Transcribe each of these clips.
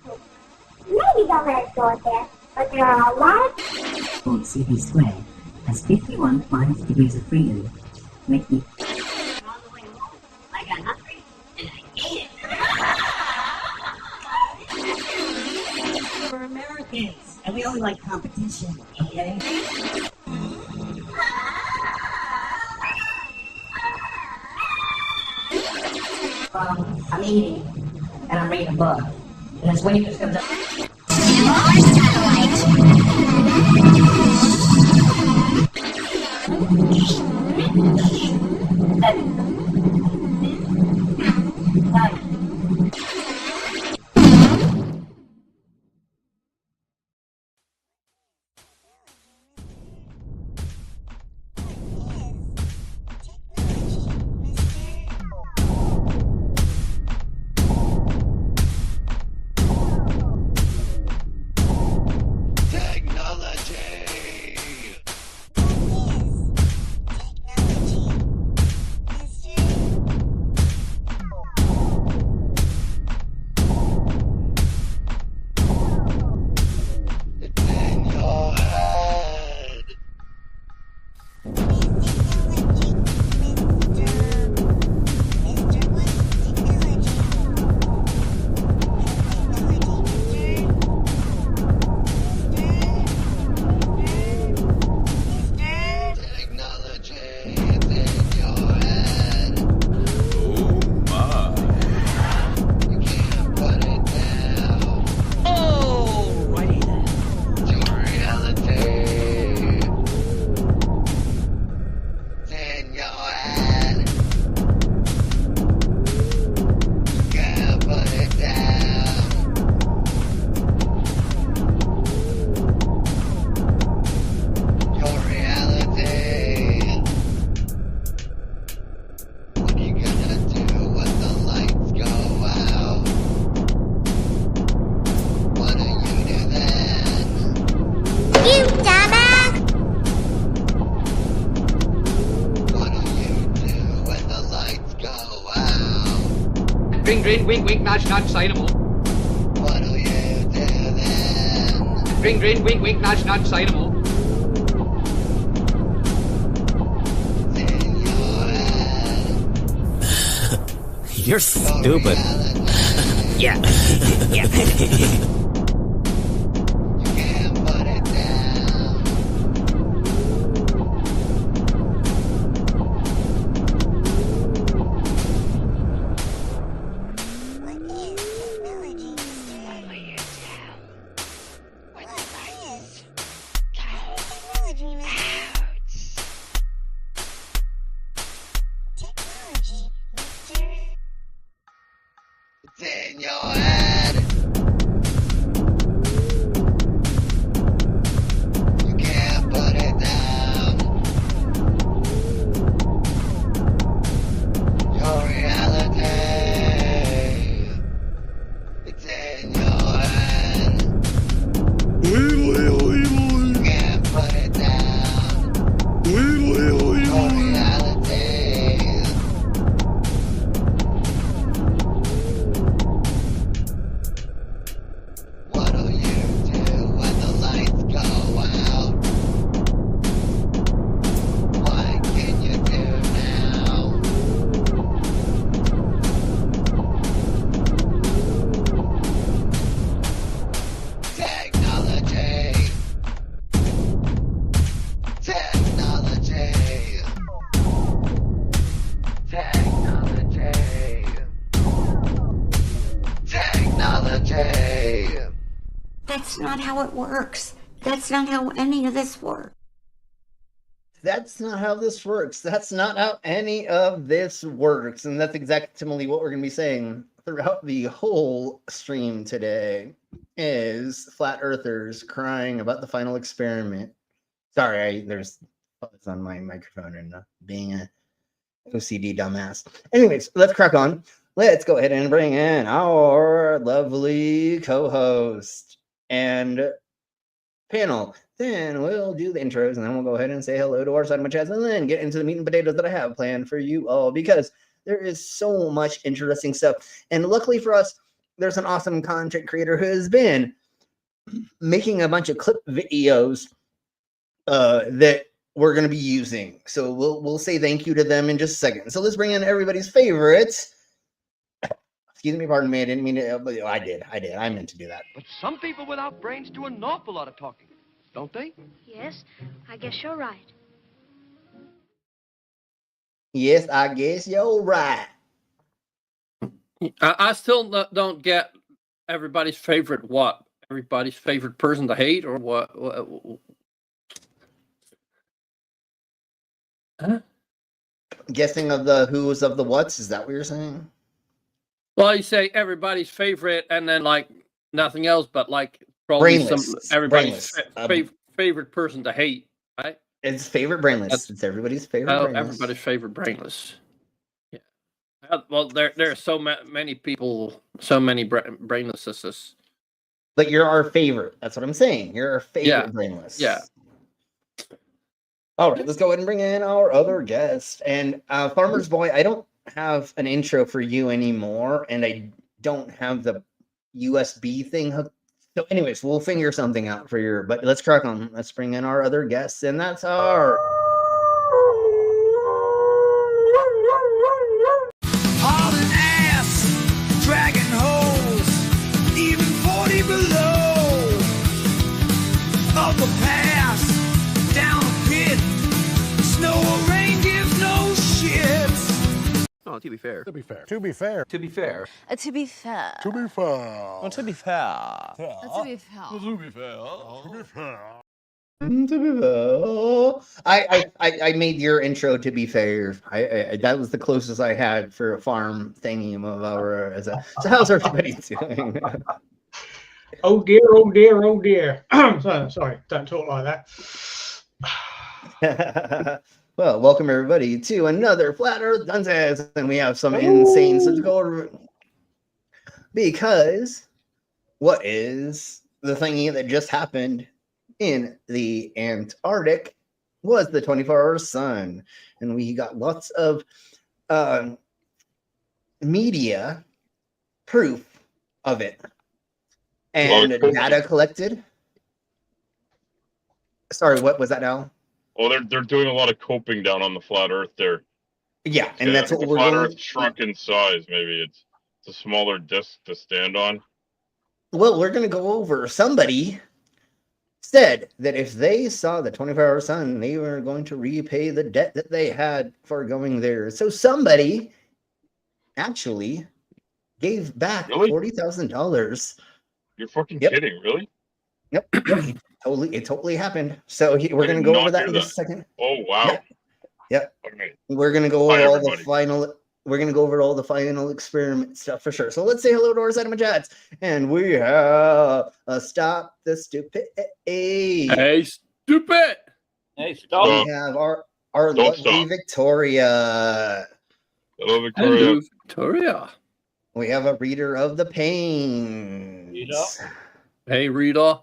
Maybe don't let it go there, but there are a lot of CP squared has 51 minus degrees of freedom, making all the way home. I got hungry and I ate it. We're Americans and we only like competition, okay? I'm eating and I'm reading a book. And this wave just comes up. Ring, ring, wink, wink, nudge, nudge, signable. What'll you do then? Ring, ring, wink, wink, nudge, nudge, signable. In your head. You're stupid. Yeah. Yeah. You can't put it down. It's in your head. You can't put it down. Your reality. It's in your head. You can't put it down. Your reality. What'll you do when the lights go out? What can you do now? Technology. Technology. Technology. Technology. That's not how it works. That's not how any of this works. That's not how this works. That's not how any of this works. And that's exactly what we're going to be saying throughout the whole stream today is flat earthers crying about the final experiment. Sorry, there's buzz on my microphone and being a OCD dumbass. Anyways, let's crack on. Let's go ahead and bring in our lovely co-host and panel. Then we'll do the intros and then we'll go ahead and say hello to our side of my chat and then get into the meat and potatoes that I have planned for you all because there is so much interesting stuff. And luckily for us, there's an awesome content creator who has been making a bunch of clip videos that we're going to be using. So we'll say thank you to them in just a second. So let's bring in everybody's favorites. Excuse me, pardon me. I didn't mean to. I did. I meant to do that. But some people without brains do an awful lot of talking, don't they? Yes, I guess you're right. Yes, I guess you're right. I still don't get everybody's favorite what? Everybody's favorite person to hate or what? Huh? Guessing of the who's of the what's, is that what you're saying? Well, you say everybody's favorite and then like nothing else, but like probably Brainless. everybody's Brainless. favorite person to hate, right? It's favorite brainless. It's everybody's favorite brainless. Everybody's favorite brainless. Yeah. Well, there are so many people, so many brainlesses. But you're our favorite. That's what I'm saying. You're our favorite brainless. Yeah. All right, let's go ahead and bring in our other guest. And Farmer's Boy, I don't have an intro for you anymore, and I don't have the USB thing hooked. So anyways, we'll figure something out for you. But let's crack on. Let's bring in our other guests, and that's our... Hauling ass, dragging holes, even 40 below. Of the past, down a pit, snow or rain gives no shits. Oh, to be fair. To be fair. To be fair. To be fair. To be fair. To be fair. Oh, to be fair. To be fair. To be fair. To be fair. I made your intro to be fair. I that was the closest I had for a farm thingy of our. So how's everybody doing? Oh dear, oh dear, oh dear. Sorry, don't talk like that. Well, welcome everybody to another Flat Earth Dunces, and we have some insane stuff to go over. Because what is the thingy that just happened in the Antarctic was the 24-hour sun, and we got lots of media proof of it and data collected. Sorry, what was that, Al? Oh, they're doing a lot of coping down on the flat Earth there. Yeah, and that's what we're doing. Flat Earth shrunk in size. Maybe it's a smaller disc to stand on. Well, we're going to go over. Somebody said that if they saw the 24-hour sun, they were going to repay the debt that they had for going there. So somebody actually gave back $40,000. You're fucking kidding, really? Yep. It totally happened. So we're going to go over that in just a second. Oh, wow. Yep. Okay. We're going to go over all the final... We're going to go over all the final experiment stuff for sure. So let's say hello to our Cinema Chats. And we have Stop the Stupid. Hey, stupid. Hey, stop. We have our lovely Victoria. Hello, Victoria. Hello, Victoria. We have a reader of the pain. Rita. Hey, Rita.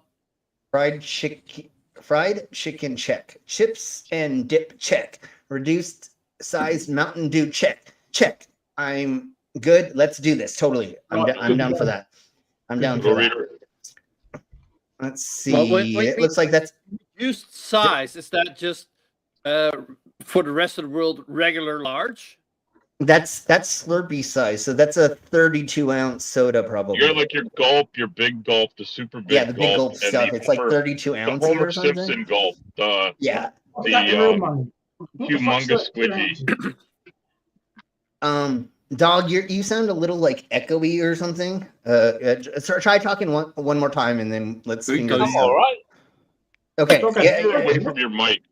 Fried chicken check. Chips and dip check. Reduced sized Mountain Dew check. Check. I'm good. Let's do this. Totally. I'm down for that. I'm down for that. Let's see. Well, wait, it looks like that's reduced size. Is that just for the rest of the world regular large? That's Slurpee size. So that's a 32-ounce soda, probably. You're like your gulp, your big gulp, the super big gulp. Yeah, the big gulp stuff. It's like 32 ounces or something. Simpson gulp. Yeah. The humongous squidgy. Dog, you sound a little like echoey or something. Try talking one more time, and then let's. I'm all right. Okay. Yeah, you were away from your mic.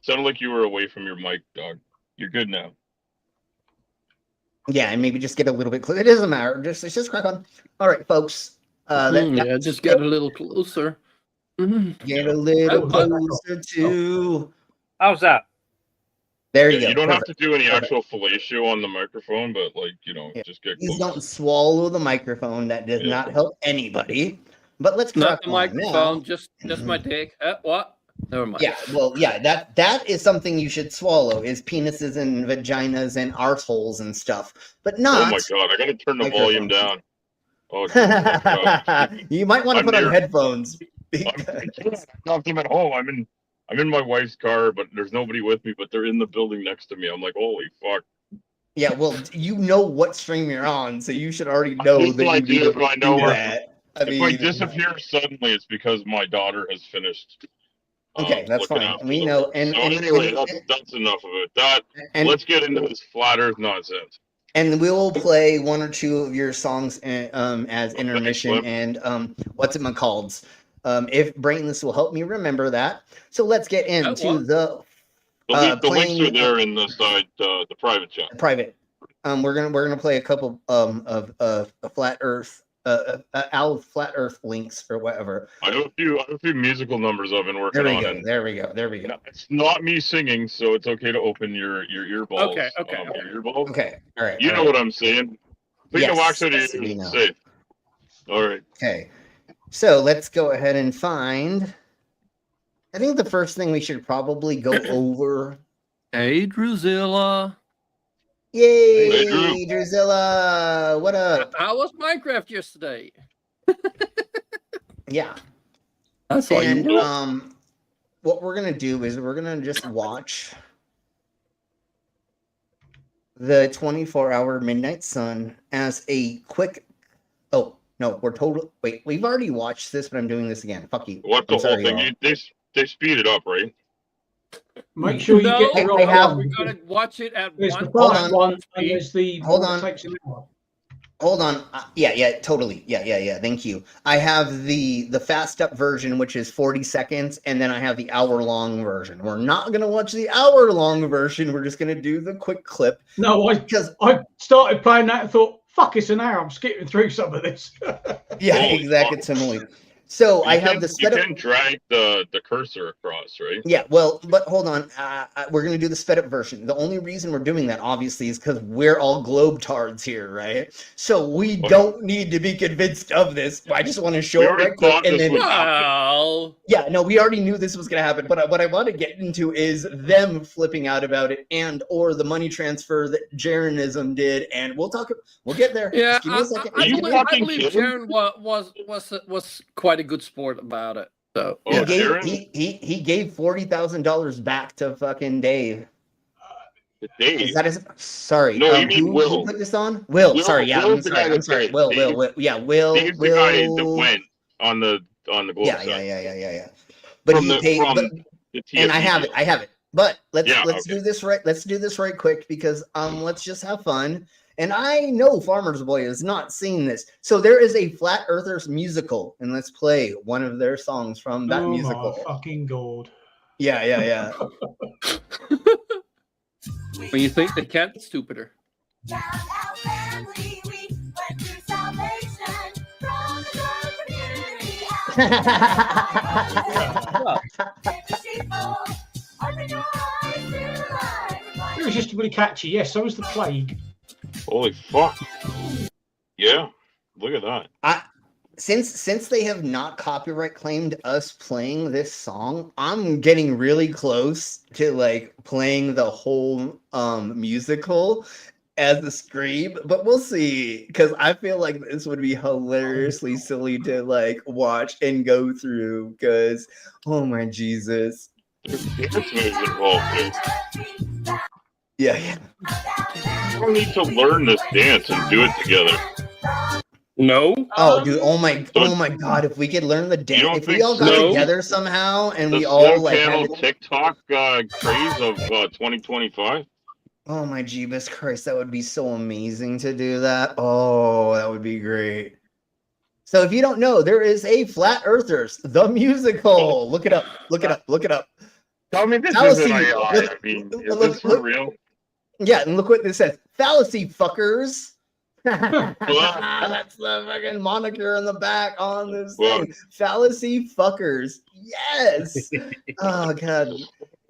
Sounded like you were away from your mic, dog. You're good now. Yeah, and maybe just get a little bit closer. It doesn't matter. Just crack on. All right, folks. Just get a little closer. Get a little closer to. How's that? There you go. You don't have to do any actual fellatio on the microphone, but just get close. Please don't swallow the microphone. That does not help anybody. But let's crack not the microphone, just my dick. What? Never mind. Yeah, well, yeah, that is something you should swallow, is penises and vaginas and arseholes and stuff. But not. Oh my god, I gotta turn the volume down. Oh, God. You might want to I'm put on near- headphones. I'm at home. I'm in my wife's car, but there's nobody with me. But they're in the building next to me. I'm like, holy fuck. Yeah, well, you know what stream you're on, so you should already know Just that you like need you, to I know do where- that. If I disappear suddenly, it's because my daughter has finished. Okay, that's looking fine. after We them. know. And So and, anyway, and, that's enough of it. and Let's get into this flat Earth nonsense. and we'll play one or two of your songs as intermission and what's it called? If Brainless will help me remember that. So let's get into the The links are playing there in the side, the private chat. private. We're gonna play a couple of flat Earth Al flat Earth links or whatever. I have a few musical numbers I've been working on. And There we go. it's not me singing, so it's okay to open your earballs. Okay. Your earballs. Okay. All right. You know what I'm saying. Clean the wax out of Yes, your we ears. know. Safe. All right. Okay. So let's go ahead and find. I think the first thing we should probably go over. Hey, Druzilla. Yay, Hey, Drew. Druzilla. What up? How was Minecraft yesterday? Yeah. That's all And you what we're gonna do is we're gonna just watch the 24-hour midnight sun as a quick. Oh no, we're total. Wait, we've already watched this, but I'm doing this again. Fuck you. What the I'm whole sorry, thing? y'all. They speed it up, right? Make sure you get the I right have- one. We gotta watch it at There's one. the Hold fast on. one, and there's the Hold one on. that takes an hour. Hold on. Yeah, totally. Yeah. Thank you. I have the fast up version, which is 40 seconds, and then I have the hour-long version. We're not gonna watch the hour-long version. We're just gonna do the quick clip. No, I started playing that and thought, fuck, it's an hour. I'm skipping through some of this. Yeah, Holy exactly. fuck. Similarly. So I have the You sped up. can drag the cursor across, right? Yeah, well, but hold on. We're going to do the sped up version. The only reason we're doing that, obviously, is because we're all globetards here, right? So we don't need to be convinced of this. I just want to show We it already right quick. thought And this then, would happen. Well, yeah, no, we already knew this was going to happen. But what I want to get into is them flipping out about it and or the money transfer that Jaronism did. And we'll get there. yeah, Just give me a second. I you believe fucking kidding? Jaron was quite a good sport about it. So Oh, He Jaron? he gave $40,000 back to fucking Dave. Dave. Is that his? Sorry. No, you mean who Will. put this on? Will. Sorry. Yeah. Will's I'm the guy sorry. I'm that sorry. did. Will. Dave- Will. Yeah. Will. Dave's the Will. guy that went on the global Yeah. side. Yeah. But From he the- paid. from But, The and I have TFC. it. But let's Yeah, do this right. Let's do this right quick because let's just have fun. And I know Farmer's Boy has not seen this. So there is a Flat Earthers musical, and let's play one of their songs from that oh musical. my fucking god. Yeah. when you think they can't, it's stupider. It was just really catchy. Yes, so was the plague. Holy fuck. Yeah. Look at that. Since they have not copyright claimed us playing this song, I'm getting really close to like playing the whole musical as a scream, but we'll see because I feel like this would be hilariously silly to like watch and go through because oh my Jesus. There's dance moves involved too. Yeah. We don't need to learn this dance and do it together. No. Oh, dude! Oh my God! If we could learn the dance, don't if we think all got so? together somehow and The we all Slow like, Channel had it- TikTok craze of 2025. oh my Jeebus Christ, that would be so amazing to do that. Oh, that would be great. So if you don't know, there is a Flat Earthers, the musical. Look it up. Tell me this Fallacy. isn't AI. Look- I mean, is look- this for look- real? Yeah, and look what this says: fallacy fuckers. That's the fucking moniker in the back on this thing. Fallacy fuckers. Yes. Oh god.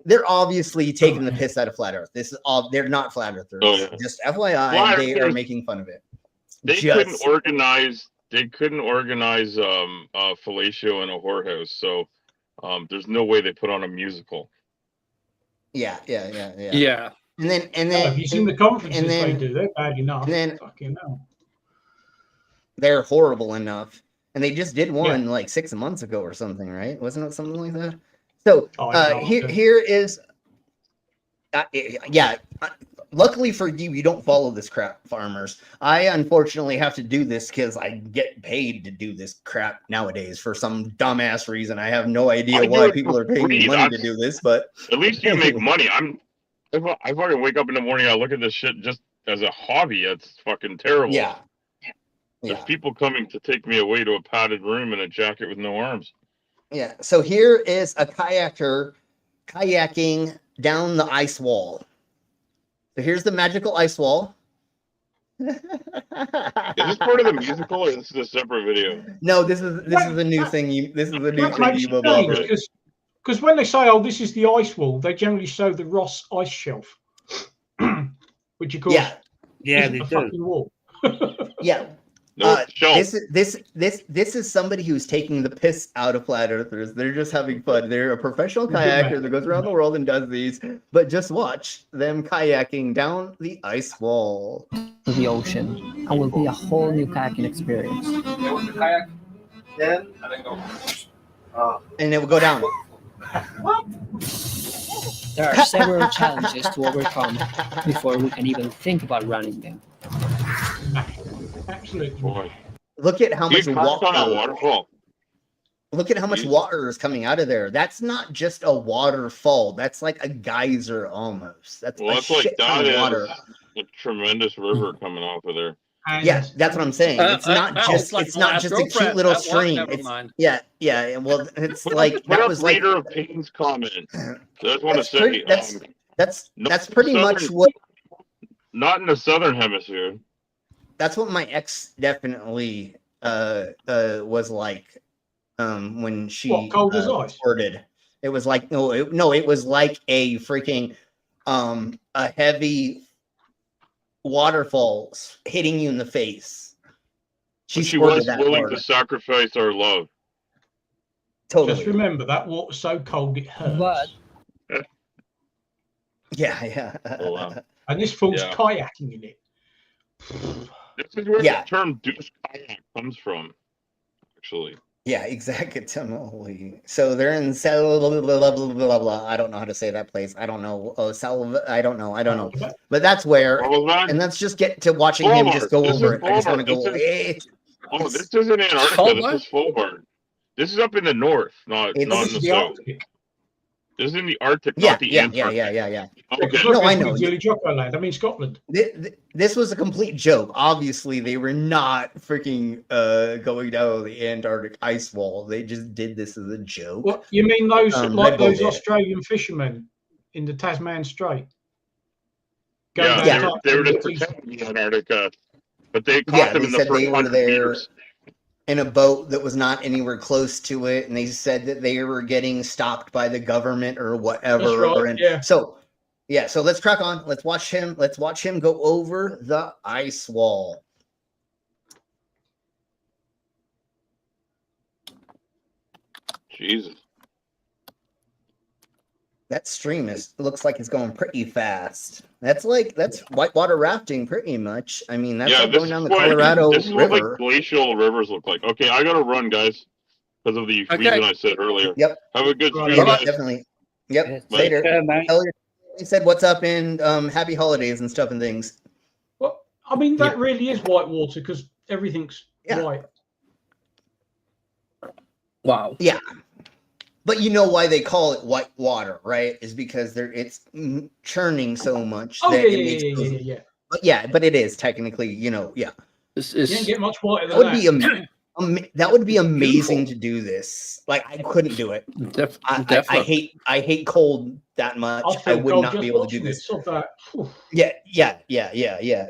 They're obviously taking the piss out of Flat Earth. This is all they're not Flat Earthers. Oh, yeah. Just FYI, Flat they are Earthers- making fun of it. They Just- couldn't organize. They couldn't organize fellatio in a whorehouse. So there's no way they put on a musical. Yeah. Yeah. And then Have you seen the conferences and then- they do? They're bad enough. and then- Fucking hell. they're horrible enough. And they just did one like 6 months ago or something, right? Wasn't it something like that? So here is, luckily for you, you don't follow this crap, farmers. I unfortunately have to do this because I get paid to do this crap nowadays for some dumbass reason. I have no idea why people are paying me money to do this, but at least you make money. I fucking wake up in the morning, I look at this shit just as a hobby. It's fucking terrible. Yeah. There's people coming to take me away to a padded room in a jacket with no arms. Yeah. So here is a kayaker kayaking down the ice wall. So here's the magical ice wall. Is this part of the musical, or is this a separate video? No, this is a new thing. This is a new thing. Because when they say, "Oh, this is the ice wall," they generally show the Ross ice shelf, which of course, they the do. fucking wall. Yeah. This is somebody who's taking the piss out of flat earthers. They're just having fun. They're a professional kayaker that goes around the world and does these. But just watch them kayaking down the ice wall to the ocean, and will be a whole new kayaking experience. Kayak, then and then go. And it will go down. There are several challenges to overcome before we can even think about running them. Absolutely. Boy. Look at how much water. On a waterfall. Look at how much water is coming out of there. That's not just a waterfall. That's like a geyser almost. That's a shit ton of water. A tremendous river coming off of there. Yeah, that's what I'm saying. It's not just a cute little stream. Yeah. Well, it's like that was like Reader of Payne's comment. So I just want to say that's pretty much what. Not in the southern hemisphere. That's what my ex definitely was like when she recorded. It was like it was like a freaking a heavy waterfall hitting you in the face. She was willing to sacrifice our love. Totally. Just remember that water's so cold it hurts. But yeah. Oh, wow. And this fool's kayaking in it. This is where the term douche kayak comes from, actually. Yeah, exactly. So they're in blah. I don't know how to say that place. I don't know. I don't know. But that's where. And let's just get to watching him just go over it. I just want to go. This isn't Antarctica. This is Fulbard. This is up in the north, not in the south. This is in the Arctic, not the Antarctic. Yeah. Okay. No, I know. I mean Scotland. This was a complete joke. Obviously, they were not freaking going down the Antarctic ice wall. They just did this as a joke. What you mean those those Australian fishermen in the Tasman Strait? They were just protecting Antarctica, but they caught them in the first 100 meters. In a boat that was not anywhere close to it, and they said that they were getting stopped by the government or whatever. That's right, So let's crack on. Let's watch him go over the ice wall. Jesus. That stream looks like it's going pretty fast. That's whitewater rafting pretty much. I mean, that's like going down the Colorado This is River. what like glacial rivers look like. Okay, I gotta run, guys, because of the reason I said earlier. Yep. Have a good stream, Yeah, guys. definitely. Yep. Bye. Later. He said, "What's up?" in happy holidays and stuff and things. Well, I mean that really is whitewater because everything's white. Wow. Yeah. But you know why they call it white water, right? Is because it's churning so much. Oh, that yeah. But it is technically, This You didn't get much whiter than that would be amazing to do this. Like I couldn't do it. I hate cold that much. I would not be able to do this. Yeah.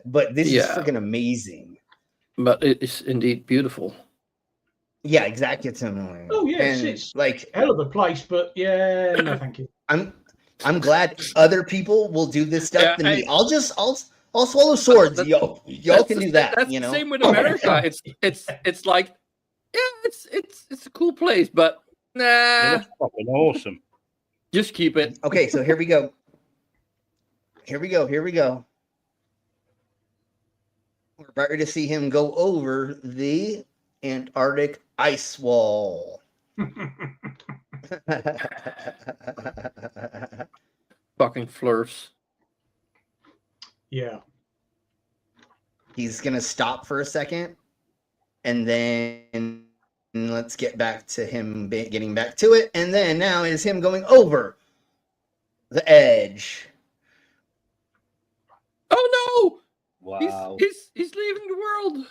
But this is freaking amazing. But it is indeed beautiful. Yeah, exactly. Similar. Oh yeah, it's like hell of a place, but no, thank you. I'm glad other people will do this stuff than me. I'll swallow swords. Y'all can do that. That's the same with America. It's like, it's a cool place, but nah. It's fucking awesome. Just keep it. Okay, so here we go. Here we go. we're about to see him go over the Antarctic ice wall. Fucking flirts. Yeah. He's gonna stop for a second, and then let's get back to him getting back to it. And then now is him going over the edge. Oh no! Wow. He's leaving the world.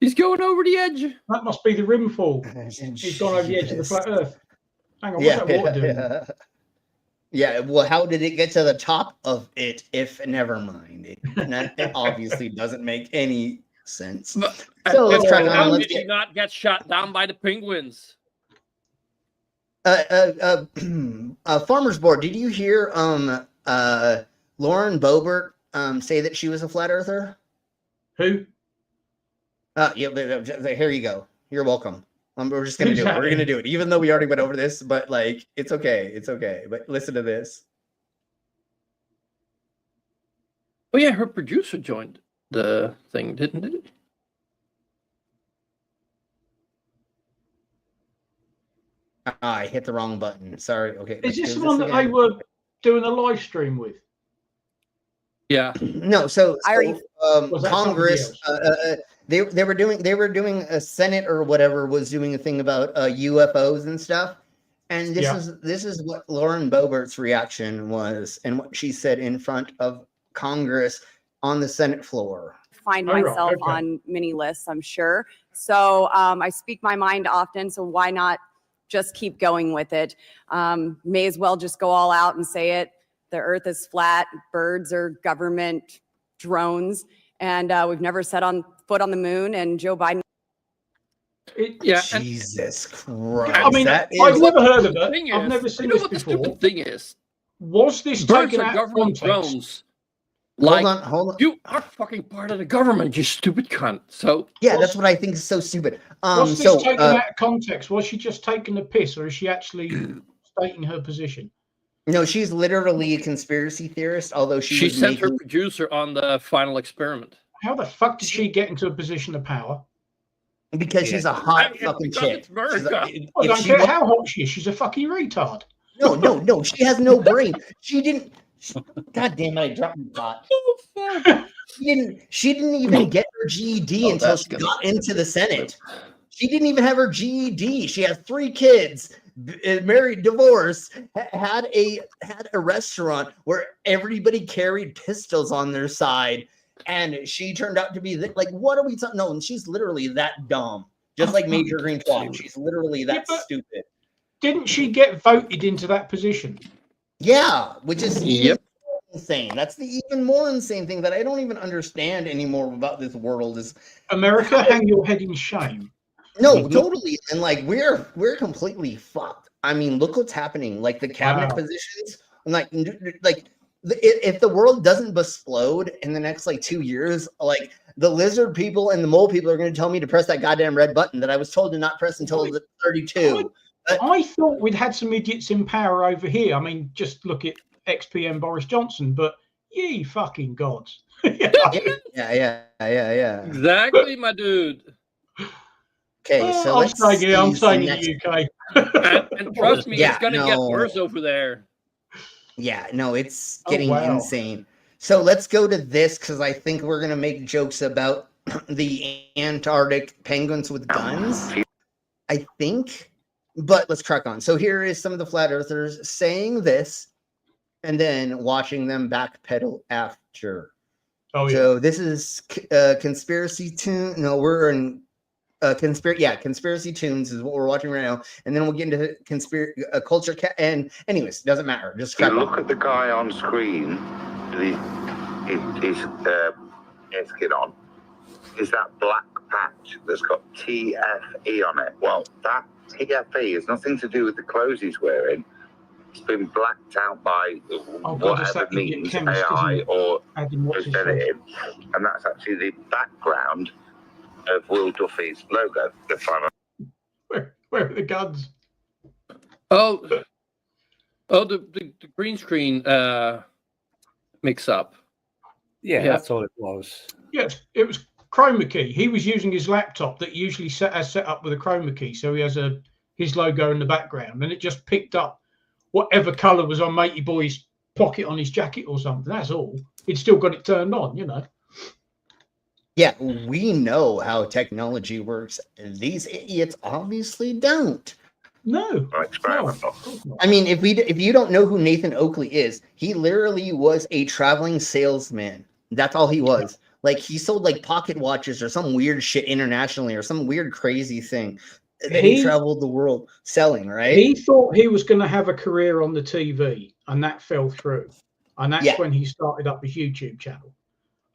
He's going over the edge. That must be the rimfall. He's gone over the edge of the flat Earth. Hang on, what's that water doing? Yeah, well, how did it get to the top of it if never mind? It obviously doesn't make any sense. So let's try How on. did he not get shot down by the penguins? Farmer's Board, did you hear Lauren Boebert say that she was a flat earther? Who? Yeah, here you go. You're welcome. We're just gonna do it. We're gonna do it, even though we already went over this. But like, it's okay. It's okay. But listen to this. Oh yeah, her producer joined the thing, didn't it? I hit the wrong button. Sorry. Okay. Is this the one that they were doing a live stream with? Yeah. No. So Congress. Congress. They were doing a Senate or whatever was doing a thing about UFOs and stuff, and this is what Lauren Boebert's reaction was and what she said in front of Congress on the Senate floor. Find myself on many lists, I'm sure. So I speak my mind often. So why not just keep going with it? May as well just go all out and say it. The Earth is flat. Birds are government drones, and we've never set on foot on the moon, and Joe Biden. Jesus Christ! I mean, I've never heard of it. I've never seen this what before. The stupid thing is, was this birds taken are out government of context? drones? Like, hold on. You are fucking part of the government, you stupid cunt. So yeah, that's what I think is so stupid. Was this taken out of context? Was she just taking the piss, or is she actually stating her position? No, she's literally a conspiracy theorist. Although she sent her producer on the final experiment. How the fuck did she get into a position of power? Because she's a hot fucking chick. I don't care how hot she is. She's a fucking retard. No. She has no brain. She didn't. God damn it! I dropped my thought. She didn't even get her GED until she got into the Senate. She didn't even have her GED. She has 3 kids, married, divorced, had a restaurant where everybody carried pistols on their side. And she turned out to be like, what are we talking? No, and she's literally that dumb, just like Major Green Twat. She's literally that stupid. Didn't she get voted into that position? Yeah, which is insane. That's the even more insane thing that I don't even understand anymore about this world is America. Hang your head in shame. No, totally. And like we're completely fucked. I mean, look what's happening. Like the cabinet positions, like if the world doesn't explode in the next like 2 years, like the lizard people and the mole people are going to tell me to press that goddamn red button that I was told to not press until 32. I thought we'd had some idiots in power over here. I mean, just look at ex-PM Boris Johnson, but ye fucking gods. Yeah. Exactly, my dude. Okay, so I'm staying in the UK. and trust me, it's going to get worse over there. Yeah, no, it's getting insane. So let's go to this because I think we're going to make jokes about the Antarctic penguins with guns. I think, but let's crack on. So here is some of the flat earthers saying this and then watching them backpedal after. Oh, yeah. So this is conspiracy tune. No, we're in conspiracy tunes is what we're watching right now, and then we'll get into culture and anyways, doesn't matter. Just look at the guy on screen with his skin on. Is that black patch that's got TFE on it? Well, that TFE has nothing to do with the clothes he's wearing. It's been blacked out by whatever means, AI or editing, and that's actually the background of Will Duffy's logo. The final. Where are the guns? The green screen mix up. Yeah, that's all it was. Yes, it was chroma key. He was using his laptop that usually set up with a chroma key, so he has his logo in the background, and it just picked up whatever color was on Matey Boy's pocket on his jacket or something. That's all. It's still got it turned on, you know. Yeah, we know how technology works. These idiots obviously don't. No. I mean, if you don't know who Nathan Oakley is, he literally was a traveling salesman. That's all he was. Like, he sold like pocket watches or some weird shit internationally or some weird crazy thing that he traveled the world selling, right? He thought he was going to have a career on the TV, and that fell through. And that's when he started up his YouTube channel.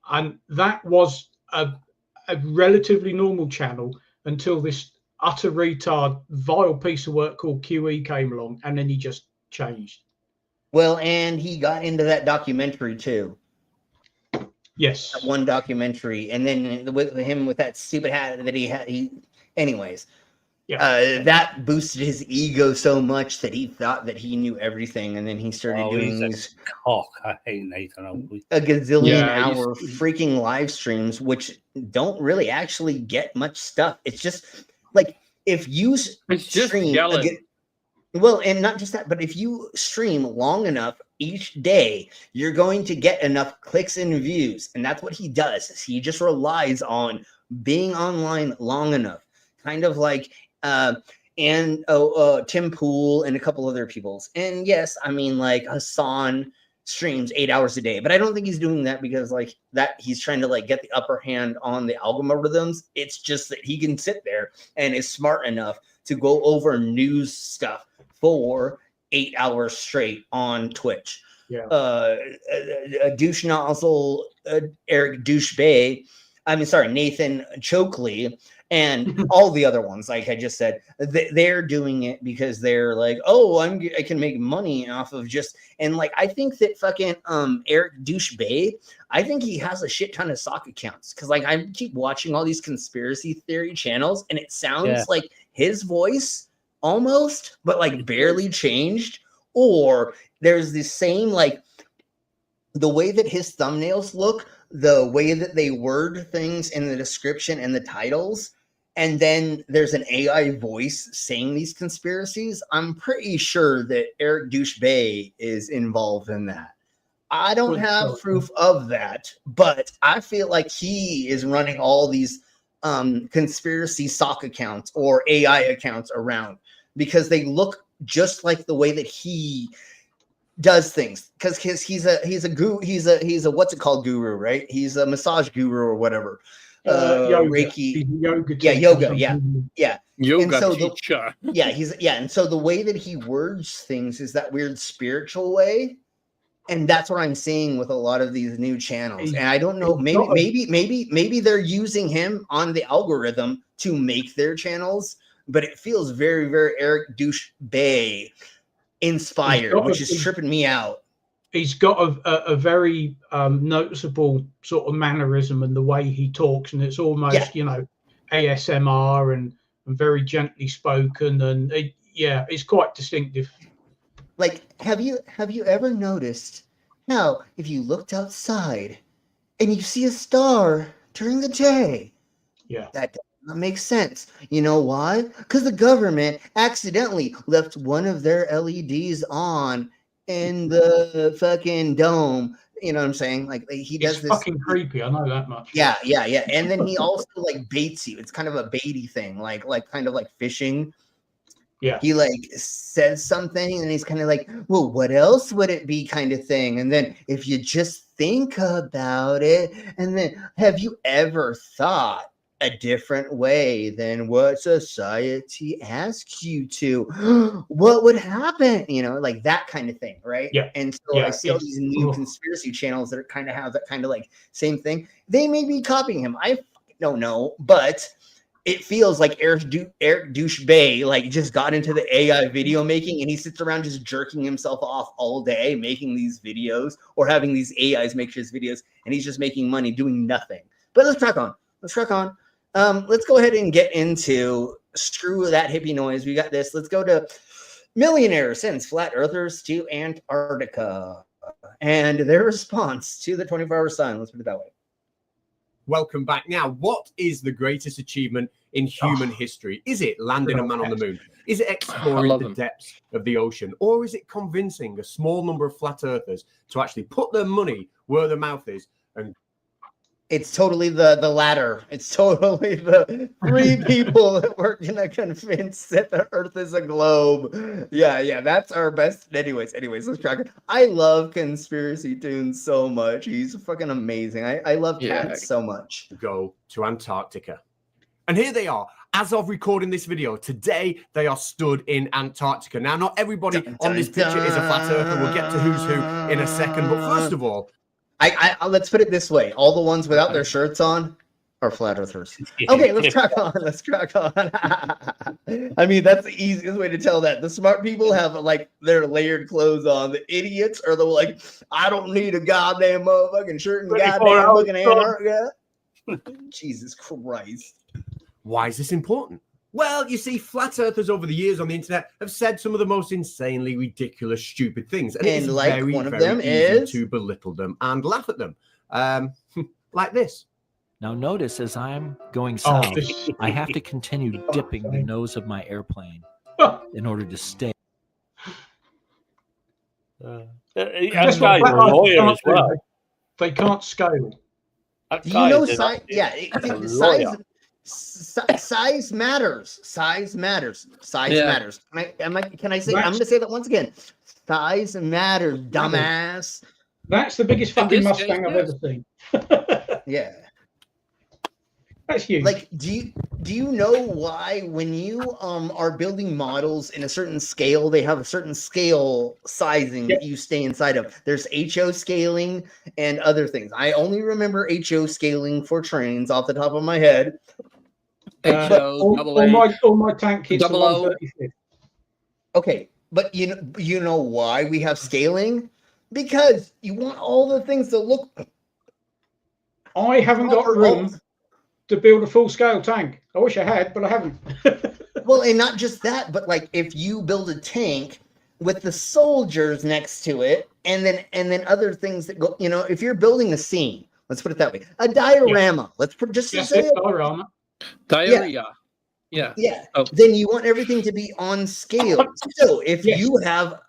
And that was a relatively normal channel until this utter retard, vile piece of work called QE came along, and then he just changed. Well, and he got into that documentary too. Yes. That one documentary, and then with him with that stupid hat that he had. Anyways, that boosted his ego so much that he thought that he knew everything, and then he started doing these cock. I hate Nathan Oakley. a gazillion hour freaking live streams, which don't really actually get much stuff. It's just like if you stream well, and not just that, but if you stream long enough each day, you're going to get enough clicks and views. And that's what he does. Is he just relies on being online long enough. Kind of like Tim Pool and a couple other people's. And yes, I mean, like Hassan streams 8 hours a day, but I don't think he's doing that because like that he's trying to like get the upper hand on the algorithms. It's just that he can sit there and is smart enough to go over news stuff for 8 hours straight on Twitch. Yeah. Douche Nozzle, Eric Douche Bay, Nathan Chokley, and all the other ones, like I just said, they're doing it because they're like, oh, I can make money off of just, and like I think that fucking Eric Douche Bay, I think he has a shit ton of sock accounts because like I keep watching all these conspiracy theory channels, and it sounds like his voice almost, but like barely changed, or there's the same like the way that his thumbnails look, the way that they word things in the description and the titles, and then there's an AI voice saying these conspiracies. I'm pretty sure that Eric Douche Bay is involved in that. I don't have proof of that, but I feel like he is running all these conspiracy sock accounts or AI accounts around because they look just like the way that he does things, because he's a guru, he's a what's it called guru, right? He's a massage guru or whatever. Reiki, yoga, yoga and so teacher. And so the way that he words things is that weird spiritual way, and that's what I'm seeing with a lot of these new channels. And I don't know, maybe they're using him on the algorithm to make their channels, but it feels very, very Eric Douche Bay inspired, which is tripping me out. He's got a very noticeable sort of mannerism and the way he talks, and it's almost ASMR and very gently spoken, and it's quite distinctive. Like, have you ever noticed how if you looked outside and you see a star during the day, that doesn't make sense. You know why? Because the government accidentally left one of their LEDs on in the fucking dome. You know what I'm saying? Like he does it's this fucking creepy. I know that much. Yeah. And then he also like baits you. It's kind of a baity thing, like kind of like fishing. Yeah. He like says something and he's kind of like, well, what else would it be, kind of thing. And then if you just think about it, and then have you ever thought a different way than what society asks you to, what would happen? You know, like that kind of thing, right? Yeah. And so I see all these new conspiracy channels that kind of have that kind of like same thing. They may be copying him. I don't know, but it feels like Eric Douche Bay like just got into the AI video making, and he sits around just jerking himself off all day making these videos, or having these AIs make his videos, and he's just making money doing nothing. But let's crack on. Let's go ahead and get into screw that hippie noise. We got this. Let's go to millionaire sends flat earthers to Antarctica and their response to the 24-hour sun. Let's put it that way. welcome back. Now, what is the greatest achievement in human history? Is it landing a man on the moon? Is it exploring the depths of the ocean? Or is it convincing a small number of flat earthers to actually put their money where their mouth is? And it's totally the latter. It's totally the 3 people that we're gonna convince that the Earth is a globe. Yeah, that's our best. Anyways, let's crack it. I love Conspiracy Tunes so much. He's fucking amazing. I love cats so much. Go to Antarctica. And here they are. As of recording this video, today they are stood in Antarctica. Now, not everybody on this picture is a flat earther. We'll get to who's who in a second. But first of all, I let's put it this way: all the ones without their shirts on are flat earthers. Okay, let's crack on. I mean, that's the easiest way to tell that. The smart people have like their layered clothes on. The idiots are the like, I don't need a goddamn motherfucking shirt and goddamn fucking Antarctica. Jesus Christ. Why is this important? Well, you see, flat earthers over the years on the internet have said some of the most insanely ridiculous, stupid things. And it's like very, one of very them easy is to belittle them and laugh at them. Like this. Now notice as I'm going south, I have to continue dipping the nose of my airplane in order to stay. That's why you're a lawyer as well. They can't scale. Do you know size? Yeah, size matters. Size matters. Size matters. Can I say? I'm going to say that once again. Size matters, dumbass. That's the biggest fucking Mustang I've ever seen. Yeah. That's huge. Like, do you know why when you are building models in a certain scale, they have a certain scale sizing that you stay inside of? There's HO scaling and other things. I only remember HO scaling for trains off the top of my head. All my tank kits are 135. Okay, but you know why we have scaling? Because you want all the things to look. I haven't got room to build a full-scale tank. I wish I had, but I haven't. Well, and not just that, but like if you build a tank with the soldiers next to it, and then other things that go, if you're building a scene, let's put it that way, a diorama. Yeah. Let's put just to say it. Diorama. Yeah. Oh. Then you want everything to be on scale. So if you have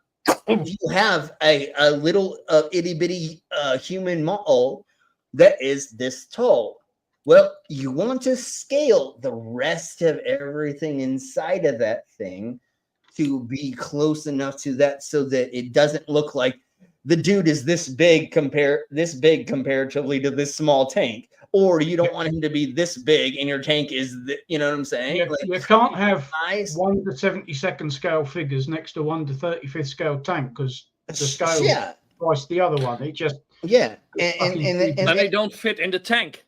a little itty bitty human model that is this tall, well, you want to scale the rest of everything inside of that thing to be close enough to that so that it doesn't look like the dude is this big comparatively to this small tank, or you don't want him to be this big and your tank is, you know what I'm saying? Yeah, you can't have 1 to 72nd scale figures next to 1 to 35th scale tank because the scale twice the other one. It just and they don't fit in the tank.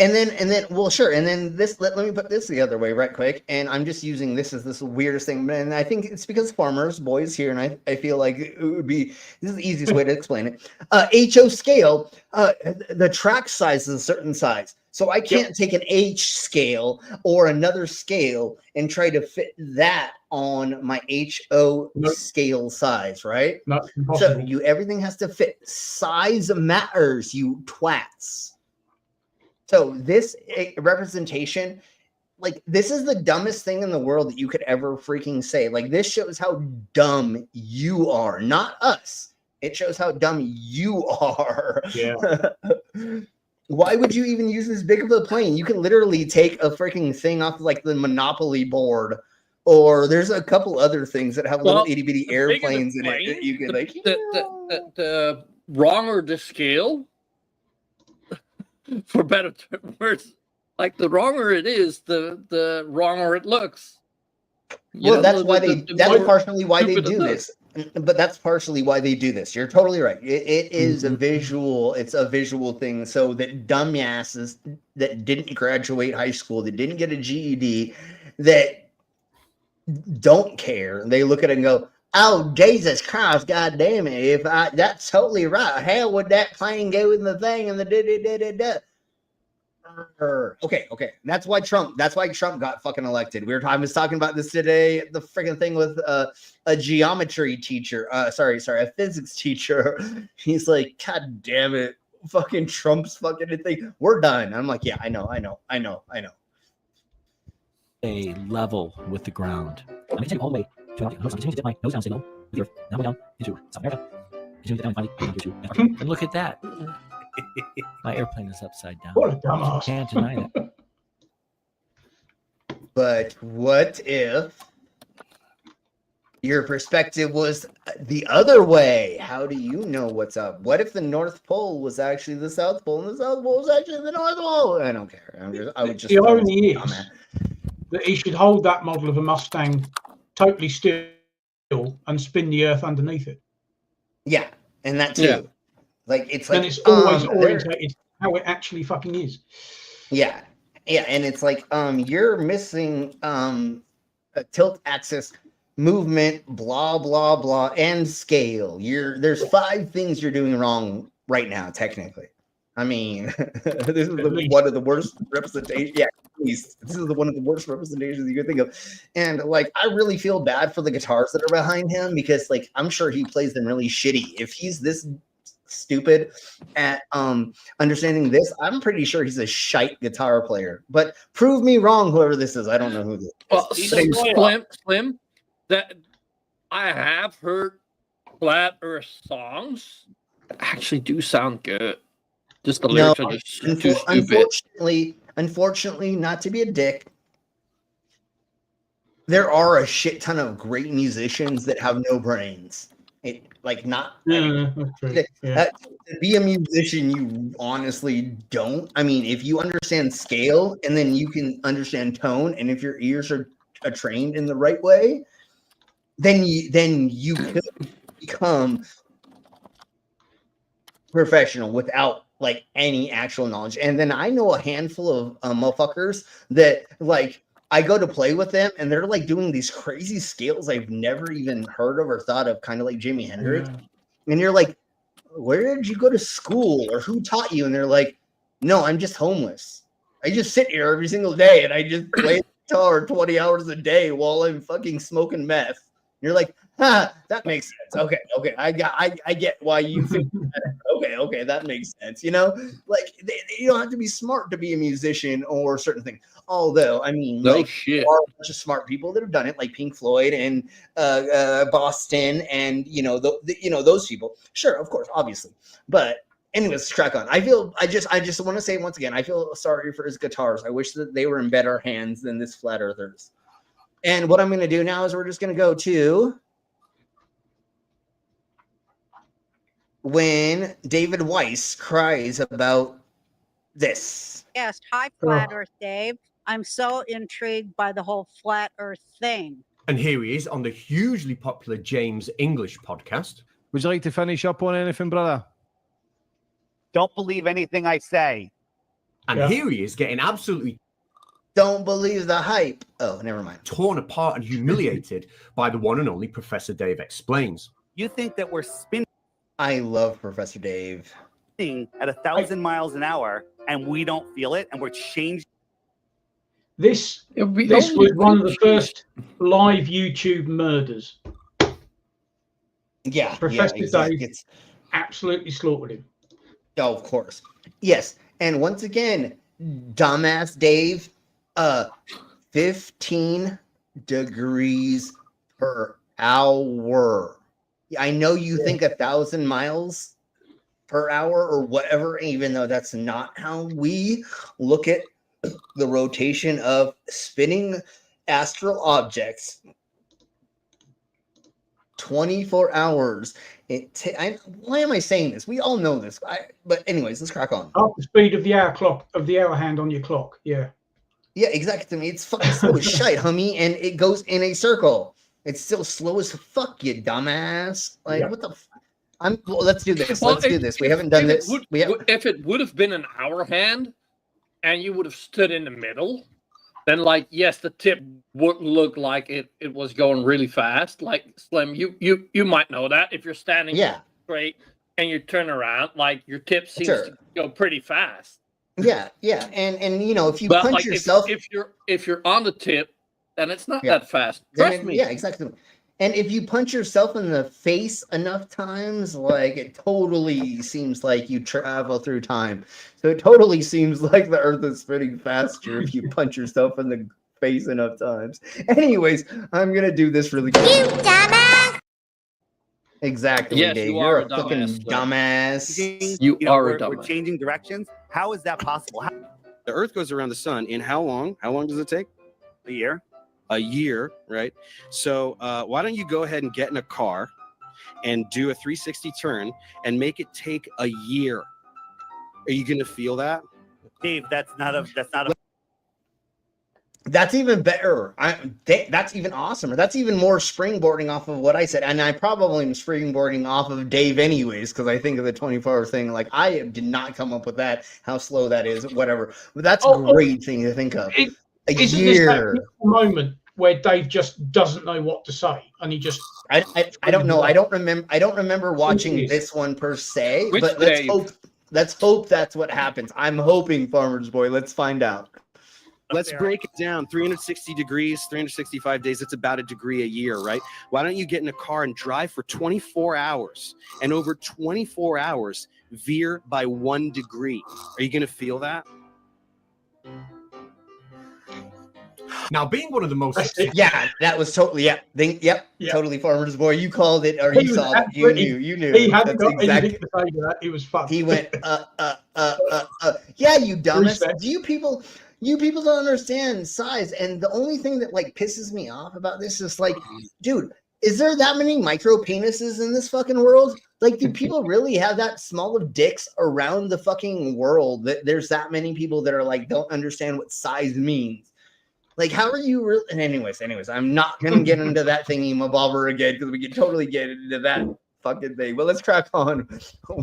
And then, well, sure. And then this, let me put this the other way right quick. And I'm just using this as this weirdest thing. And I think it's because farmers, boys here, and I feel like it would be, this is the easiest way to explain it. HO scale, the track size is a certain size. So I can't take an H scale or another scale and try to fit that on my HO scale size, right? Not impossible. So everything has to fit. Size matters, you twats. So this representation, like, this is the dumbest thing in the world that you could ever freaking say. Like, this shows how dumb you are, not us. It shows how dumb you are. Yeah. Why would you even use this big of a plane? You can literally take a freaking thing off like the Monopoly board, or there's a couple other things that have little itty bitty airplanes in it that you can like. The wronger the scale, for better words, like the wronger it is, the wronger it looks. Well, that's why that's partially why they do this. But that's partially why they do this. You're totally right. It is a visual. It's a visual thing, so that dumbasses that didn't graduate high school, that didn't get a GED, that don't care. They look at it and go, "Oh, Jesus Christ, God damn it! That's totally right. How would that plane go in the thing and the da?" Okay. That's why Trump got fucking elected. I was talking about this today. The freaking thing with a geometry teacher. A physics teacher. He's like, God damn it! fucking Trump's fucking thing. We're done. I'm like, yeah, I know. A level with the ground. I'm continuing all the way to Antarctic. I'm continuing to dip my nose down signal with the Earth. Now I'm down into South America. Continue to dip down and finally into Antarctica. And look at that. My airplane is upside down. What a dumbass. Can't deny that. But what if your perspective was the other way? How do you know what's up? What if the North Pole was actually the South Pole and the South Pole was actually the North Pole? I don't care. I would just. The irony is that he should hold that model of a Mustang totally still and spin the Earth underneath it. Yeah, and that too. Yeah. Like it's then like it's always orientated how it actually fucking is. Yeah, and it's like you're missing a tilt axis movement, blah blah blah, and scale. There's 5 things you're doing wrong right now, technically. I mean, this is one of the worst representations. Yeah, at least this is one of the worst representations you could think of. And like, I really feel bad for the guitars that are behind him because, like, I'm sure he plays them really shitty. If he's this stupid at understanding this, I'm pretty sure he's a shite guitar player. But prove me wrong, whoever this is. I don't know who this is. Well, Slim, that I have heard Flat Earth songs that actually do sound good. Just the lyrics are just too stupid. Unfortunately, not to be a dick, there are a shit ton of great musicians that have no brains. To be a musician, you honestly don't. I mean, if you understand scale and then you can understand tone, and if your ears are trained in the right way, then you could become professional without like any actual knowledge. And then I know a handful of motherfuckers that like I go to play with them and they're like doing these crazy scales I've never even heard of or thought of, kind of like Jimi Hendrix. And you're like, where did you go to school or who taught you? And they're like, no, I'm just homeless. I just sit here every single day and I just play guitar 20 hours a day while I'm fucking smoking meth. And you're like, that makes sense. Okay, I get why you think that. Okay, that makes sense. You know, like you don't have to be smart to be a musician or certain things. Although, I mean, there are a bunch of smart people that have done it, like Pink Floyd and Boston, and those people. Sure, of course, obviously. But anyways, let's crack on. I just want to say once again, I feel sorry for his guitars. I wish that they were in better hands than this Flat Earthers. And what I'm going to do now is we're just going to go to when David Weiss cries about this. Yes. Hi, Flat Earth Dave. I'm so intrigued by the whole Flat Earth thing. And here he is on the hugely popular James English podcast. Would you like to finish up on anything, brother? Don't believe anything I say. And here he is getting absolutely... Don't believe the hype. Oh, never mind. Torn apart and humiliated by the one and only Professor Dave Explains. You think that we're spinning... I love Professor Dave. At 1,000 miles an hour, and we don't feel it, and we're changing. This was one of the first live YouTube murders. Yeah, Professor exactly. Dave absolutely slaughtered him. Oh, of course. Yes, and once again, dumbass Dave, 15 degrees per hour. I know you think 1,000 miles per hour or whatever, even though that's not how we look at the rotation of spinning astral objects. 24 hours. Why am I saying this? We all know this. But anyways, let's crack on. Half the speed of the hour clock, of the hour hand on your clock. Yeah. Yeah, exactly. It's fucking slow as shite, homie, and it goes in a circle. It's still slow as fuck, you dumbass. Like, what the let's do this. Let's do this. We haven't done this. If it would have been an hour hand and you would have stood in the middle, then yes, the tip wouldn't look like it was going really fast. Like Slim, you might know that if you're standing straight and you turn around, your tip seems to go pretty fast. Yeah. And if you punch yourself, if you're on the tip, then it's not that fast. Trust me. Yeah, exactly. And if you punch yourself in the face enough times, like it totally seems like you travel through time. So it totally seems like the Earth is spinning faster if you punch yourself in the face enough times. Anyways, I'm gonna do this really quick. You dumbass! Exactly, Yes, Dave. you You're are a fucking dumbass. You are a we're dumbass. changing directions. How is that possible? The Earth goes around the sun in how long? How long does it take? A year. A year, right? So why don't you go ahead and get in a car and do a 360 turn and make it take a year? Are you going to feel that? Dave, that's not a That's even better. That's even awesomer. That's even more springboarding off of what I said. And I probably am springboarding off of Dave anyways, because I think of the 24-hour thing. Like, I did not come up with that, how slow that is, whatever. But that's a great thing to think of. A Isn't year. this that moment where Dave just doesn't know what to say, and he just I don't know. I don't remember watching this one per se. Which but let's hope that's what happens. I'm hoping, Farmer's Boy. Let's find out. Let's break it down. 360 degrees, 365 days. It's about a degree a year, right? Why don't you get in a car and drive for 24 hours and over 24 hours veer by 1 degree? Are you going to feel that? Now, being one of the most... Yeah, that was totally, totally Farmer's Boy. You called it, or you saw it. You knew. He hadn't got anything to say to that. He was fucked. He went, yeah, you dumbass. You people don't understand size. And the only thing that like pisses me off about this is like, dude, is there that many micro penises in this fucking world? Like, do people really have that small of dicks around the fucking world that there's that many people that are like, don't understand what size means? Like, how are you really? And anyways, I'm not going to get into that thingy mabobber again because we can totally get into that fucking thing. But let's crack on.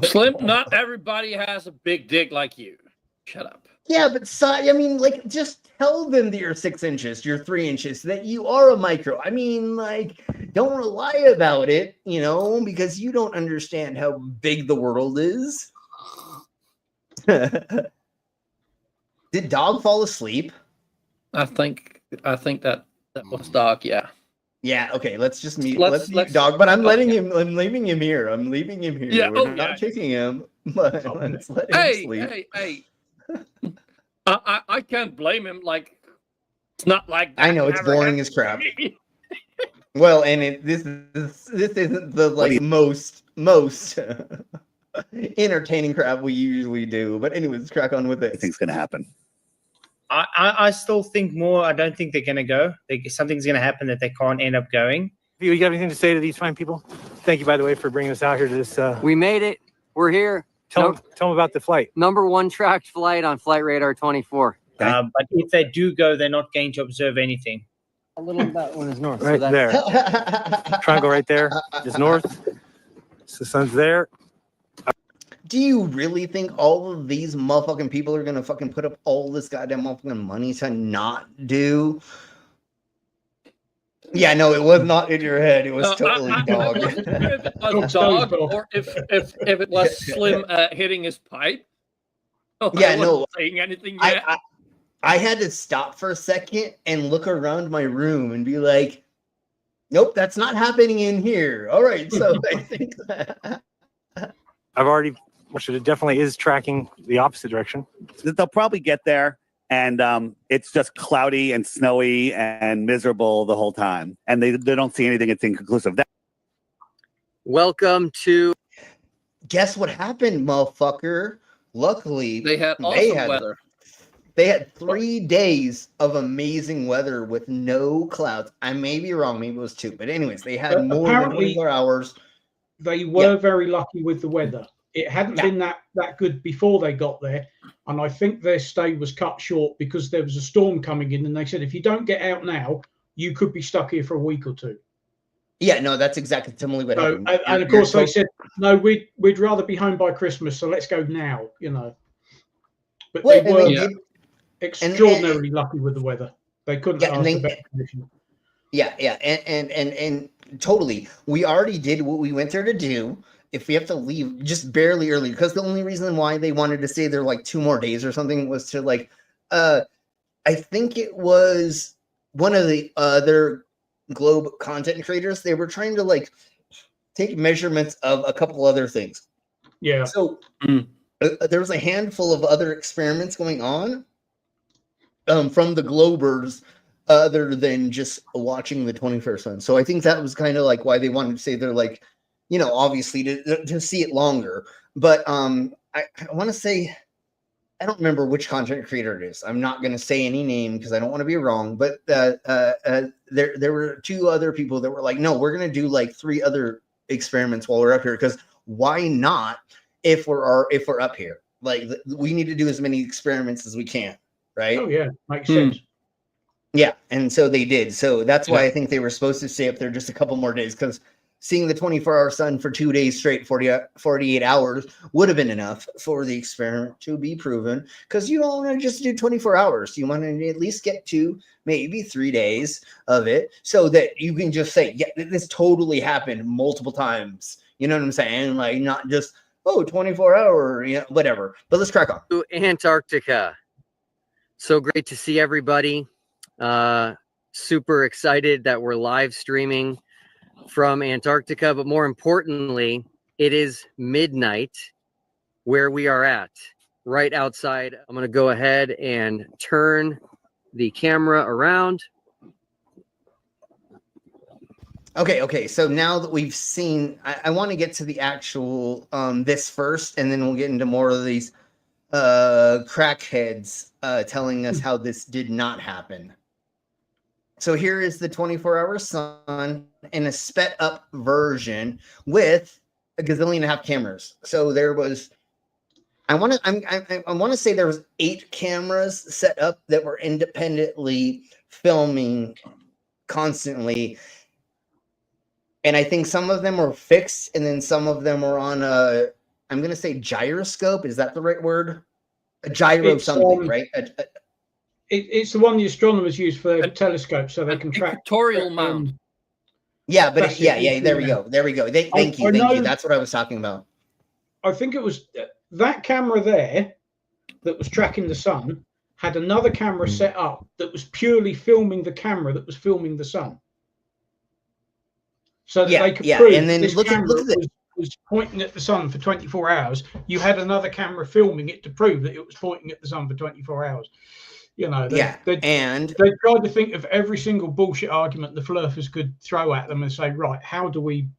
Slim, not everybody has a big dick like you. Shut up. Yeah, but I mean, like, just tell them that you're 6 inches, you're 3 inches, that you are a micro. I mean, like, don't lie about it, you know, because you don't understand how big the world is. Did Dog fall asleep? I think that was Dog. Yeah. Yeah. Okay. Let's just mute. Let's mute Dog. But I'm letting him. I'm leaving him here. I'm leaving him here. Yeah. We're not kicking him. But let's let him sleep. Hey. I can't blame him. Like, it's not like I know it's boring as crap. Well, and this isn't the like most entertaining crap we usually do. But anyways, let's crack on with it. I think it's gonna happen. I still think more. I don't think they're going to go. Something's going to happen that they can't end up going. You got anything to say to these fine people? Thank you, by the way, for bringing us out here to this. We made it. We're here. Tell them about the flight. #1 tracked flight on Flight Radar 24. But if they do go, they're not going to observe anything. A little that one is north. Right so there. Triangle right there is north. So the sun's there. Do you really think all of these motherfucking people are gonna fucking put up all this goddamn motherfucking money to not do? Yeah, no, it was not in your head. It was totally Dog. If it was Dog, or if it was Slim hitting his pipe. Yeah, I wasn't saying anything yet. I had to stop for a second and look around my room and be like, nope, that's not happening in here. All right, so I think that I've already. Which it definitely is tracking the opposite direction. They'll probably get there, and it's just cloudy and snowy and miserable the whole time, and they don't see anything that's inconclusive. Welcome to. Guess what happened, motherfucker? Luckily, they had awesome weather. They had 3 days of amazing weather with no clouds. I may be wrong, maybe it was 2, but anyways, they had more than 24 hours. They were very lucky with the weather. It hadn't been that good before they got there, and I think their stay was cut short because there was a storm coming in, and they said if you don't get out now, you could be stuck here for a week or 2. Yeah, no, that's exactly similarly what happened. And of course they said, no, we'd rather be home by Christmas, so let's go now, you know. But they were extraordinarily lucky with the weather. They couldn't ask for better conditions. Yeah, and totally. We already did what we went there to do. If we have to leave just barely early, because the only reason why they wanted to stay there like 2 more days or something was to like, I think it was one of the other globe content creators, they were trying to like take measurements of a couple other things. Yeah. So there was a handful of other experiments going on from the globers other than just watching the 21st one. So I think that was kind of like why they wanted to say they're like, you know, obviously to see it longer. But I want to say, I don't remember which content creator it is. I'm not going to say any name because I don't want to be wrong. But there were two other people that were like, no, we're going to do like 3 other experiments while we're up here, because why not if we're up here? Like we need to do as many experiments as we can, right? Oh yeah, makes sense. Yeah, and so they did. So that's why I think they were supposed to stay up there just a couple more days, because seeing the 24-hour sun for 2 days straight, 48 hours would have been enough for the experiment to be proven, because you don't want to just do 24 hours. You want to at least get 2, maybe 3 days of it so that you can just say, yeah, this totally happened multiple times. You know what I'm saying? Like not just, 24 hour, you know, whatever. But let's crack on. To Antarctica. So great to see everybody. Super excited that we're live streaming from Antarctica, but more importantly, it is midnight where we are at, right outside. I'm going to go ahead and turn the camera around. Okay. So now that we've seen, I want to get to the actual this first, and then we'll get into more of these crackheads telling us how this did not happen. So here is the 24-hour sun in a sped up version with a gazillion and a half cameras. So there was, I want to say there was 8 cameras set up that were independently filming constantly. And I think some of them were fixed, and then some of them were on a, I'm going to say gyroscope. Is that the right word? A gyro something, right? It's the one the astronomers use for their telescopes, so they can track. Pictorial mount. Yeah, but yeah. There we go. Thank you. That's what I was talking about. I think it was that camera there that was tracking the sun had another camera set up that was purely filming the camera that was filming the sun. So that they could prove and then this look at was pointing at the sun for 24 hours. You had another camera filming it to prove that it was pointing at the sun for 24 hours. You know, they tried to think of every single bullshit argument the flurfers could throw at them and say, right, how do we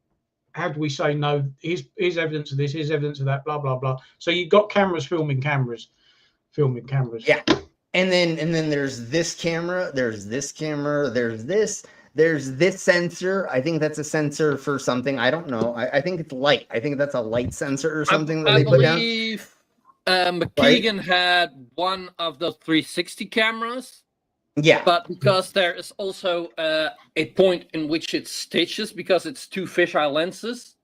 say no? Here's evidence of this, here's evidence of that, blah blah blah. So you've got cameras filming cameras. Yeah, and then there's this camera, there's this camera, there's this sensor. I think that's a sensor for something. I don't know. I think it's light. I think that's a light sensor or something that they put down. McKeegan had one of those 360 cameras. Yeah. But because there is also a point in which it stitches because it's 2 fisheye lenses.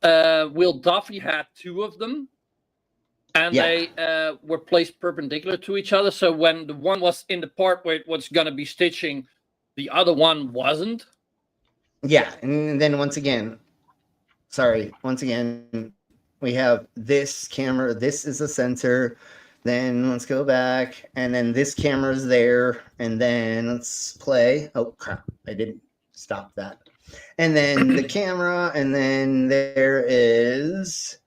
Will Duffy had 2 of them. And they were placed perpendicular to each other. So when the one was in the part where it was going to be stitching, the other one wasn't. Yeah. And then once again, we have this camera. This is a sensor. Then let's go back. And then this camera is there. And then let's play. Oh, crap. I didn't stop that. And then the camera. And then there is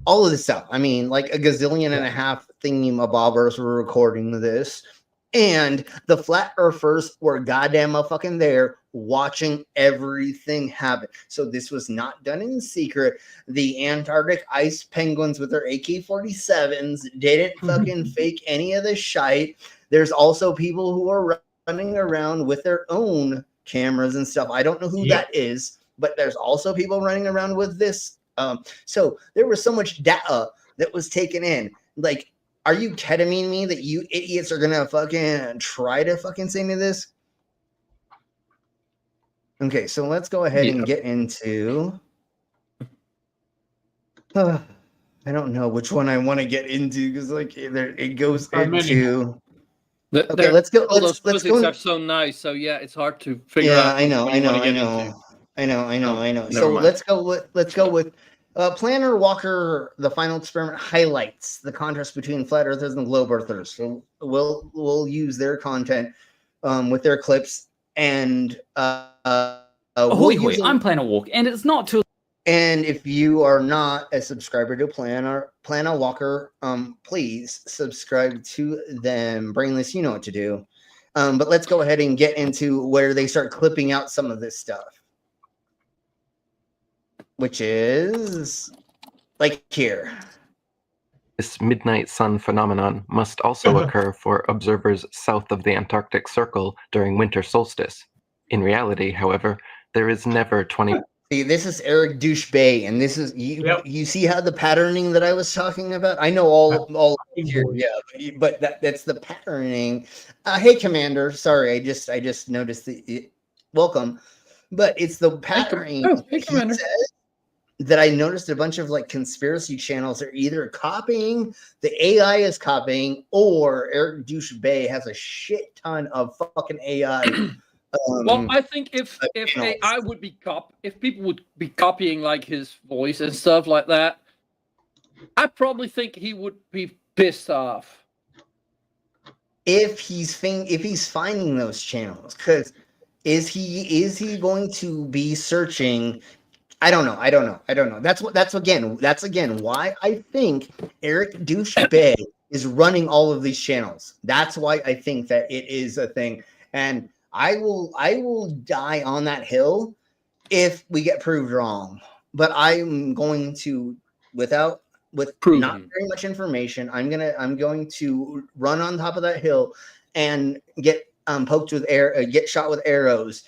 all of this stuff. I mean, like a gazillion and a half thingy-mabobbers were recording this. And the flat earthers were goddamn motherfucking there watching everything happen. So this was not done in secret. The Antarctic ice penguins with their AK-47s didn't fucking fake any of this shite. There's also people who are running around with their own cameras and stuff. I don't know who that is, but there's also people running around with this. So there was so much data that was taken in. Like, are you kidding me that you idiots are gonna fucking try to fucking say me this? Okay, so let's go ahead and get into. I don't know which one I want to get into because like it goes into. Okay, let's go. Let's go. Are so nice, so yeah, it's hard to figure out. I know. So let's go with. Planner Walker, the final experiment highlights the contrast between flat earthers and globe earthers. So we'll use their content with their clips And Ahoy, hoy, I'm Planet Walk, and it's not too. And if you are not a subscriber to Planet Walker, please subscribe to them. Brainless, you know what to do. But let's go ahead and get into where they start clipping out some of this stuff, which is like here. This midnight sun phenomenon must also occur for observers south of the Antarctic Circle during winter solstice. In reality, however, there is never 20. See, this is Eric Douche Bay, and this is you see how the patterning that I was talking about? I know all here, yeah, but that's the patterning. Hey, Commander, sorry, I just noticed welcome, but it's the patterning. Hey, Commander. That I noticed a bunch of like conspiracy channels are either copying, the AI is copying, or Eric Douche Bay has a shit ton of fucking AI. Well, I think if AI would be if people would be copying like his voice and stuff like that, I probably think he would be pissed off. If he's finding those channels, because is he going to be searching? I don't know. That's again why I think Eric Douche Bay is running all of these channels. That's why I think that it is a thing, and I will die on that hill if we get proved wrong. But I'm going to, with not very much information, I'm going to run on top of that hill and get poked with get shot with arrows,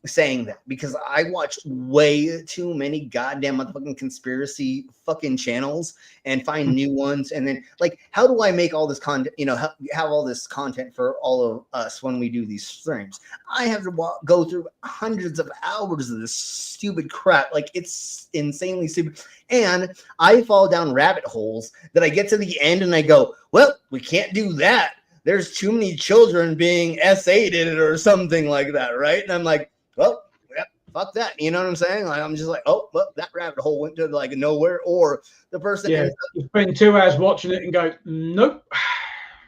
saying that, because I watched way too many goddamn motherfucking conspiracy fucking channels and find new ones. And then, like, how do I make all this content, have all this content for all of us when we do these streams? I have to go through hundreds of hours of this stupid crap. Like, it's insanely stupid. And I fall down rabbit holes that I get to the end and I go, well, we can't do that. There's too many children being S8'd or something like that, right? And I'm like, well, yeah, fuck that. You know what I'm saying? Like, I'm just like, oh, well, that rabbit hole went to like nowhere. Or the person, you spend 2 hours watching it and go, nope.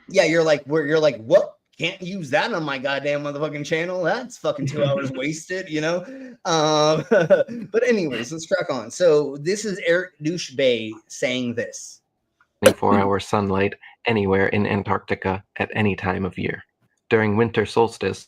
Yeah, you're like, what? Can't use that on my goddamn motherfucking channel. That's fucking 2 hours wasted, But anyways, let's crack on. So this is Eric Douche Bay saying this: 24-hour sunlight anywhere in Antarctica at any time of year. During winter solstice,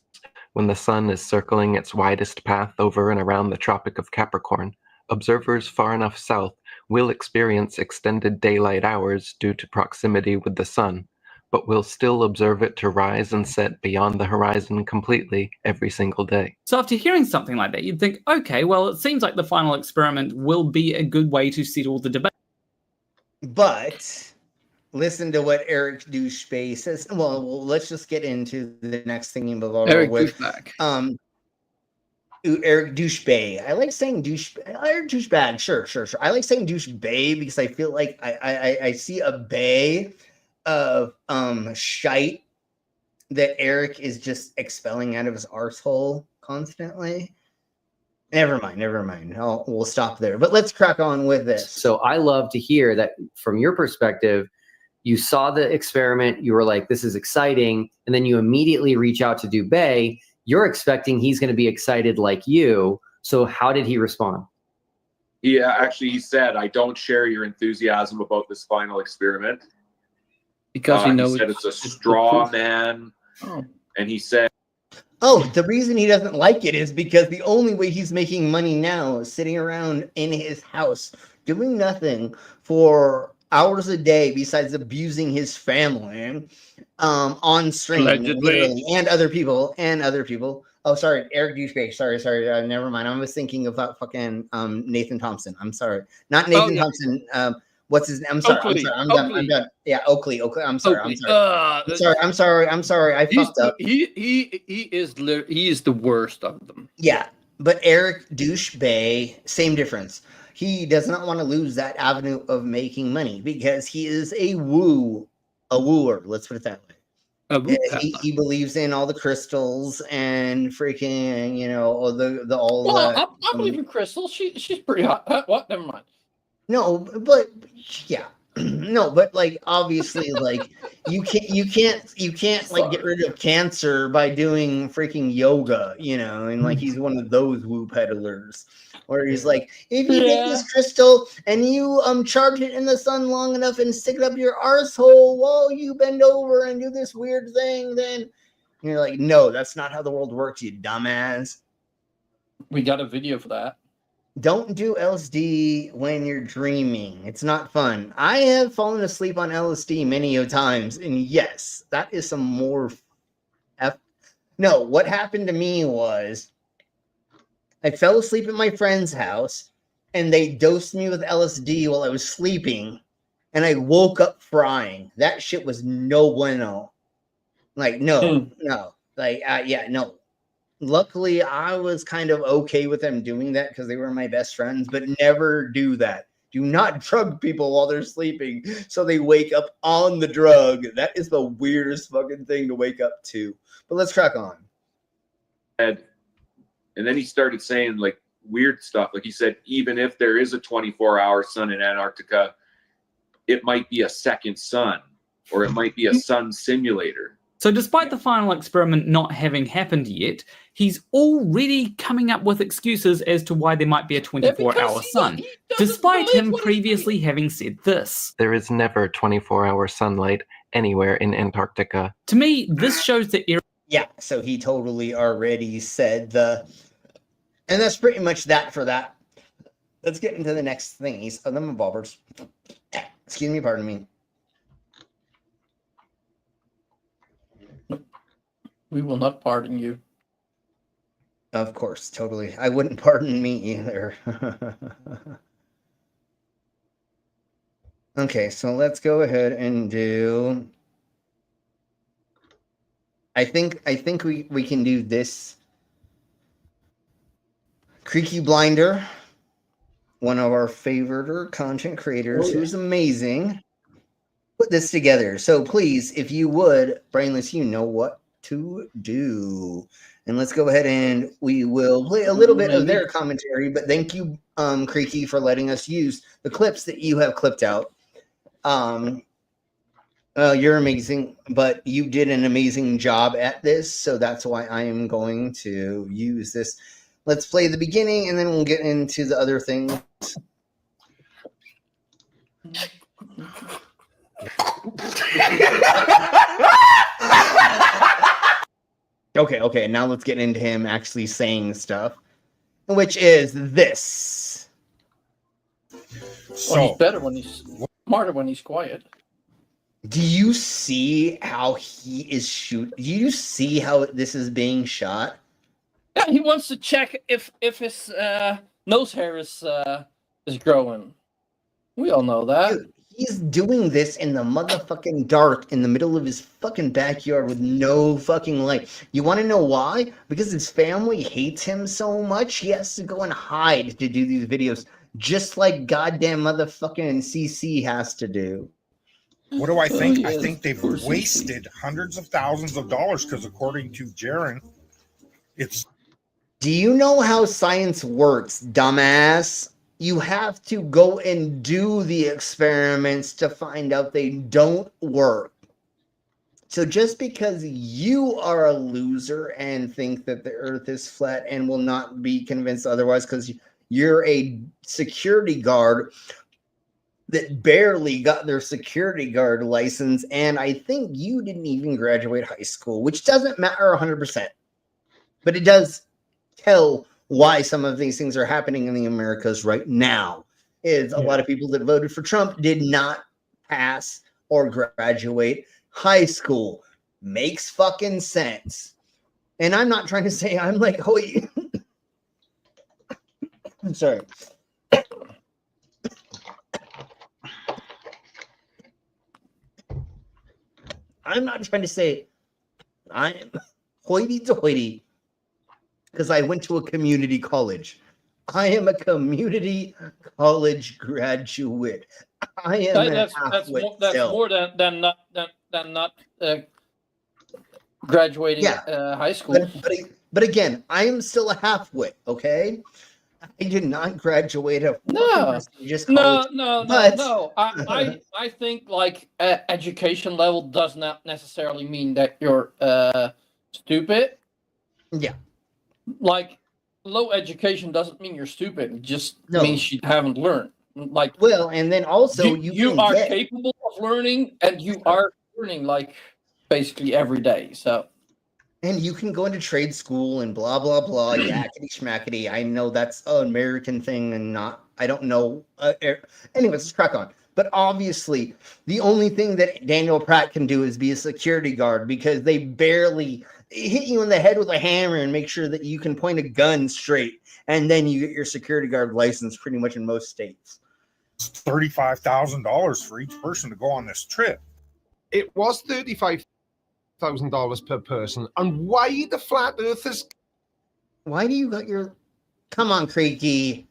when the sun is circling its widest path over and around the Tropic of Capricorn, observers far enough south will experience extended daylight hours due to proximity with the sun, but will still observe it to rise and set beyond the horizon completely every single day. So after hearing something like that, you'd think, okay, well, it seems like the final experiment will be a good way to settle the debate. But listen to what Eric Douche Bay says. Well, let's just get into the next thing you Eric with. Douchebag. Eric Douche Bay. I like saying Eric Douchebag. Sure. I like saying Douche Bay because I feel like I see a bay of shite that Eric is just expelling out of his arsehole constantly. Never mind. We'll stop there. But let's crack on with this. So I love to hear that from your perspective. You saw the experiment, you were like, this is exciting, and then you immediately reach out to Dubay. You're expecting he's going to be excited like you. So how did he respond? Yeah, actually, he said, I don't share your enthusiasm about this final experiment. Because he knows he said it's a straw man. Oh. And he said, the reason he doesn't like it is because the only way he's making money now is sitting around in his house doing nothing for hours a day besides abusing his family on stream, literally, and other people. Oh, sorry, Eric Douchebag. Sorry. Never mind. I was thinking about fucking Nathan Thompson. I'm sorry, not Nathan Thompson. What's his name? I'm sorry. I'm done. Yeah, Oakley. I'm sorry. I'm sorry. I fucked up. He is the worst of them. Yeah, but Eric Douchebag, same difference. He does not want to lose that avenue of making money because he is a wooer. Let's put it that way. He believes in all the crystals and freaking, I believe in crystals. She's pretty hot. What? Never mind. No, but yeah, No, but like obviously, like you can't like get rid of cancer by doing freaking yoga, you know, and like he's one of those woo peddlers. Where he's like, if you take this crystal and you charge it in the sun long enough and stick it up your arsehole while you bend over and do this weird thing, then you're like, no, that's not how the world works, you dumbass. We got a video for that. Don't do LSD when you're dreaming. It's not fun. I have fallen asleep on LSD many a times, and yes, that is some more No, what happened to me was I fell asleep at my friend's house, and they dosed me with LSD while I was sleeping, and I woke up frying. That shit was no bueno. Like, no. Like, yeah, no. Luckily, I was kind of okay with them doing that because they were my best friends, but never do that. Do not drug people while they're sleeping so they wake up on the drug. That is the weirdest fucking thing to wake up to. But let's crack on. And then he started saying like weird stuff. Like he said, even if there is a 24-hour sun in Antarctica, it might be a second sun, or it might be a sun simulator. So despite the final experiment not having happened yet, he's already coming up with excuses as to why there might be a 24-hour sun, despite him previously having said this. There is never 24-hour sunlight anywhere in Antarctica. To me, this shows that... Yeah, so he totally already said the... And that's pretty much that for that. Let's get into the next thingies. Oh, them bobbers. Excuse me, pardon me. We will not pardon you. Of course, totally. I wouldn't pardon me either. Okay, so let's go ahead and do... I think we can do this. Creaky Blinder, one of our favorite content creators, who's amazing, put this together. So please, if you would, Brainless, you know what to do. And let's go ahead and we will play a little bit of their commentary, but thank you, Creaky, for letting us use the clips that you have clipped out. You're amazing, but you did an amazing job at this, so that's why I am going to use this. Let's play the beginning, and then we'll get into the other things. Okay, now let's get into him actually saying stuff, which is this. So he's better when he's smarter when he's quiet. Do you see how he is shooting? Do you see how this is being shot? Yeah, he wants to check if his nose hair is growing. We all know that. Dude, he's doing this in the motherfucking dark in the middle of his fucking backyard with no fucking light. You want to know why? Because his family hates him so much, he has to go and hide to do these videos, just like goddamn motherfucking CC has to do. What do I think? I think they've wasted hundreds of thousands of dollars because according to Jaron, it's... Do you know how science works, dumbass? You have to go and do the experiments to find out they don't work. So just because you are a loser and think that the earth is flat and will not be convinced otherwise because you're a security guard that barely got their security guard license, and I think you didn't even graduate high school, which doesn't matter 100%. But it does tell why some of these things are happening in the Americas right now. Is a lot of people that voted for Trump did not pass or graduate high school. Makes fucking sense. And I'm not trying to say I'm like, oh, I'm sorry. I'm not trying to say I'm hoity-toity because I went to a community college. I am a community college graduate. I am that's more than not graduating high school. But again, I am still a half-wit, okay? I did not graduate a No, prestigious college. no. I think like education level does not necessarily mean that you're stupid. Yeah. Like low education doesn't mean you're stupid. It just means you haven't learned. Like well, and then also you can are get... capable of learning, and you are learning like basically every day. So. And you can go into trade school and blah, blah, blah, yakety schmackety. I know that's an American thing and not, I don't know. Anyways, let's crack on. But obviously, the only thing that Daniel Pratt can do is be a security guard because they barely hit you in the head with a hammer and make sure that you can point a gun straight. And then you get your security guard license pretty much in most states. It's $35,000 for each person to go on this trip. It was $35,000 per person. And why the flat earthers? Why do you got your... Come on, Creaky.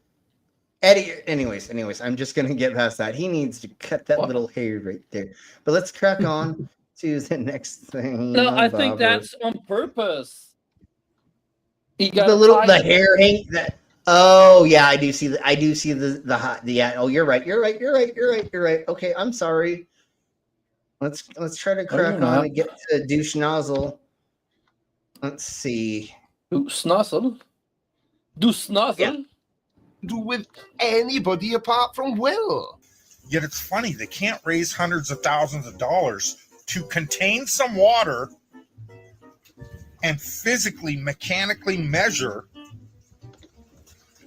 Eddie, anyways, I'm just going to get past that. He needs to cut that little hair right there. But let's crack on to the next thing. No, I think that's on purpose. The hair hang that... Oh yeah, I do see the oh, you're right. Okay, I'm sorry. Let's try to crack on and get to douche nozzle. Let's see. Douche nozzle. Yeah. Do with anybody apart from Will. Yet it's funny, they can't raise hundreds of thousands of dollars to contain some water and physically, mechanically measure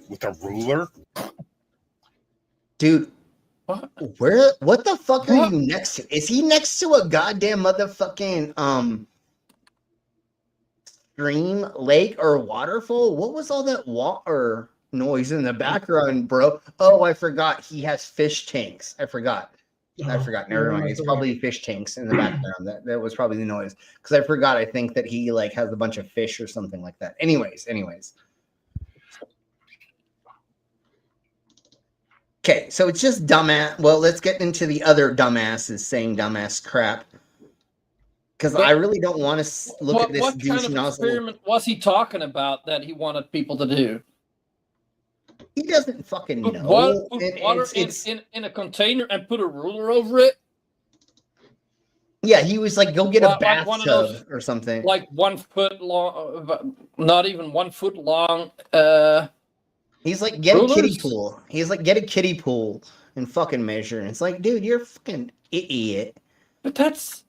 with a ruler. Dude, what the fuck are you next to? Is he next to a goddamn motherfucking stream, lake, or waterfall? What was all that water noise in the background, bro? Oh, I forgot. He has fish tanks. I forgot. Never mind. It's probably fish tanks in the background. That was probably the noise. Because I forgot. I think that he like has a bunch of fish or something like that. Anyways. Okay, so it's just dumbass. Well, let's get into the other dumbasses saying dumbass crap. Because I really don't want to look at this what kind of experiment was he talking about that he wanted people to do? He doesn't fucking know. Put water in a container and put a ruler over it? Yeah, he was like, go get a bathtub or something. Like 1 foot long, not even 1 foot long. He's like, get a kiddie pool. He's like, get a kiddie pool and fucking measure. And it's like, dude, you're a fucking idiot. But that's...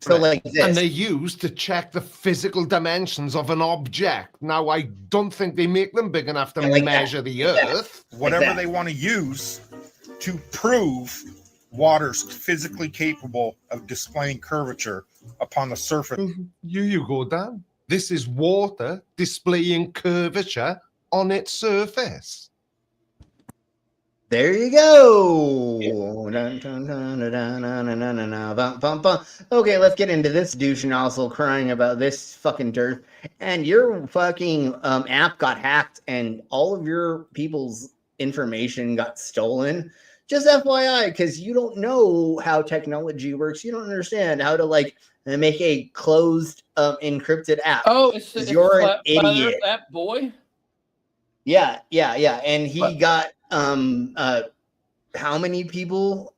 So like this. And they're used to check the physical dimensions of an object. Now, I don't think they make them big enough to measure the Earth. Whatever they want to use to prove water's physically capable of displaying curvature upon the surface. You go, Dan. This is water displaying curvature on its surface. There you go. Okay, let's get into this douche nozzle crying about this fucking dirt. And your fucking app got hacked and all of your people's information got stolen. Just FYI, because you don't know how technology works. You don't understand how to like make a closed encrypted app. Oh, you're an idiot. App boy. Yeah. And he got how many people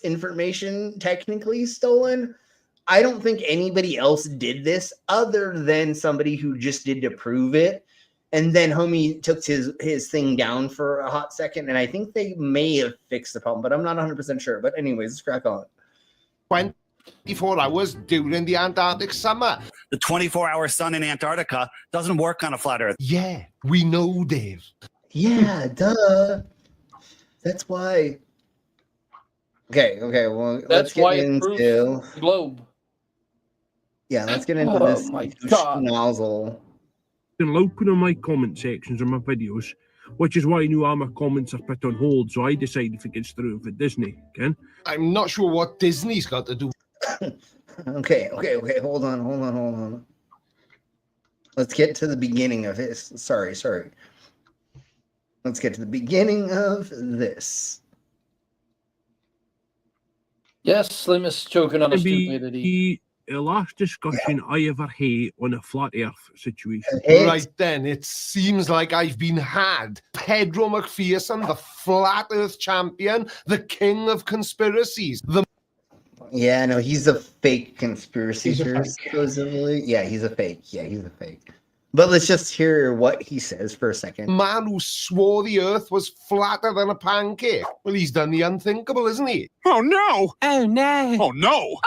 information technically stolen? I don't think anybody else did this other than somebody who just did to prove it. And then homie took his thing down for a hot second, and I think they may have fixed the problem, but I'm not 100% sure. But anyways, let's crack on. 24 hours during the Antarctic summer. The 24-hour sun in Antarctica doesn't work on a flat Earth. Yeah, we know, Dave. Yeah, duh. That's why. Okay. Well, let's get into globe. Yeah, let's get into this nozzle. Allowed put on my comment sections on my videos, which is why I knew all my comments are put on hold, so I decided if it gets through for Disney, Ken. I'm not sure what Disney's got to do. Okay. Hold on. Let's get to the beginning of this. Sorry. Let's get to the beginning of this. Yes, Slim is choking on a stupidity. the last discussion I ever had on a flat Earth situation. Right then, it seems like I've been had. Pedro McPherson, the flat Earth champion, the king of conspiracies. Yeah, no, he's a fake conspiracy He's a theorist, fake. supposedly. Yeah, he's a fake. Yeah, he's a fake. But let's just hear what he says for a second. Man who swore the Earth was flatter than a pancake. Well, he's done the unthinkable, isn't he? Oh no! Oh no! Oh no!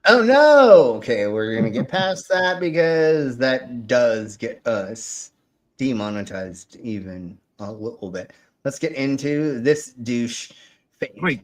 Oh no! Okay, we're gonna get past that because that does get us demonetized even a little bit. Let's get into this douche fake. Right.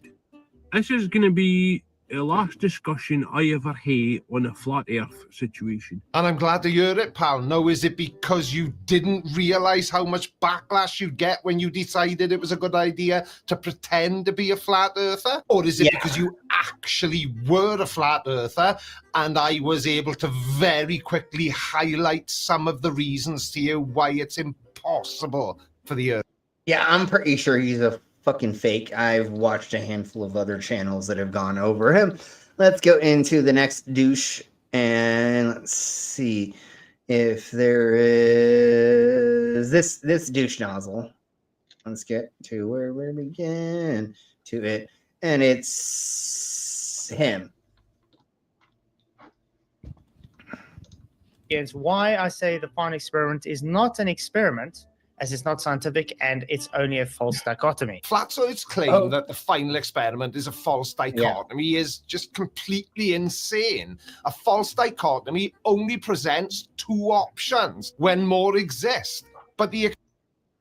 This is going to be the last discussion I ever had on a flat Earth situation. And I'm glad to hear it, pal. Now, is it because you didn't realize how much backlash you'd get when you decided it was a good idea to pretend to be a flat earther? Or is it because you actually were a flat earther and I was able to very quickly highlight some of the reasons to you why it's impossible for the Earth? Yeah, I'm pretty sure he's a fucking fake. I've watched a handful of other channels that have gone over him. Let's go into the next douche and let's see if there is this douche nozzle. Let's get to where we begin to it, and it's him. Is why I say the final experiment is not an experiment, as it's not scientific and it's only a false dichotomy. Flat Earth's claim that the final experiment is a false dichotomy is just completely insane. A false dichotomy only presents two options when more exist. But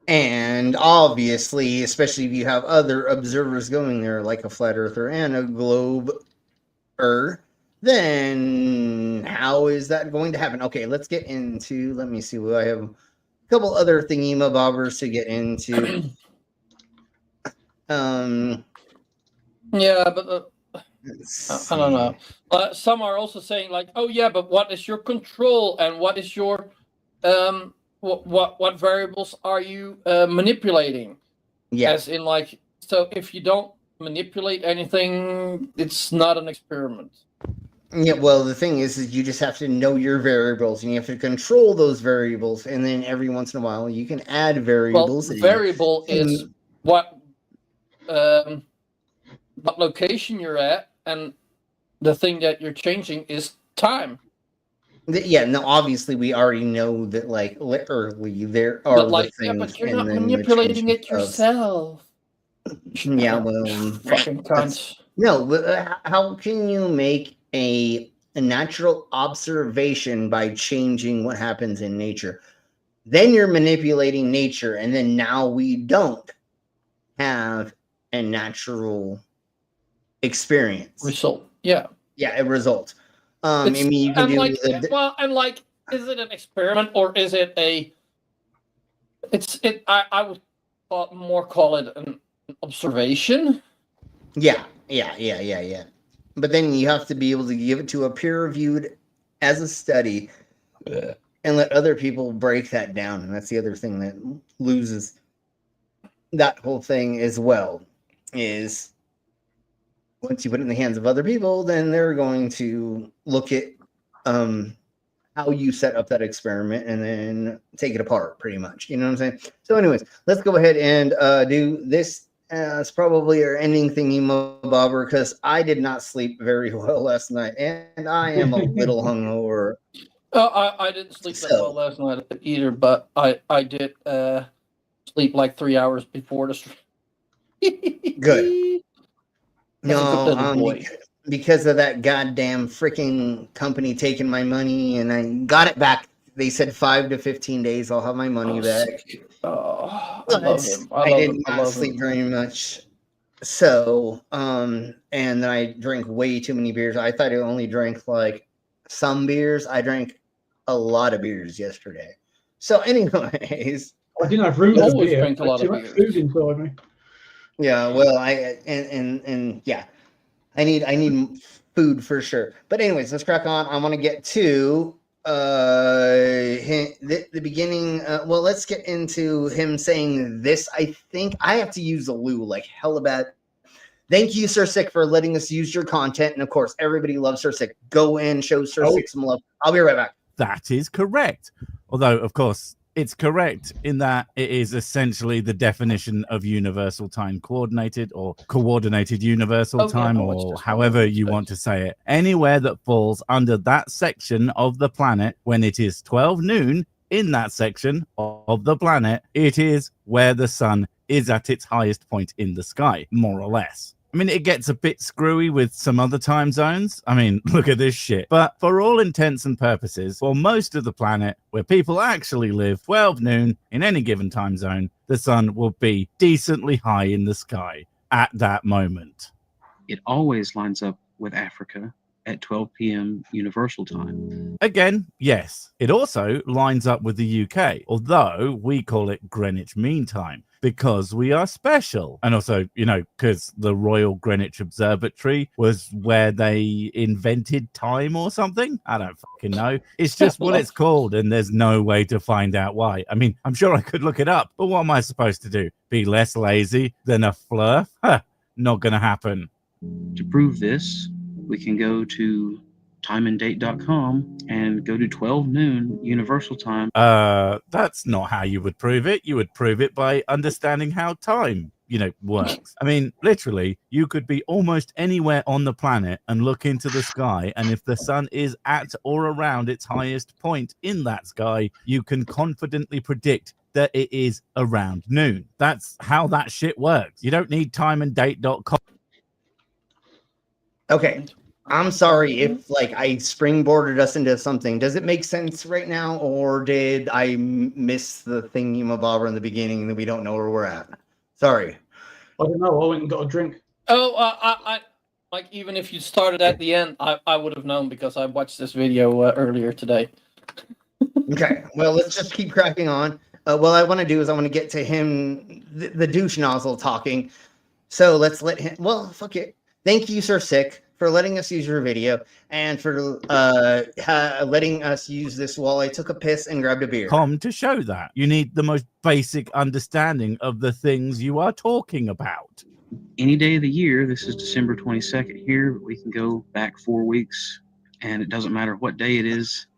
And obviously, especially if you have other observers going there, like a flat earther and a globe-er, then how is that going to happen? Okay, let's get into, let me see, I have a couple other thingy-mabobbers to get into. Yeah, but I don't know. Some are also saying like, oh yeah, but what is your control and what is your what variables are you manipulating? Yeah. As in like, so if you don't manipulate anything, it's not an experiment. Yeah, well, the thing is you just have to know your variables and you have to control those variables, and then every once in a while you can add variables. Well, variable is what location you're at, and the thing that you're changing is time. Yeah, no, obviously we already know that, like, literally there are But like, the yeah, things, but you're and not then the manipulating it changes of- yourself. Yeah, well, fucking cunts. No, but how can you make a natural observation by changing what happens in nature? Then you're manipulating nature, and then now we don't have a natural experience. Result. Yeah. Yeah, a result. I mean, you can and do like, is it an experiment or is it a? I would more call it an observation. Yeah. But then you have to be able to give it to a peer-reviewed as a study and let other people break that down. And that's the other thing that loses that whole thing as well, is once you put it in the hands of other people, then they're going to look at how you set up that experiment and then take it apart, pretty much. You know what I'm saying? So anyways, let's go ahead and do this. It's probably our ending thingy, Bobber, because I did not sleep very well last night, and I am a little hungover. I didn't sleep that well last night either, but I did sleep like 3 hours before the stream. Good. No, because of that goddamn freaking company taking my money, and I got it back. They said 5 to 15 days. I'll have my money back. I love him. I did not sleep very much. So, and then I drank way too many beers. I thought I only drank like some beers. I drank a lot of beers yesterday. So, anyways, I didn't have room for always beer. drink a lot Too of much beers. food inside me. yeah. Well, I need food for sure. But anyways, let's crack on. I want to get to the beginning. Well, let's get into him saying this. I think I have to use the loo like hella bad Thank you, Sir Sick, for letting us use your content. And of course, everybody loves Sir Sick. Go in, show Sir Sick some love. I'll be right back. That is correct. Although, of course, it's correct in that it is essentially the definition of universal time coordinated or coordinated universal time, or however you want to say it. Anywhere that falls under that section of the planet when it is 12 noon in that section of the planet, it is where the sun is at its highest point in the sky, more or less. I mean, it gets a bit screwy with some other time zones. I mean, look at this shit. But for all intents and purposes, for most of the planet where people actually live, 12 noon in any given time zone, the sun will be decently high in the sky at that moment. It always lines up with Africa at 12 p.m. Universal Time. Again, yes. It also lines up with the UK, although we call it Greenwich Mean Time because we are special. And also, you know, because the Royal Greenwich Observatory was where they invented time or something. I don't fucking know. It's just what it's called, and there's no way to find out why. I mean, I'm sure I could look it up, but what am I supposed to do? Be less lazy than a flurf? Huh, not gonna happen. To prove this, we can go to timeanddate.com and go to 12 noon Universal Time. That's not how you would prove it. You would prove it by understanding how time, you know, works. I mean, literally, you could be almost anywhere on the planet and look into the sky, and if the sun is at or around its highest point in that sky, you can confidently predict that it is around noon. That's how that shit works. You don't need timeanddate.com. Okay. I'm sorry if like I springboarded us into something. Does it make sense right now, or did I miss the thingy-mabobber in the beginning that we don't know where we're at? Sorry. I don't know. I went and got a drink. Oh, I like even if you started at the end, I would have known because I watched this video earlier today. Okay. Well, let's just keep cracking on. What I want to do is I want to get to him, the douche nozzle talking. So let's let him. Well, fuck it. Thank you, Sir Sick, for letting us use your video and for letting us use this while I took a piss and grabbed a beer. To show that you need the most basic understanding of the things you are talking about. Any day of the year, this is December 22nd here, we can go back 4 weeks, and it doesn't matter what day it is.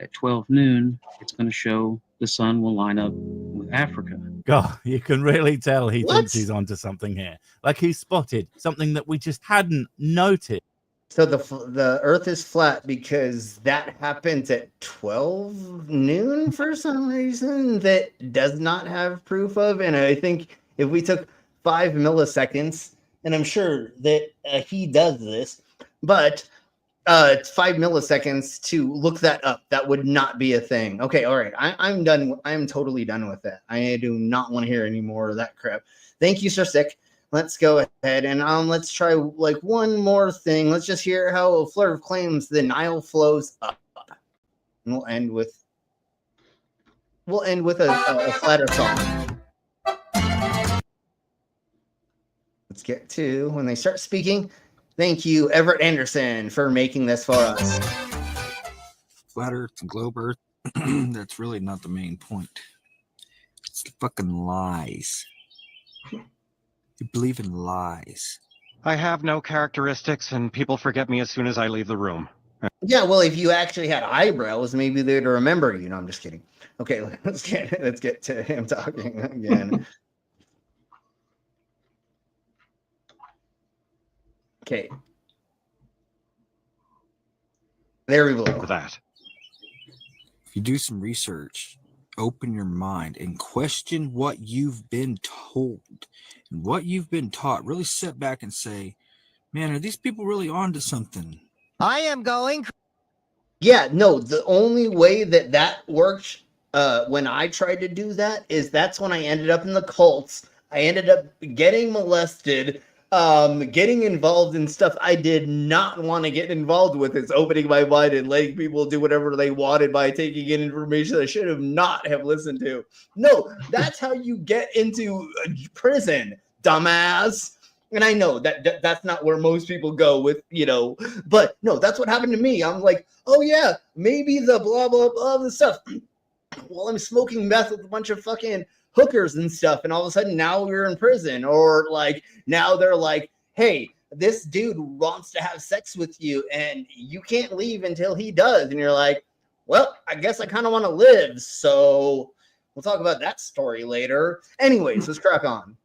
At 12 noon, it's going to show the sun will line up with Africa. God, you can really tell he thinks he's onto something here. Like he spotted something that we just hadn't noticed. So the Earth is flat because that happens at 12 noon for some reason that does not have proof of. And I think if we took 5 milliseconds, and I'm sure that he does this, but 5 milliseconds to look that up, that would not be a thing. Okay, all right. I'm done. I'm totally done with that. I do not want to hear any more of that crap. Thank you, Sir Sick. Let's go ahead and let's try like one more thing. Let's just hear how a Flurf claims the Nile flows up. And we'll end with a flatter song. Let's get to when they start speaking. Thank you, Everett Anderson, for making this for us. Flat Earth and globe Earth, that's really not the main point. It's the fucking lies. You believe in lies. I have no characteristics, and people forget me as soon as I leave the room. Yeah, well, if you actually had eyebrows, maybe they'd remember you. No, I'm just kidding. Okay, let's get to him talking again. Okay. There we go. That. If you do some research, open your mind and question what you've been told and what you've been taught. Really sit back and say, man, are these people really onto something? I am going. Yeah, no, the only way that worked when I tried to do that is that's when I ended up in the cults. I ended up getting molested. Getting involved in stuff I did not want to get involved with. Is opening my mind and letting people do whatever they wanted by taking in information I should have not have listened to. No, that's how you get into prison, dumbass. And I know that's not where most people go with, but no, that's what happened to me. I'm like, oh yeah, maybe the blah, blah, blah, the stuff. Well, I'm smoking meth with a bunch of fucking hookers and stuff, and all of a sudden now we're in prison, or like now they're like, hey, this dude wants to have sex with you and you can't leave until he does. And you're like, well, I guess I kind of want to live. So we'll talk about that story later. Anyways, let's crack on.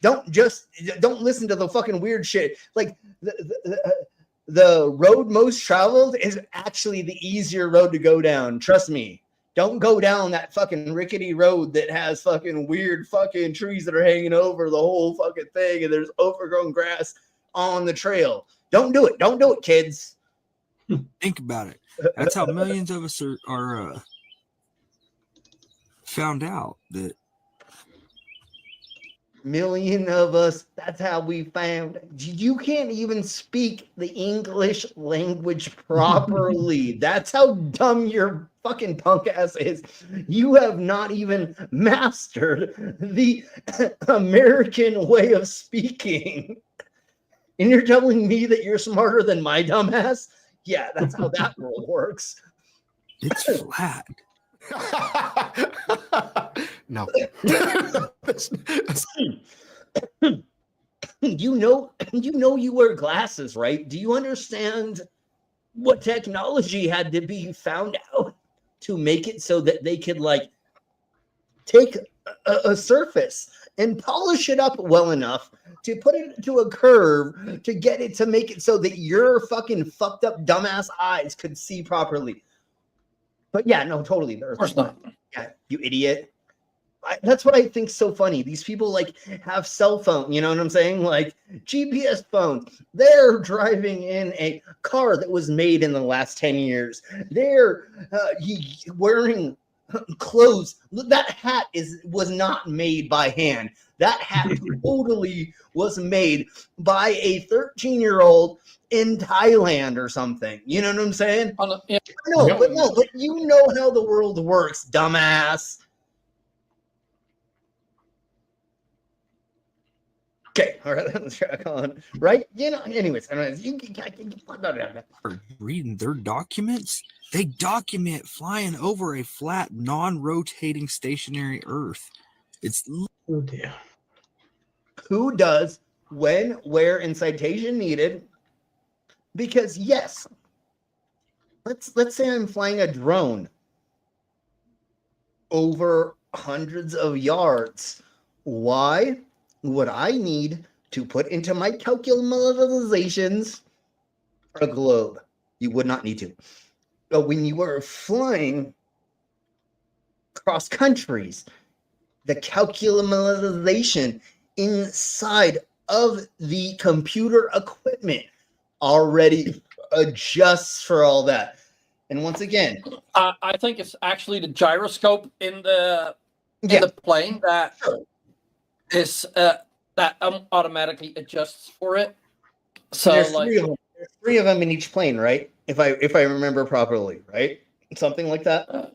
Don't listen to the fucking weird shit. Like the road most traveled is actually the easier road to go down. Trust me. Don't go down that fucking rickety road that has fucking weird fucking trees that are hanging over the whole fucking thing and there's overgrown grass on the trail. Don't do it. Don't do it, kids. Think about it. That's how millions of us are found out that. Million of us, that's how we found. You can't even speak the English language properly. That's how dumb your fucking punk ass is. You have not even mastered the American way of speaking. And you're telling me that you're smarter than my dumbass? Yeah, that's how that world works. It's flat. No. You know you wear glasses, right? Do you understand what technology had to be found out to make it so that they could like take a surface and polish it up well enough to put it to a curve to get it to make it so that your fucking fucked up dumbass eyes could see properly? But yeah, no, totally. Of course not. Yeah, you idiot. That's what I think's so funny. These people like have cell phone, you know what I'm saying? Like GPS phones. They're driving in a car that was made in the last 10 years. They're wearing clothes. That hat was not made by hand. That hat totally was made by a 13-year-old in Thailand or something. You know what I'm saying? But you know how the world works, dumbass. Okay, all right, let's track on. Right? You know, anyways, reading their documents, they document flying over a flat, non-rotating stationary Earth. It's oh dear. Who does, when, where, and citation needed? Because yes, let's say I'm flying a drone over hundreds of yards. Why would I need to put into my calculations a globe? You would not need to. But when you are flying cross countries, the calculation inside of the computer equipment already adjusts for all that. And once again, I think it's actually the gyroscope in the plane that is that automatically adjusts for it. So there's like there's three of them in each plane, right? If I remember properly, right? Something like that.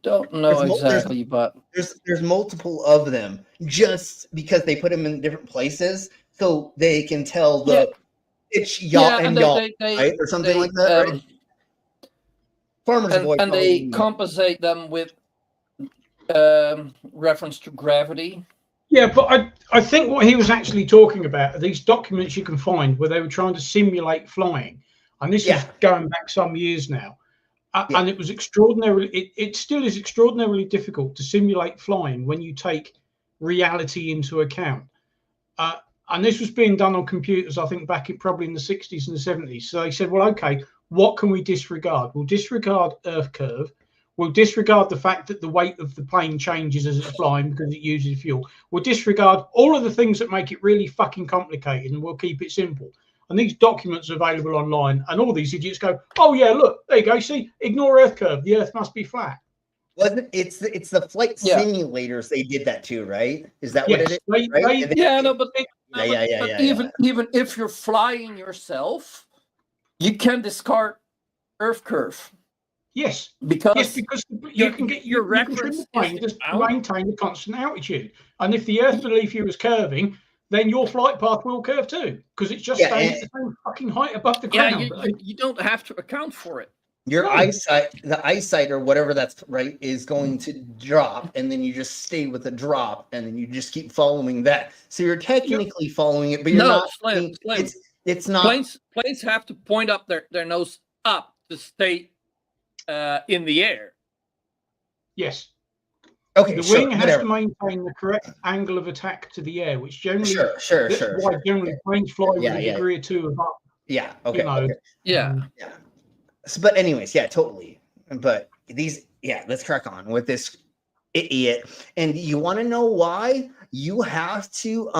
Don't know exactly, but there's multiple of them just because they put them in different places so they can tell the it's yaw and yaw, right? Or something like that, right? Farmer's Boy. And they compensate them with reference to gravity. Yeah, but I think what he was actually talking about are these documents you can find where they were trying to simulate flying. And this is going back some years now. And it was extraordinarily, it still is extraordinarily difficult to simulate flying when you take reality into account. And this was being done on computers, I think, back probably in the 60s and the 70s. So they said, well, okay, what can we disregard? We'll disregard Earth curve. We'll disregard the fact that the weight of the plane changes as it's flying because it uses fuel. We'll disregard all of the things that make it really fucking complicated, and we'll keep it simple. And these documents are available online, and all these idiots go, oh, yeah, look, there you go. See, ignore Earth curve. The Earth must be flat. Wasn't it's the flight simulators they did that too, right? Is that what it is? Right? Even if you're flying yourself, you can discard Earth curve. Yes, because you can get your reference plane just to maintain the constant altitude. And if the Earth beneath you is curving, then your flight path will curve too, because it's just staying at the same fucking height above the ground. You don't have to account for it. your eyesight, the eyesight or whatever that's right, is going to drop, and then you just stay with the drop, and then you just keep following that. So you're technically following it, but you're not. Slim. It's not. Planes have to point up their nose up to stay in the air. Yes. Okay, the sure, wing has whatever. to maintain the correct angle of attack to the air, which generally Sure. why generally planes fly with Yeah, a yeah. degree or two of up. Yeah. Okay. You know, okay. Yeah. So, but anyways, yeah, totally. But let's crack on with this idiot. And you want to know why? You have to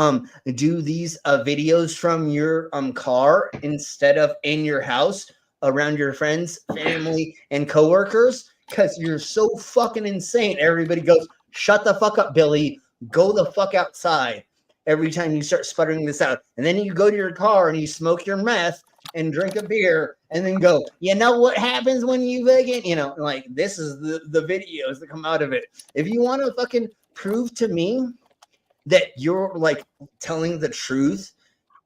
do these videos from your car instead of in your house around your friends, family, and coworkers, because you're so fucking insane. Everybody goes, "Shut the fuck up, Billy. Go the fuck outside." Every time you start sputtering this out, and then you go to your car and you smoke your meth and drink a beer, and then go, you know what happens when you vegan? You know, like, this is the videos that come out of it. If you want to fucking prove to me that you're like telling the truth,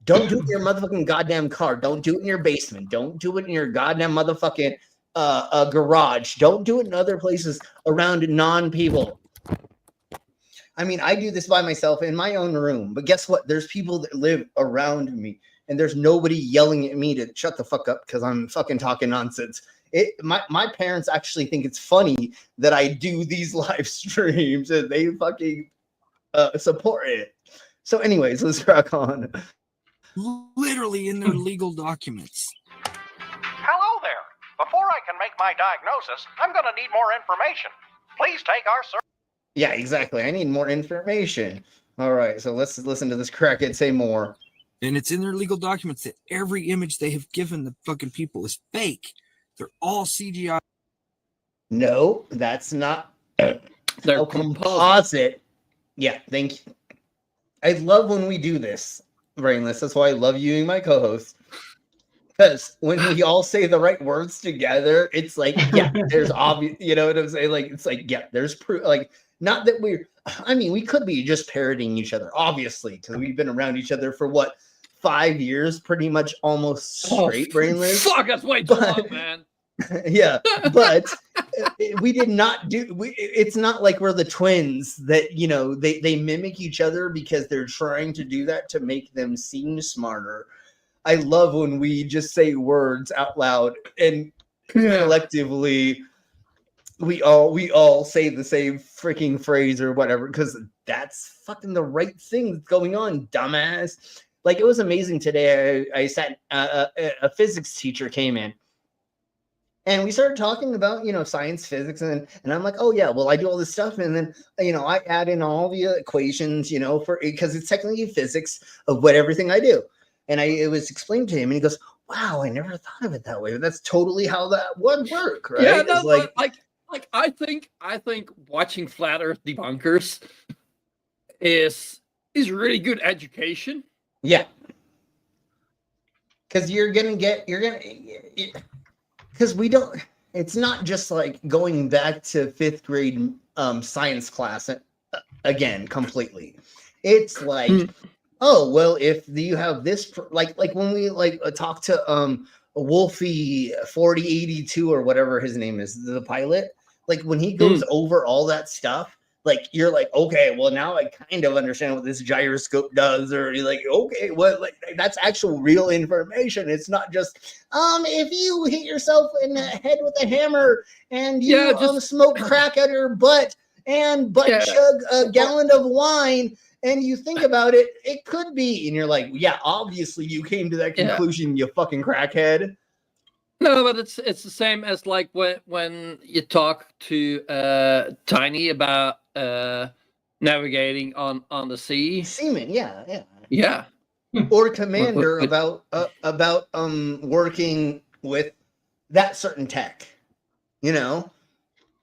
don't do it in your motherfucking goddamn car. Don't do it in your basement. Don't do it in your goddamn motherfucking garage. Don't do it in other places around non-people. I mean, I do this by myself in my own room, but guess what? There's people that live around me, and there's nobody yelling at me to shut the fuck up because I'm fucking talking nonsense. My parents actually think it's funny that I do these live streams, and they fucking support it. So anyways, let's crack on. Literally in their legal documents. Hello there. Before I can make my diagnosis, I'm going to need more information. Please take our service. Yeah, exactly. I need more information. All right, so let's listen to this crackhead say more. And it's in their legal documents that every image they have given the fucking people is fake. They're all CGI. No, that's not. They're composite. Yeah, thank you. I love when we do this, Brainless. That's why I love you and my co-host. Because when we all say the right words together, it's like, yeah, there's obvious, you know what I'm saying? Like, it's like, yeah, there's proof. Like, not that we could be just parroting each other, obviously, because we've been around each other for what, 5 years, pretty much almost straight, Brainless. Fuck, that's way too long, man. Yeah, but we did not do. It's not like we're the twins that, you know, they mimic each other because they're trying to do that to make them seem smarter. I love when we just say words out loud and collectively we all say the same freaking phrase or whatever, because that's fucking the right thing that's going on, dumbass. Like, it was amazing today. I sat a physics teacher came in. And we started talking about, you know, science, physics, and I'm like, oh yeah, well, I do all this stuff, and then, you know, I add in all the equations, you know, because it's technically physics of what everything I do. And it was explained to him, and he goes, "Wow, I never thought of it that way. But that's totally how that would work, right?" Yeah, no, like I think watching flat Earth debunkers is really good education. Yeah, because because we don't. It's not just like going back to 5th grade science class again completely. It's like, oh well, if you have this, like when we talk to Wolfie 4082 or whatever his name is, the pilot, like when he goes over all that stuff, like you're like, okay, well now I kind of understand what this gyroscope does, or you're like, okay, well, like that's actual real information. It's not just if you hit yourself in the head with a hammer and you smoke crack out of your butt and chug a gallon of wine and you think about it, it could be, and you're like, yeah, obviously you came to that conclusion, you fucking crackhead. No, but it's the same as like when you talk to Tiny about navigating on the sea. Seaman, yeah. Or Commander about working with that certain tech. You know,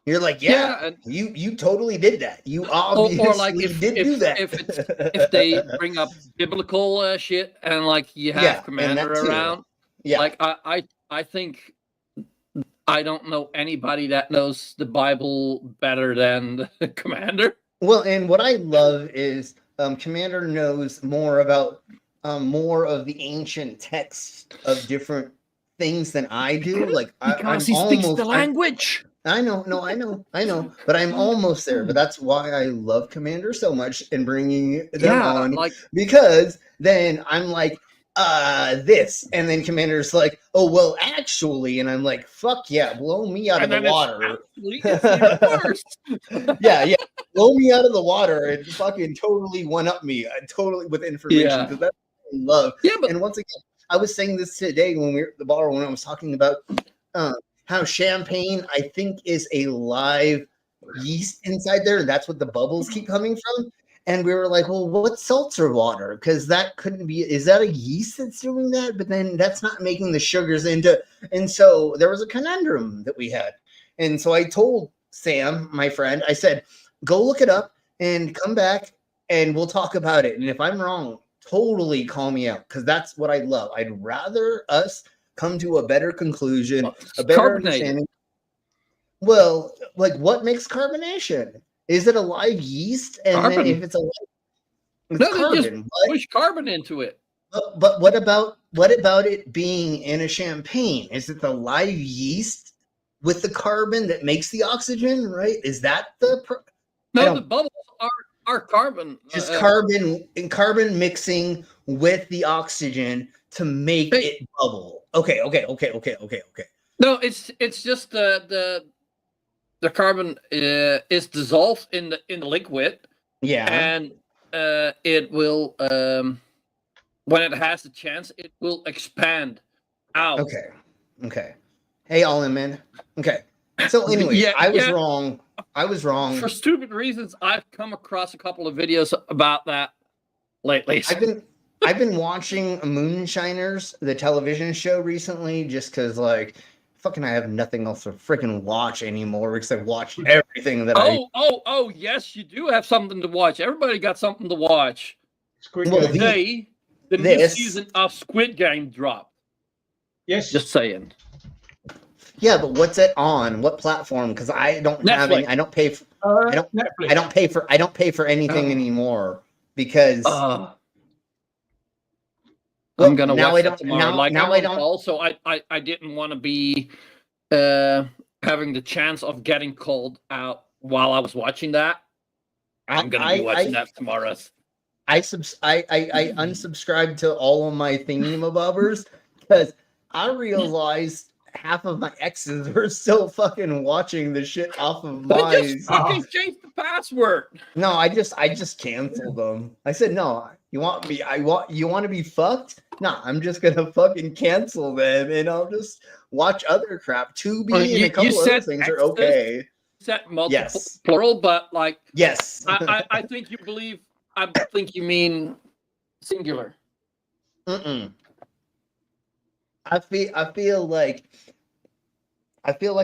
you're like, you totally did that. You obviously or like if do that. if they bring up biblical shit and like you have Commander around, like I think I don't know anybody that knows the Bible better than the Commander. Well, and what I love is Commander knows more about more of the ancient texts of different things than I do. Like I'm Because he speaks almost the language. I know, no, I know, but I'm almost there. But that's why I love Commander so much and bringing them on, because then I'm like, this, and then Commander's like, oh well, actually, and I'm like, fuck yeah, blow me out of the water. It's even worse. yeah, blow me out of the water and fucking totally one up me, totally with information, because that's what I love. Yeah, but and once again, I was saying this today when we were at the bar when I was talking about how champagne, I think, is a live yeast inside there, and that's what the bubbles keep coming from. And we were like, well, what's seltzer water? Because that couldn't be, is that a yeast that's doing that? But then that's not making the sugars into, and so there was a conundrum that we had. And so I told Sam, my friend, I said, go look it up and come back and we'll talk about it. And if I'm wrong, totally call me out, because that's what I love. I'd rather us come to a better conclusion, a better understanding. Well, like what makes carbonation? Is it a live yeast? And then if it's a carbon, just push carbon into it. But what about it being in a champagne? Is it the live yeast with the carbon that makes the oxygen? Right? Is that the? No, the bubbles are carbon. Just carbon and carbon mixing with the oxygen to make it bubble. Okay. No, it's just the carbon is dissolved in the liquid. Yeah. And it will when it has the chance, it will expand out. Okay. Hey, all in, man. Okay. So anyway, I was wrong. I was wrong. For stupid reasons, I've come across a couple of videos about that lately. I've been watching Moonshiners, the television show, recently, just because, like, fucking I have nothing else to freaking watch anymore, because I've watched everything that Oh, yes, you do have something to watch. Everybody got something to watch. Today, the new season of Squid Game dropped. Yes. Just saying. Yeah, but what's it on? What platform? Because I don't have any. I don't pay for. I don't pay for anything anymore, because. I'm gonna watch that tomorrow. I don't. Also, I didn't want to be having the chance of getting called out while I was watching that. I'm gonna be watching that tomorrow. I unsubscribed to all of my thingamabobbers because I realized half of my exes were still fucking watching the shit off of my. Just fucking change the password. No, I just canceled them. I said no. You want me? You want to be fucked? No, I'm just gonna fucking cancel them, and I'll just watch other crap. Tubi and a couple other things are okay. You said multiple plural, but like yes. I think you believe. I think you mean singular. I feel like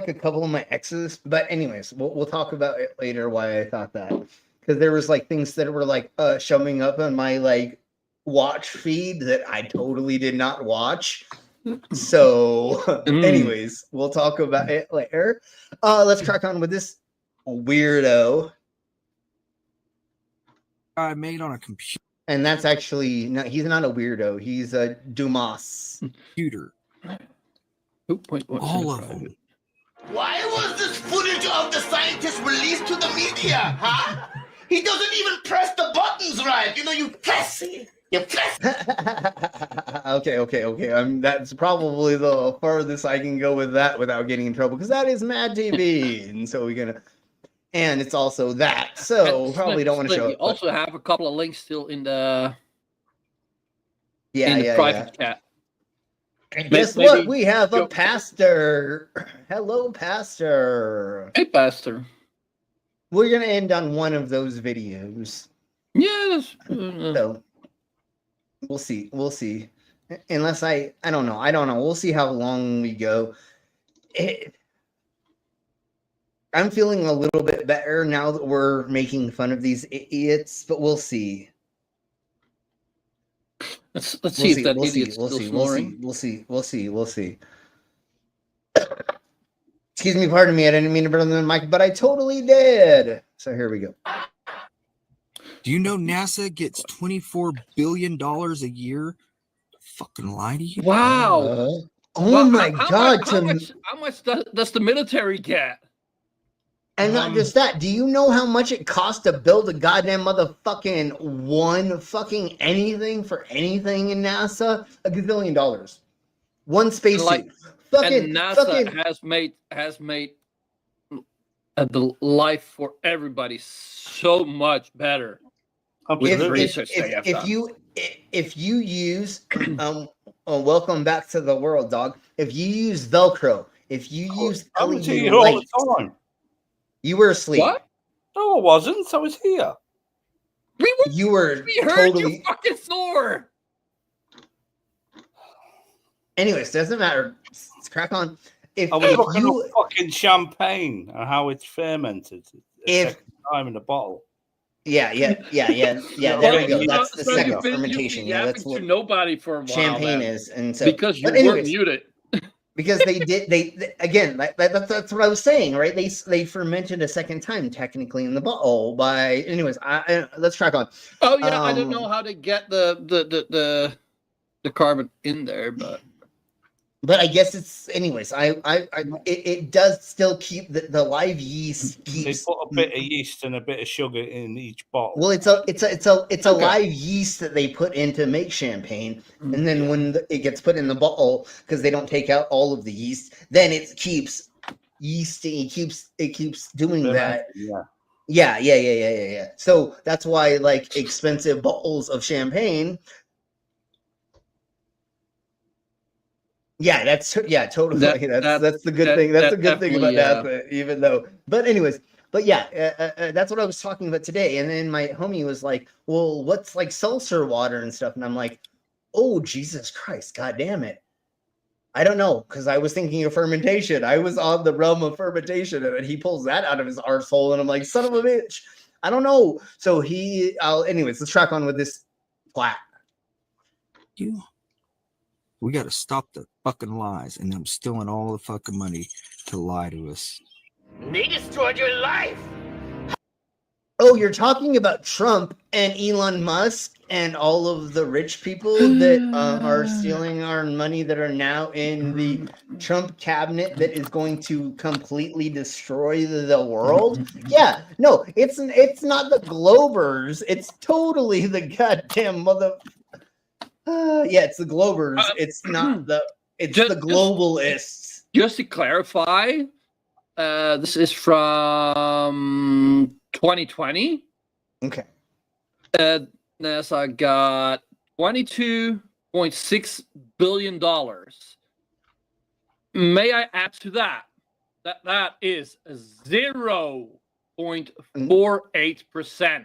a couple of my exes, but anyways, we'll talk about it later. Why I thought that, because there was like things that were like showing up on my like watch feed that I totally did not watch. So, anyways, we'll talk about it later. Let's crack on with this weirdo. I made on a computer. And that's actually no, he's not a weirdo. He's a Dumas. Computer. All of them. Why was this footage of the scientist released to the media, huh? He doesn't even press the buttons right. You know, you press it. You press. Okay. That's probably the furthest I can go with that without getting in trouble, because that is Mad TV, and so we're gonna. And it's also that, so probably don't want to show it. We also have a couple of links still in the private chat. And guess what? We have a pastor. Hello, pastor. Hey, pastor. We're gonna end on one of those videos. Yes. So we'll see. Unless I don't know. We'll see how long we go. I'm feeling a little bit better now that we're making fun of these idiots, but we'll see. Let's see if that idiot's still snoring. We'll see. Excuse me, pardon me. I didn't mean to burn the mic, but I totally did. So here we go. Do you know NASA gets $24 billion a year? Fucking lie to you. Wow. Oh Well, my God! How much does the military get? And not just that, do you know how much it costs to build a goddamn motherfucking one fucking anything for anything in NASA? $1 gazillion. One spacesuit. And NASA has made the life for everybody so much better with the research they have done. If you use welcome back to the world, dog. If you use Velcro, if you use I was LED here all lights, the time. you were asleep. What? No, I wasn't. I was here. You were We heard totally. you fucking snore. Anyways, doesn't matter. Let's crack on. I was looking at fucking champagne and how it's fermented. Second time in the bottle. Yeah. There we go. That's the second fermentation. Yeah, that's what nobody for a while. Champagne then. is, and so because you but were anyways, muted. because they again. That's what I was saying, right? They fermented a second time, technically in the bottle. By anyways, let's crack on. Oh yeah, I don't know how to get the carbon in there, but I guess it's anyways. It does still keep the live yeast keeps. They put a bit of yeast and a bit of sugar in each bottle. Well, it's a live yeast that they put in to make champagne, and then when it gets put in the bottle, because they don't take out all of the yeast, then it keeps yeasting. It keeps doing that. Yeah. So that's why, like, expensive bottles of champagne. Yeah, totally. That's the good thing. That's the good thing about NASA, even though. But anyways, that's what I was talking about today. And then my homie was like, "Well, what's like seltzer water and stuff?" And I'm like, "Oh, Jesus Christ, God damn it! I don't know," because I was thinking of fermentation. I was on the realm of fermentation, and he pulls that out of his arsehole, and I'm like, "Son of a bitch, I don't know." So anyways, let's track on with this flat. We got to stop the fucking lies and them stealing all the fucking money to lie to us. They destroyed your life. Oh, you're talking about Trump and Elon Musk and all of the rich people that are stealing our money that are now in the Trump cabinet that is going to completely destroy the world? Yeah, no, it's not the Globers. It's totally the goddamn mother. Yeah, it's the Globers. It's not the. It's the globalists. Just to clarify, this is from 2020. Okay. NASA got $22.6 billion. May I add to that that is 0.48%.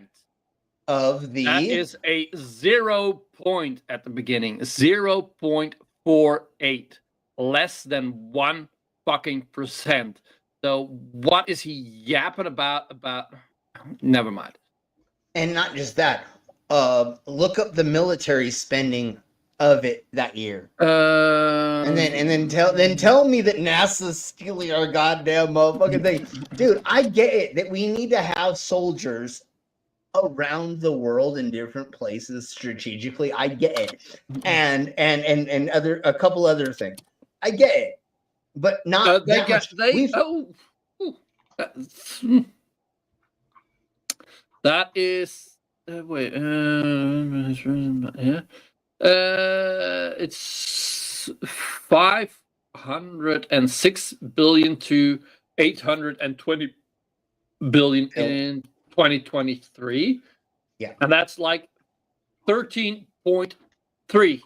Of the that is a 0 point at the beginning, 0.48, less than 1 fucking percent. So what is he yapping about? Never mind. And not just that. Look up the military spending of it that year, and then tell me that NASA's stealing our goddamn motherfucking thing, dude. I get it that we need to have soldiers around the world in different places strategically. I get it, and a couple other things. I get it, but not that much. That is it's 506 billion to 820 billion in 2023. Yeah. And that's like 13.3.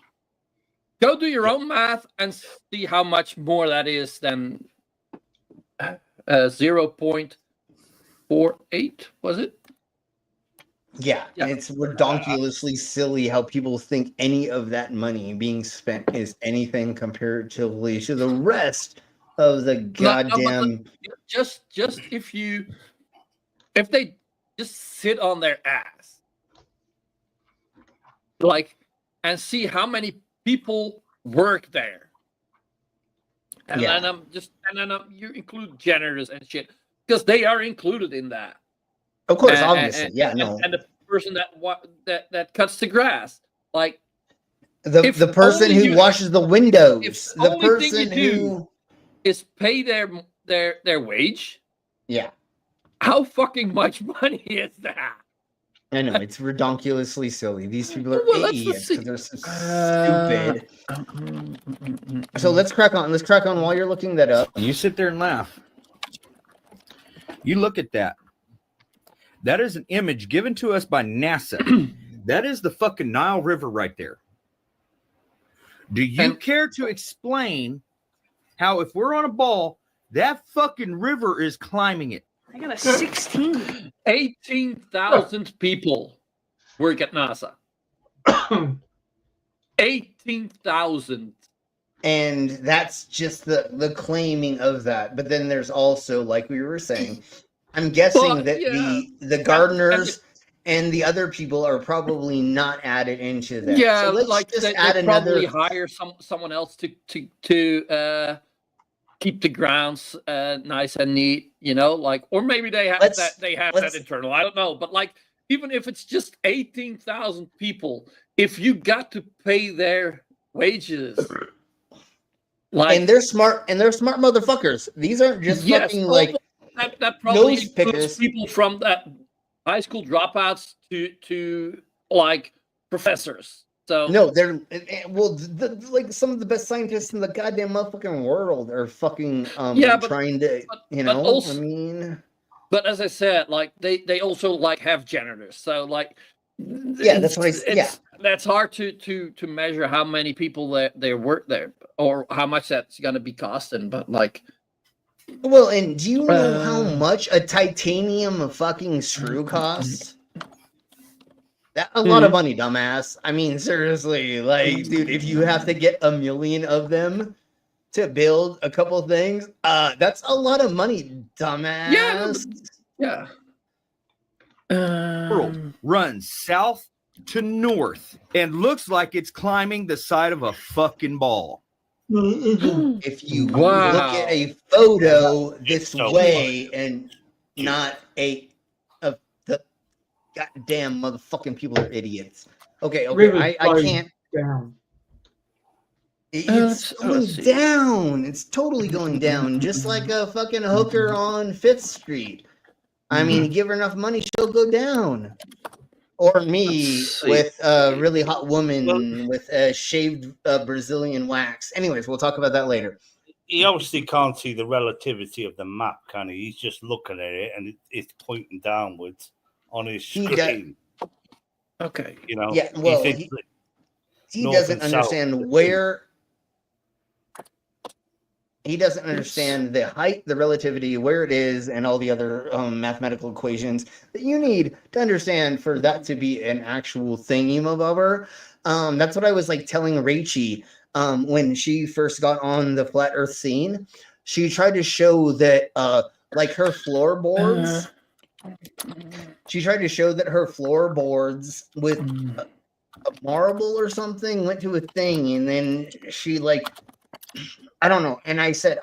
Go do your own math and see how much more that is than 0.48, was it? Yeah, and it's redonkulously silly how people think any of that money being spent is anything comparatively to the rest of the goddamn. Just if they just sit on their ass, like, and see how many people work there, and then you include janitors and shit because they are included in that. Of course, obviously, and the person that cuts the grass, like, The person who washes the windows. The only thing person you do who is pay their wage. Yeah. How fucking much money is that? I know it's redonkulously silly. These people are Well, let's idiots see. because they're so stupid. So let's crack on. Let's crack on while you're looking that up. You sit there and laugh. You look at that. That is an image given to us by NASA. That is the fucking Nile River right there. Do you care to explain how if we're on a ball, that fucking river is climbing it? I got a 16. 18,000 people work at NASA. 18,000. And that's just the claiming of that. But then there's also, like we were saying, I'm guessing that the gardeners and the other people are probably not added into that. Yeah, so let's like just they add probably another. hire someone else to keep the grounds nice and neat, you know, like, or maybe they have that internal. I don't know, but like, even if it's just 18,000 people, if you got to pay their wages, like, and they're smart motherfuckers. These aren't just fucking like that probably nose includes pickers. people from that high school dropouts to like professors. So No, they're like some of the best scientists in the goddamn motherfucking world are fucking trying to but also, I mean, but as I said, like they also like have janitors. So like that's what I said. Yeah, that's hard to measure how many people they work there or how much that's going to be costing. But like, well, and do you know how much a titanium fucking screw costs? A lot of money, dumbass. I mean, seriously, like, dude, if you have to get 1 million of them to build a couple things, that's a lot of money, dumbass. Yeah. World runs south to north and looks like it's climbing the side of a fucking ball. If you look at a photo this way and not the goddamn motherfucking people are idiots. Okay, I can't. Down. It's going down. It's totally going down, just like a fucking hooker on 5th Street. I mean, you give her enough money, she'll go down. Or me with a really hot woman with a shaved Brazilian wax. Anyways, we'll talk about that later. He obviously can't see the relativity of the map, can he? He's just looking at it and it's pointing downwards on his screen. Okay. You know, yeah, well, he doesn't understand where. He doesn't understand the height, the relativity, where it is, and all the other mathematical equations that you need to understand for that to be an actual thingy-mabobber. That's what I was like telling Rachie when she first got on the flat Earth scene. She tried to show that, like her floorboards. She tried to show that her floorboards with a marble or something went to a thing, and then she like. I don't know. And I said,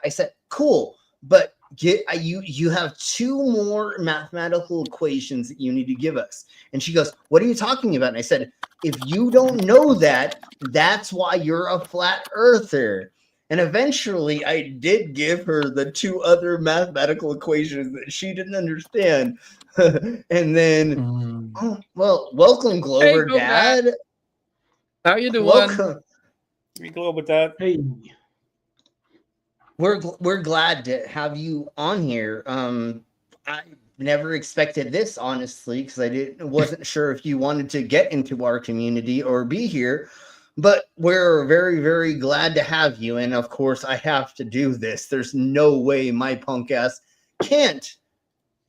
cool, but you have 2 more mathematical equations that you need to give us. And she goes, what are you talking about? And I said, if you don't know that, that's why you're a flat earther. And eventually I did give her the 2 other mathematical equations that she didn't understand. And then, welcome, Glover, hey, Dad. How you doing? Welcome. Hey, Glover, Dad. Hey. We're glad to have you on here. I never expected this, honestly, because wasn't sure if you wanted to get into our community or be here. But we're very, very glad to have you. And of course, I have to do this. There's no way my punk ass can't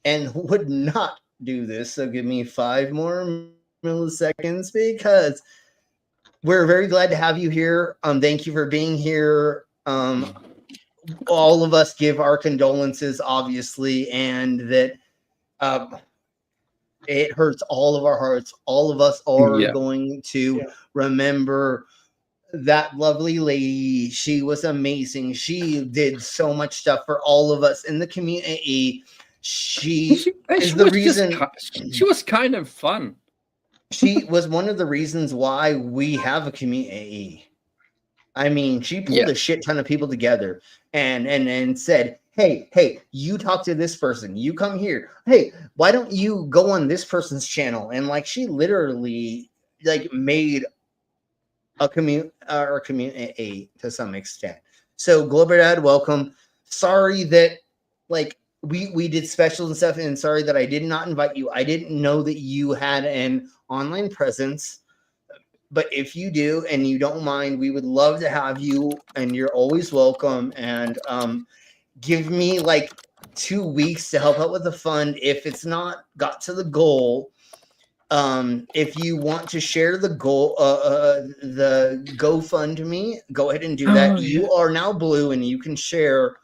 and would not do this. So give me 5 more milliseconds because we're very glad to have you here. Thank you for being here. All of us give our condolences, obviously, and that it hurts all of our hearts. All of us are going to remember that lovely lady. She was amazing. She did so much stuff for all of us in the community. She is the reason. She was kind of fun. She was one of the reasons why we have a community. I mean, she pulled a shit ton of people together and said, hey, you talk to this person, you come here. Hey, why don't you go on this person's channel? And like she literally like made a community to some extent. So Glober Dad, welcome. Sorry that like we did specials and stuff, and sorry that I did not invite you. I didn't know that you had an online presence. But if you do and you don't mind, we would love to have you, and you're always welcome. And give me like 2 weeks to help out with the fund. If it's not got to the goal, if you want to share the goal, the GoFundMe, go ahead and do that. You are now blue, and you can share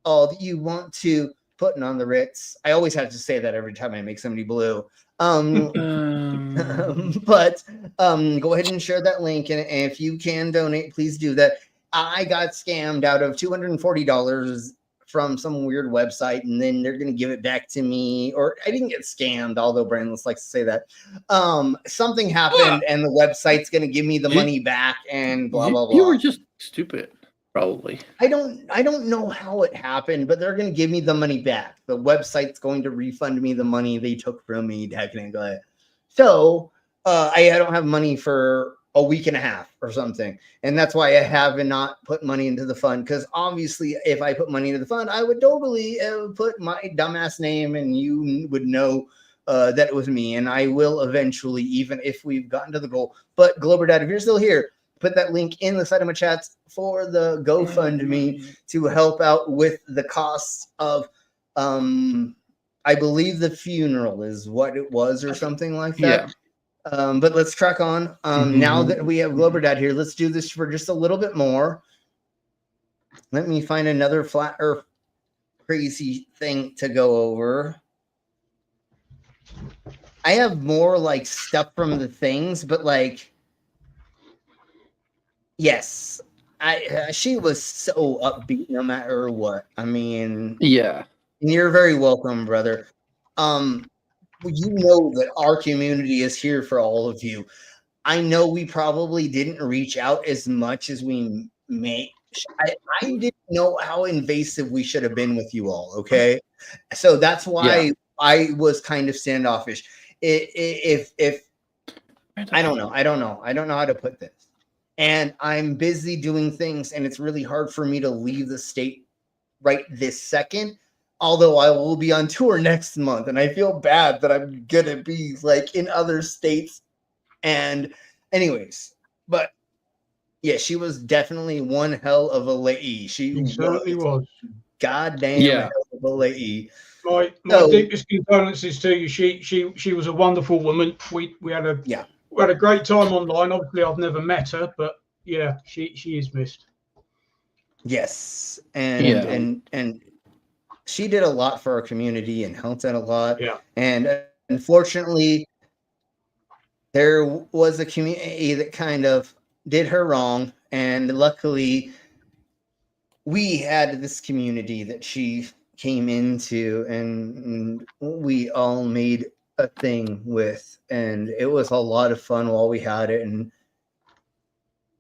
all that you want to. Putting on the Ritz. I always have to say that every time I make somebody blue. But go ahead and share that link, and if you can donate, please do that. I got scammed out of $240 from some weird website, and then they're going to give it back to me. Or I didn't get scammed, although Brandon likes to say that. Something happened, and the website's going to give me the money back, and blah blah blah. You were just stupid, probably. I don't know how it happened, but they're going to give me the money back. The website's going to refund me the money they took from me, technically. So I don't have money for a week and a half or something, and that's why I have not put money into the fund. Because obviously, if I put money into the fund, I would totally put my dumbass name, and you would know that it was me. And I will eventually, even if we've gotten to the goal. But Glober Dad, if you're still here, put that link in the side of my chats for the GoFundMe to help out with the cost of, I believe the funeral is what it was or something like that. But let's crack on. Now that we have Glober Dad here, let's do this for just a little bit more. Let me find another flat earth crazy thing to go over. I have more like stuff from the things, but like, yes, she was so upbeat no matter what. I mean, yeah, you're very welcome, brother. You know that our community is here for all of you. I know we probably didn't reach out as much as we may. I didn't know how invasive we should have been with you all. Okay, so that's why I was kind of standoffish. If I don't know how to put this. And I'm busy doing things, and it's really hard for me to leave the state right this second. Although I will be on tour next month, and I feel bad that I'm gonna be like in other states. And anyways, but yeah, she was definitely one hell of a lady. She certainly was. Goddamn hell of a lady. My deepest condolences to you. She was a wonderful woman. We had a great time online. Obviously, I've never met her, but yeah, she is missed. Yes, and she did a lot for our community and helped out a lot. Yeah, and unfortunately, there was a community that kind of did her wrong, and luckily, we had this community that she came into, and we all made a thing with, and it was a lot of fun while we had it. And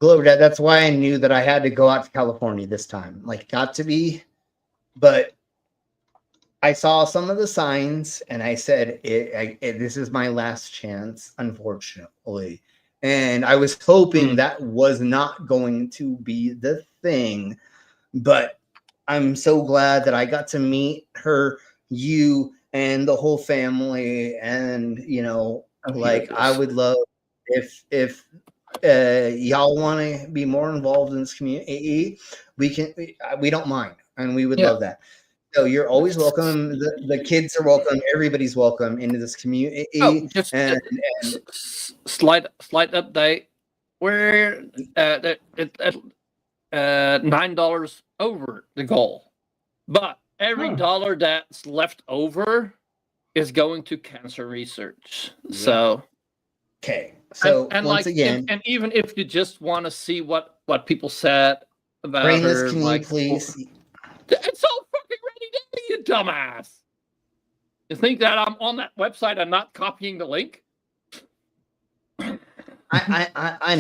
Glober Dad, that's why I knew that I had to go out to California this time. Like, got to be, but I saw some of the signs, and I said, this is my last chance, unfortunately. And I was hoping that was not going to be the thing, but I'm so glad that I got to meet her, you, and the whole family. And, you know, I would love if y'all want to be more involved in this community, we don't mind, and we would love that. So you're always welcome. The kids are welcome. Everybody's welcome into this community. Just slight update. We're at $9 over the goal, but every dollar that's left over is going to cancer research. So okay. So and once again, and even if you just want to see what people said about Brainless, her, can you please? It's all fucking ready to you dumbass. You think that I'm on that website and not copying the link? I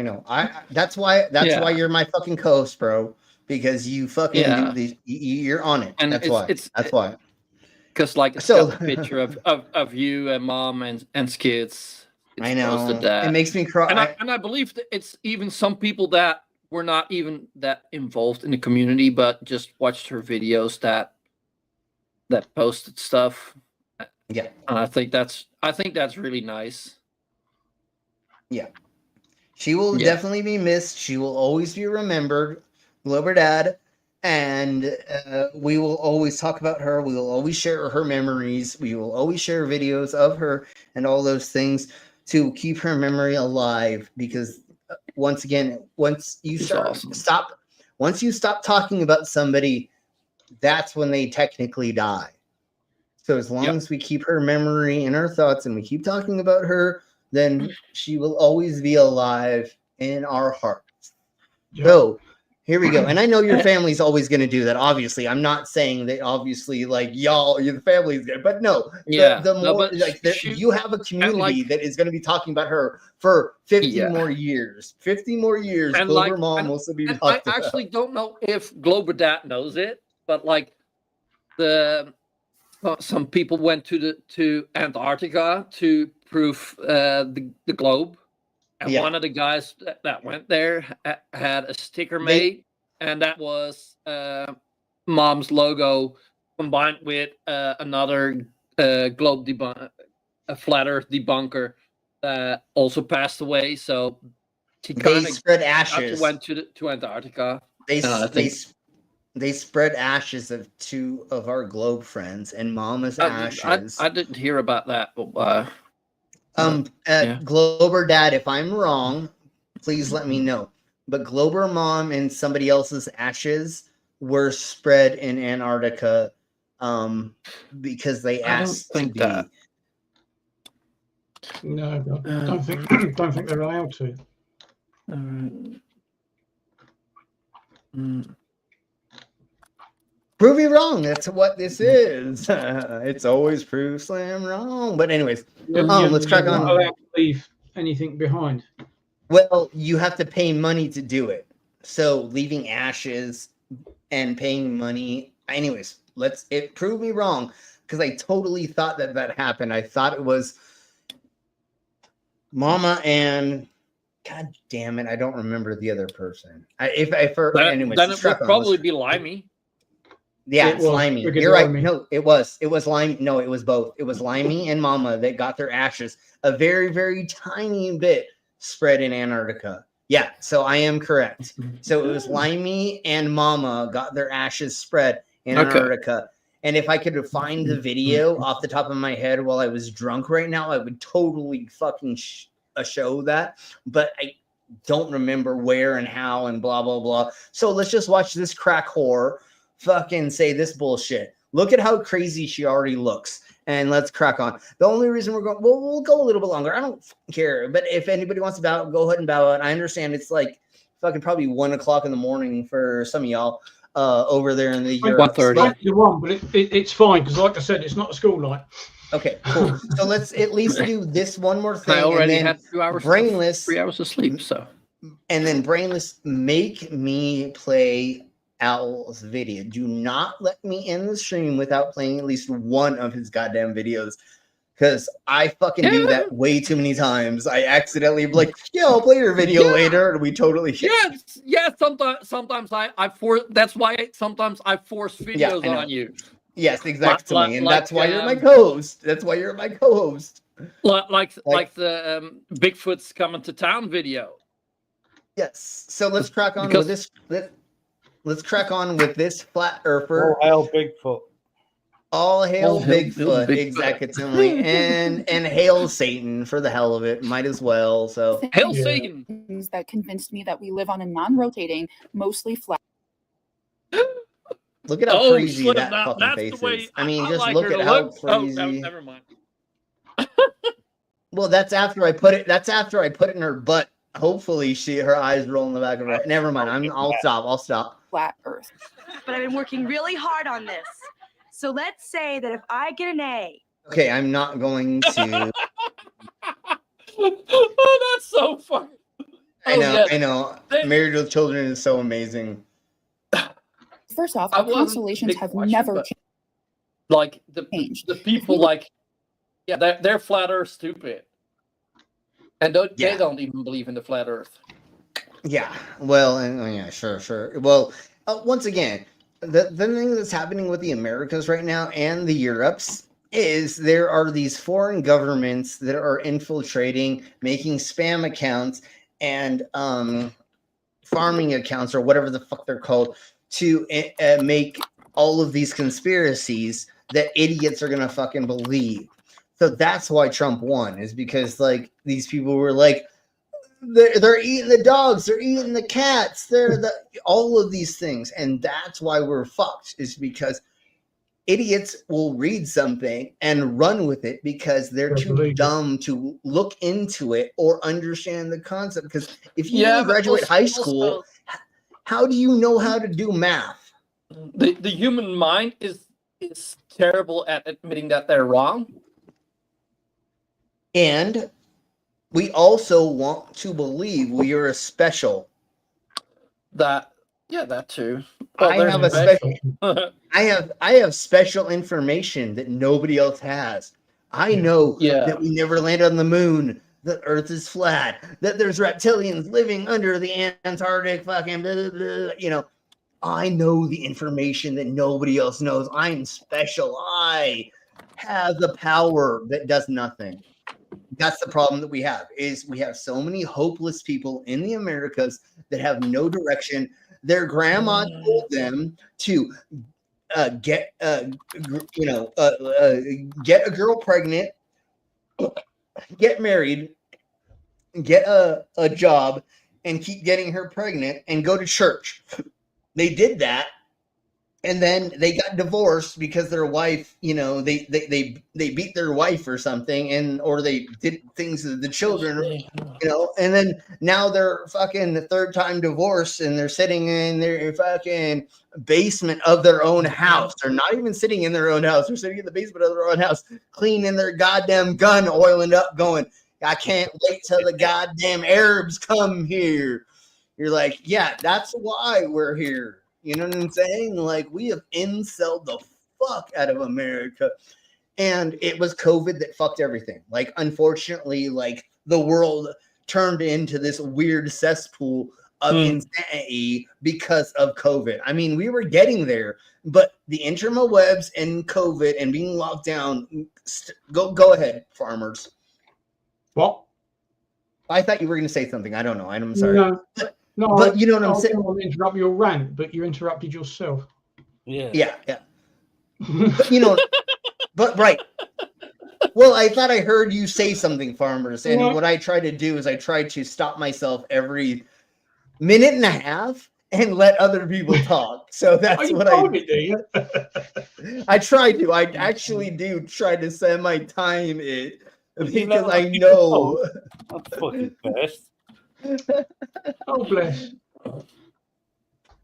know. That's why you're my fucking co-host, bro. Because you fucking do these. You're on it. And That's why. That's why. Because like it's got a picture of you and mom and kids. I know. Posted that. It makes me cry. And I believe that it's even some people that were not even that involved in the community, but just watched her videos that posted stuff. Yeah. And I think that's really nice. Yeah. She will definitely be missed. She will always be remembered. Glober Dad. And we will always talk about her. We will always share her memories. We will always share videos of her and all those things to keep her memory alive. Because once again, once you stop talking about somebody, that's when they technically die. So as long as we keep her memory in our thoughts and we keep talking about her, then she will always be alive in our hearts. So here we go. And I know your family's always going to do that. Obviously, I'm not saying that obviously like y'all, your family's good, but no, the more you have a community that is going to be talking about her for 50 more years. 50 more years. And Glober Mom will still be I actually don't know if Glober Dad knows it, but like some people went to Antarctica to prove the globe. And one of the guys that went there had a sticker made, and that was Mom's logo combined with another globe a flat Earth debunker that also passed away. So he they spread ashes. Went to Antarctica. They spread ashes of two of our globe friends, and Mama's ashes. I didn't hear about that, but. Glober Dad, if I'm wrong, please let me know. But Glober Mom and somebody else's ashes were spread in Antarctica because they asked to be. No, don't think they're allowed to. Prove me wrong. That's what this is. It's always prove Slam wrong. But anyways, let's crack on. You're not allowed to leave anything behind. Well, you have to pay money to do it. So leaving ashes and paying money. Anyways, prove me wrong, because I totally thought that happened. I thought it was Mama and God damn it, I don't remember the other person. Anyways, then it would probably be Limey. Yeah, it's Limey. You're right. No, it was Limey. No, it was both. It was Limey and Mama that got their ashes a very, very tiny bit spread in Antarctica. Yeah, so I am correct. So it was Limey and Mama got their ashes spread in Antarctica. And if I could find the video off the top of my head while I was drunk right now, I would totally fucking show that. But I don't remember where and how and blah, blah, blah. So let's just watch this crack whore fucking say this bullshit. Look at how crazy she already looks. And let's crack on. The only reason we'll go a little bit longer. I don't care. But if anybody wants to bow out, go ahead and bow out. I understand it's like fucking probably 1 o'clock in the morning for some of y'all over there in the Europe. 1:30. But it's fine because, like I said, it's not a school night. Okay, cool. So let's at least do this one more thing. I already and then had 2 hours. Brainless, 3 hours of sleep. So, and then Brainless, make me play Owl's video. Do not let me end the stream without playing at least one of his goddamn videos, because I fucking do that way too many times. I accidentally be like, yeah, I'll play your video later, and we totally sometimes I force. That's why sometimes I force videos on you. Yes, exactly, and that's why you're my co-host. That's why you're my co-host. Like the Bigfoot's coming to town video. Yes. So let's crack on with this. Let's crack on with this flat earther. All hail Bigfoot. All hail Bigfoot, exactly. and hail Satan for the hell of it. Might as well. So hail Satan. That convinced me that we live on a non-rotating, mostly flat. Look at how crazy that fucking face is. I mean, just look at how crazy. Oh, never mind. Well, that's after I put it. That's after I put it in her butt. Hopefully, her eyes roll in the back of her head. Never mind. I'll stop. Flat Earth. But I've been working really hard on this. So let's say that if I get an A. Okay, I'm not going to. Oh, that's so funny. I Oh, know, yes. I know. Married with Children is so amazing. First off, I our wasn't a constellations big have watcher, never but, changed. like the people like they're flat Earth stupid, and they don't even believe in the flat Earth. Yeah, well, and yeah, sure. Well, once again, the thing that's happening with the Americas right now and the Europes is there are these foreign governments that are infiltrating, making spam accounts and farming accounts or whatever the fuck they're called to make all of these conspiracies that idiots are gonna fucking believe. So that's why Trump won, is because like these people were like, they're eating the dogs, they're eating the cats, all of these things, and that's why we're fucked, is because idiots will read something and run with it because they're too dumb to look into it or understand the concept. Because if you didn't graduate high school, how do you know how to do math? The human mind is terrible at admitting that they're wrong. And we also want to believe we are special. That too. I have a special. I have special information that nobody else has. I know that we never landed on the moon, that Earth is flat, that there's reptilians living under the Antarctic, fucking blah, blah, blah. You know, I know the information that nobody else knows. I'm special. I have the power that does nothing. That's the problem that we have, is we have so many hopeless people in the Americas that have no direction. Their grandma told them to get a girl pregnant, get married, get a job, and keep getting her pregnant and go to church. They did that, and then they got divorced because their wife, they beat their wife or something, or they did things to the children, and then now they're fucking the third time divorced, and they're sitting in their fucking basement of their own house. They're not even sitting in their own house. They're sitting in the basement of their own house, cleaning their goddamn gun, oiling up, going, I can't wait till the goddamn Arabs come here. You're like, yeah, that's why we're here. You know what I'm saying? Like, we have incelled the fuck out of America. And it was COVID that fucked everything. Like, unfortunately, like, the world turned into this weird cesspool of insanity because of COVID. I mean, we were getting there, but the interwebs and COVID and being locked down. Go ahead, farmers. What? I thought you were going to say something. I don't know. I'm sorry. No, but you know what I'm saying? I didn't want to interrupt your rant, but you interrupted yourself. Yeah. But, but right. Well, I thought I heard you say something, farmers. And what I try to do is I try to stop myself every minute and a half and let other people talk. So that's what I do. I try to. I actually do try to send my time in because I know. That's fucking best. Oh, bless.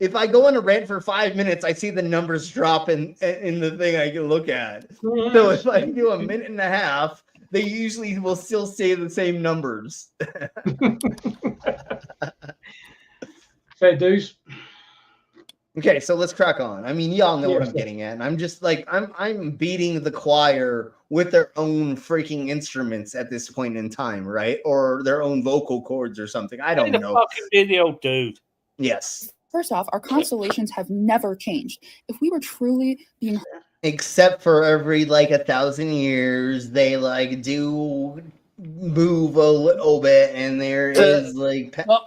If I go on a rant for 5 minutes, I see the numbers drop in the thing I can look at. So if I do a minute and a half, they usually will still say the same numbers. Fair dues. Okay, so let's crack on. I mean, y'all know what I'm getting at. And I'm just like, I'm beating the choir with their own freaking instruments at this point in time, right? Or their own vocal cords or something. I don't know. Fucking video, dude. Yes. First off, our constellations have never changed. If we were truly being, except for every 1,000 years, they do move a little bit, and there is well,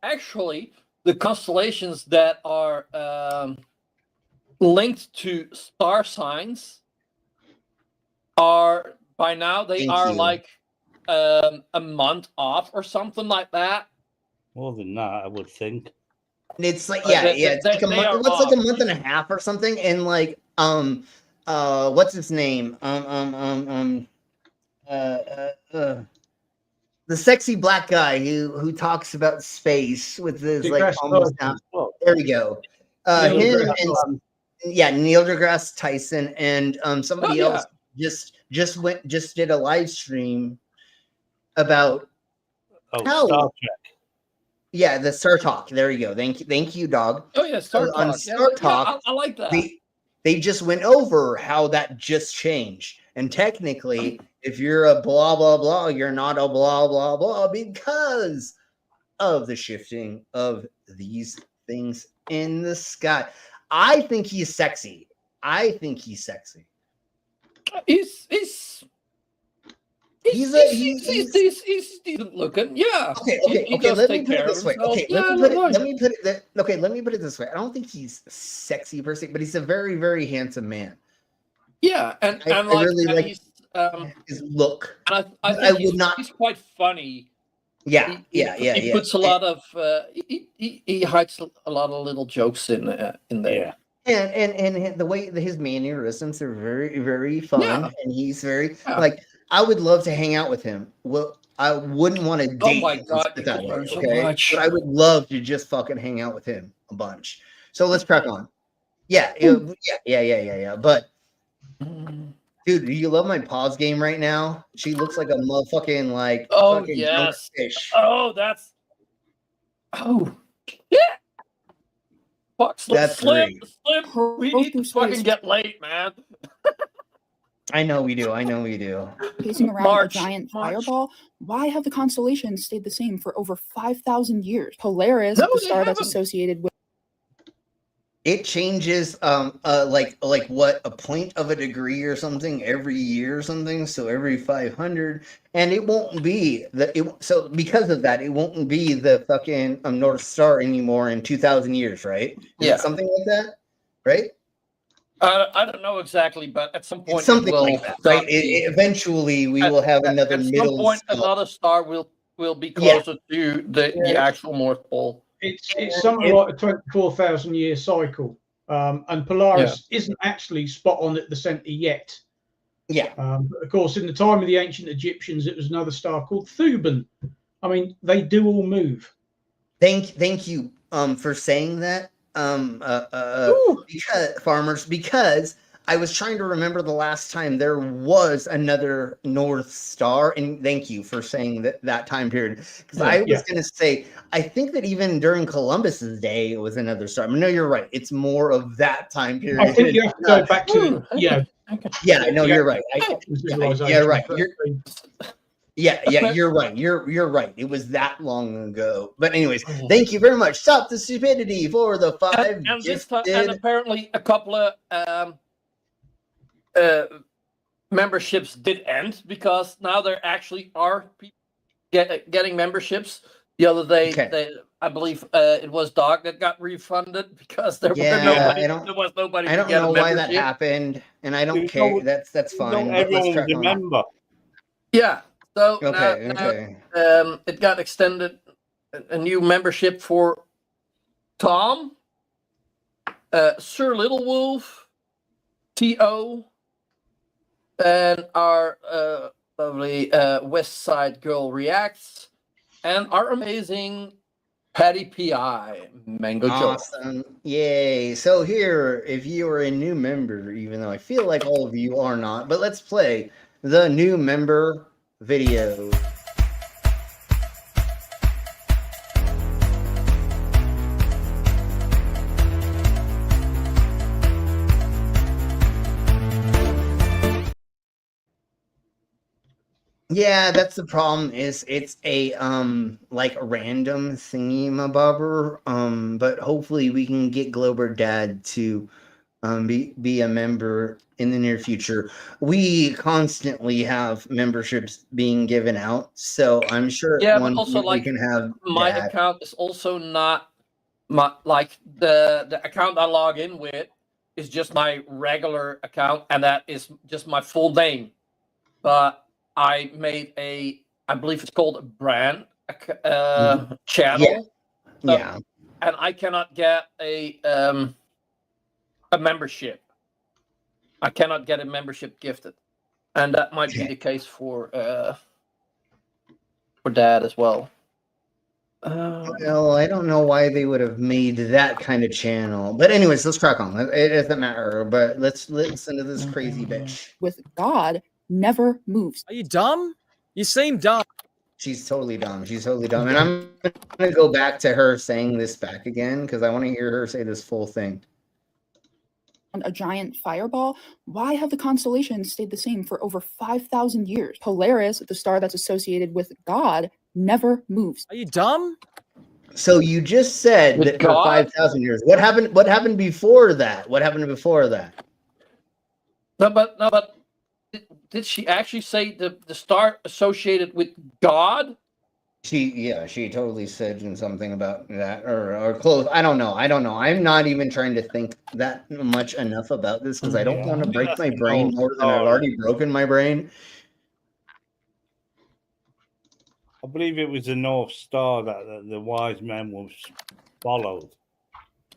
actually, the constellations that are linked to star signs are by now a month off or something like that. More than that, I would think. It's like it's like a month. What's like a month and a half or something? And what's his name? The sexy black guy who talks about space with his almost down. There we go. Him and Neil deGrasse Tyson and somebody else just did a live stream about how. Star Trek. Yeah, the Star Talk. There you go. Thank you, dog. Oh yeah, Star On Talk. Star Talk, I like that. they just went over how that just changed. And technically, if you're a blah blah blah, you're not a blah blah blah because of the shifting of these things in the sky. I think he's sexy. He's decent looking. Yeah. Okay. Let me put it this way. Let me put it this way. I don't think he's sexy per se, but he's a very, very handsome man. Yeah, I really like his look. And I would not. He's quite funny. Yeah, he puts a lot of he hides a lot of little jokes in there. And the way his mannerisms are very, very fun, and he's very Yeah. like. I would love to hang out with him. Well, I wouldn't want to date. Oh my him, God, let's put it that you way, learn so okay? much. But I would love to just fucking hang out with him a bunch. So let's crack on. Yeah. But dude, do you love my pause game right now? She looks like a motherfucking like fucking yes. fish. Oh, that's yeah. Fuck, That's Slim. Her- We both need to Bruce fucking Willis get late, man. I know we do. pacing around March, a giant fireball. Why have the constellations stayed the same for over 5,000 years? Polaris, No, the they star that's haven't. associated with It changes like what, a point of a degree or something every year or something, so every 500, and it won't be so because of that it won't be the fucking North Star anymore in 2,000 years, right? Is Yeah. it something like that, right? I don't know exactly, but at some point It's something it will like that, right? Eventually we will have another at middle some point star. another star will be closer to the actual North Pole. It's something like a 24,000 year cycle. And Polaris isn't actually spot on at the center yet. Yeah. But of course, in the time of the ancient Egyptians, it was another star called Thuban. I mean, they do all move. Thank you for saying that. Because I was trying to remember the last time there was another North Star, and thank you for saying that time period. Because I was going to say, I think that even during Columbus's day, it was another star. No, you're right. It's more of that time period. I think you have to go back to Yeah, no, you're right. Right. You're right. You're right. It was that long ago. But anyways, thank you very much. Stop the stupidity for the 5 and this time, and apparently a couple of memberships did end because now there actually are people getting memberships. The other day, I believe it was Dog that got refunded because there was nobody. I don't know why that happened, and I don't care. That's fine. But let's crack on. Yeah. So now, it got extended. A new membership for Tom, Sir Little Wolf, T.O., and our lovely West Side Girl Reacts, and our amazing Patty P.I. Mango Joe. Awesome. Yay. So here, if you are a new member, even though I feel like all of you are not, but let's play the new member video. Yeah, that's the problem. Is it's a like a random thingy-mabobber. But hopefully we can get Glober Dad to be a member in the near future. We constantly have memberships being given out, so I'm sure but also we can have my Dad. account is also not my the account I log in with is just my regular account, and that is just my full name. But I made I believe it's called a brand channel. Yeah. And I cannot get a membership. I cannot get a membership gifted, and that might be the case for Dad as well. Well, I don't know why they would have made that kind of channel, but anyways, let's crack on. It doesn't matter. But let's listen to this crazy bitch. with God never moves. Are you dumb? You seem dumb. She's totally dumb. She's totally dumb. And I'm going to go back to her saying this back again because I want to hear her say this full thing. A giant fireball. Why have the constellations stayed the same for over 5,000 years? Polaris, the star that's associated with God, never moves. Are you dumb? So you just said With that for God? 5,000 years. What happened before that? What happened before that? No, but did she actually say the star associated with God? She totally said something about that or close. I don't know. I'm not even trying to think that much enough about this because I don't want to break my brain more than I've already broken my brain. I believe it was the North Star that the wise men was followed.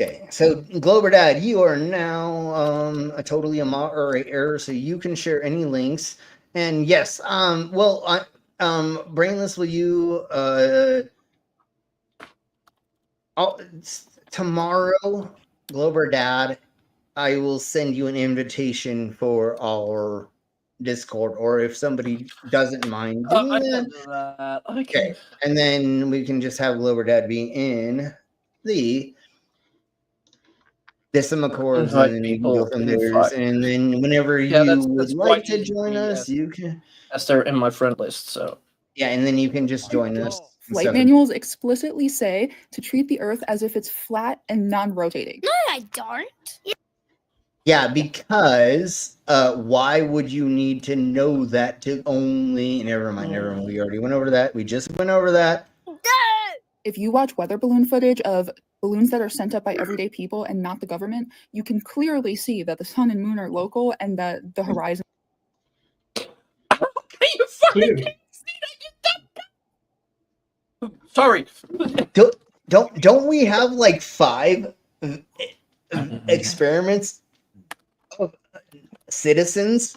Okay, so Glober Dad, you are now a moderator, so you can share any links. And yes, Brainless, will you tomorrow, Glober Dad, I will send you an invitation for our Discord, or if somebody doesn't mind doing that. Okay, and then we can just have Glober Dad be in the Decimacores, and then you can go from there. And then whenever you would like to join us, you can. As they're in my friend list, so. Yeah, and then you can just join us. Flight manuals explicitly say to treat the Earth as if it's flat and non-rotating. No, I don't. Yeah, because why would you need to know that to only... Never mind. We already went over that. We just went over that. If you watch weather balloon footage of balloons that are sent up by everyday people and not the government, you can clearly see that the sun and moon are local and that the horizon... You fucking can't see that, Sorry. Don't we have like 5 experiments of citizens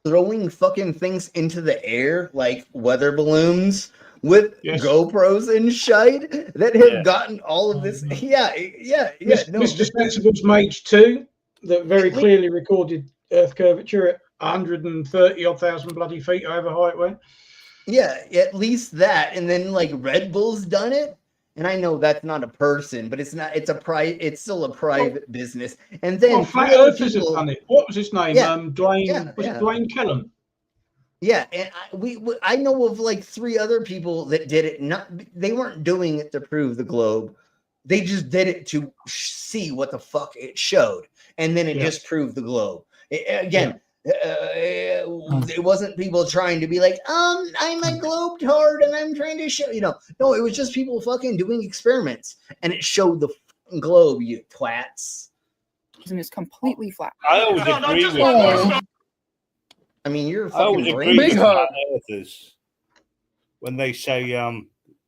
throwing fucking things into the air like weather balloons with GoPros and shite that have gotten all of this? Mr. Sensible's Mage 2 that very clearly recorded Earth curvature at 130,000 bloody feet, however high it went. Yeah, at least that. And then like Red Bull's done it. And I know that's not a person, but it's not. It's still a private business. And then Flat Earthers have done it. What was his name? Yeah, Dwayne. Was it Dwayne Kellum? Yeah, and I know of like 3 other people that did it. They weren't doing it to prove the globe. They just did it to see what the fuck it showed, and then it just proved the globe. It wasn't people trying to be like, I'm a globetard and I'm trying to show, no, it was just people fucking doing experiments and it showed the globe, you twats. And it's completely flat. I always agree with you. I mean, you're I always fucking agree with brain. flat earthers when they say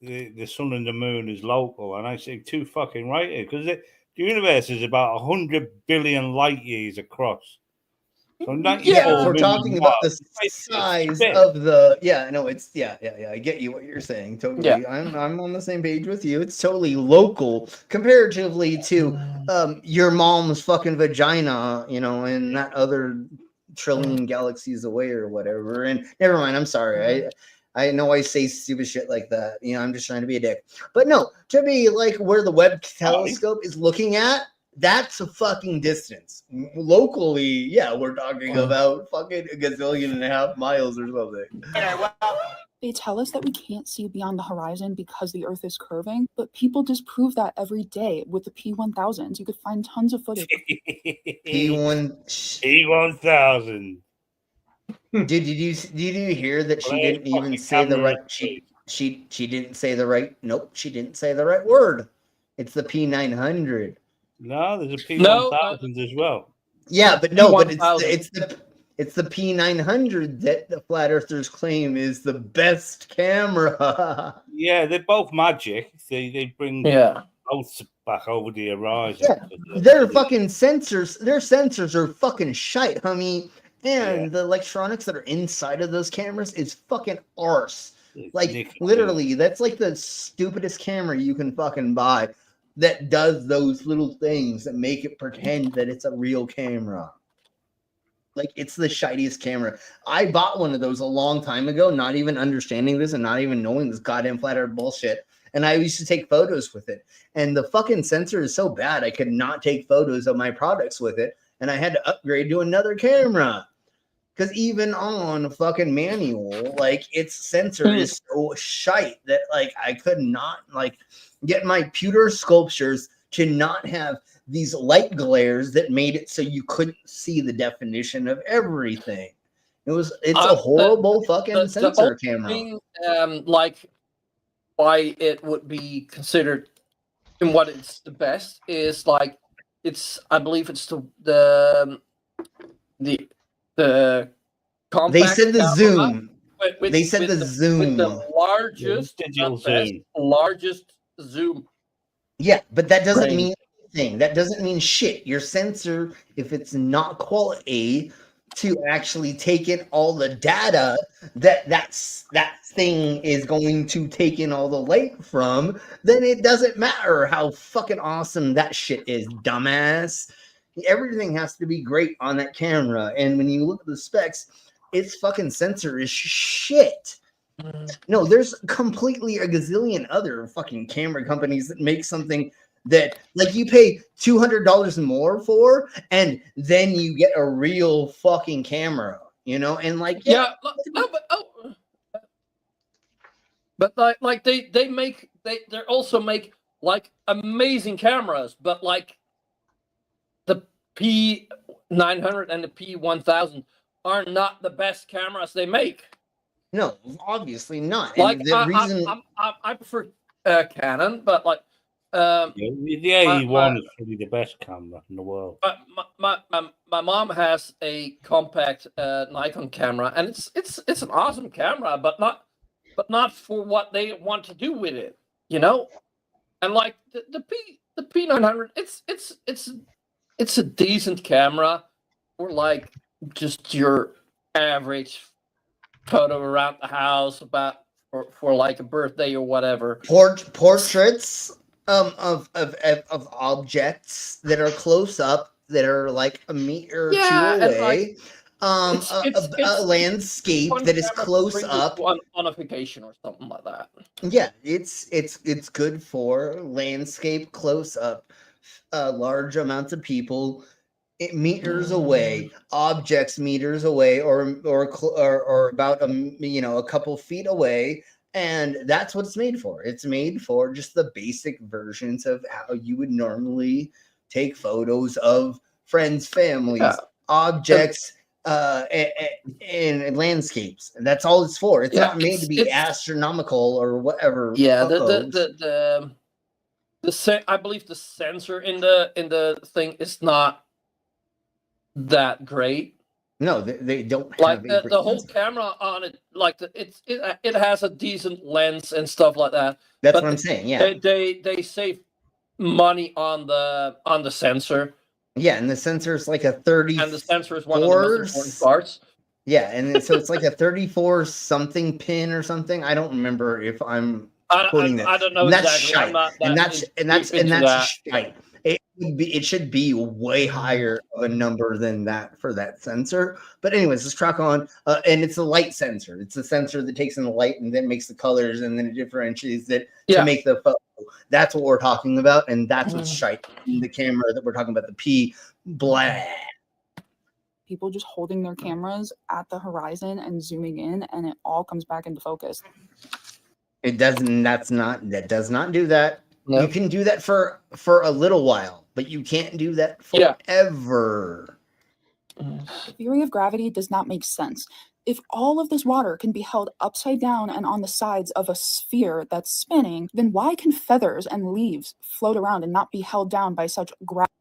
the sun and the moon is local, and I say too fucking right here because the universe is about 100 billion light years across. So If we're talking about the size of the, I get you what you're saying. Totally, I'm on the same page with you. It's totally local comparatively to your mom's fucking vagina, and that other trillion galaxies away or whatever. And never mind. I'm sorry. I know I say stupid shit like that. I'm just trying to be a dick. But no, to be like where the Webb telescope is looking at. That's a fucking distance. Locally, we're talking about fucking 1.5 gazillion miles or something. They tell us that we can't see beyond the horizon because the Earth is curving, but people disprove that every day with the P1000s. You could find tons of footage. P1000. Did you hear that she didn't even say the right? She didn't say the right. Nope, she didn't say the right word. It's the P900. No, there's a P1000 as well. Yeah, but no, but it's the P900 that the flat earthers claim is the best camera. Yeah, they're both magic. They bring both back over the horizon. Yeah, their fucking sensors. Their sensors are fucking shite, homie. And the electronics that are inside of those cameras is fucking arse. Like literally, that's like the stupidest camera you can fucking buy. That does those little things that make it pretend that it's a real camera. Like, it's the shiniest camera. I bought one of those a long time ago, not even understanding this and not even knowing this goddamn flat earth bullshit. And I used to take photos with it. And the fucking sensor is so bad, I could not take photos of my products with it. And I had to upgrade to another camera. Because even on fucking manual, like, its sensor is so shite that, like, I could not, like, get my pewter sculptures to not have these light glares that made it so you couldn't see the definition of everything. It's a horrible fucking sensor camera. Thing, like, why it would be considered and what it's the best is like I believe it's the compact. They said the camera zoom. with They said the zoom. with the largest, largest zoom. Yeah, but that doesn't Right. mean anything. That doesn't mean shit. Your sensor, if it's not quality to actually take in all the data that thing is going to take in all the light from, then it doesn't matter how fucking awesome that shit is, dumbass. Everything has to be great on that camera. And when you look at the specs, its fucking sensor is shit. No, there's completely a gazillion other fucking camera companies that make something that, like, you pay $200 more for, and then you get a real fucking camera, you know? And like, but like they also make like amazing cameras, but like the P900 and the P1000 are not the best cameras they make. No, obviously not. Like, And the reason I prefer Canon, but like the A1 is probably the best camera in the world. But my mom has a compact Nikon camera, and it's an awesome camera, but not for what they want to do with it, you know. And like the P900, it's a decent camera for like just your average photo around the house for like a birthday or whatever. Portraits of objects that are close up, that are like a meter or two away. A landscape that is close up on a vacation or something like that. Yeah, it's good for landscape, close up, large amounts of people, meters away, objects meters away, or about a couple feet away. And that's what it's made for. It's made for just the basic versions of how you would normally take photos of friends, families, objects, and landscapes. And that's all it's for. It's not made to be astronomical or whatever. Yeah, I believe the sensor in the thing is not that great. No, they don't like have the whole camera on it. Like it has a decent lens and stuff like that. That's what I'm saying. Yeah, they save money on the sensor. Yeah, and the sensor is like a 30. And the sensor is one of the most important parts. Yeah, and so it's like a 34 something pin or something. I don't remember if I'm quoting that. I don't know and that's exactly. Shite. And that's shite. It should be way higher of a number than that for that sensor. But anyways, let's track on. And it's a light sensor. It's a sensor that takes in the light and then makes the colors and then it differentiates it to make the photo. That's what we're talking about, and that's what's shite. The camera that we're talking about, the P blah. People just holding their cameras at the horizon and zooming in, and it all comes back into focus. It doesn't. That does not do that. No. You can do that for a little while, but you can't do that forever. The theory of gravity does not make sense. If all of this water can be held upside down and on the sides of a sphere that's spinning, then why can feathers and leaves float around and not be held down by such gravity?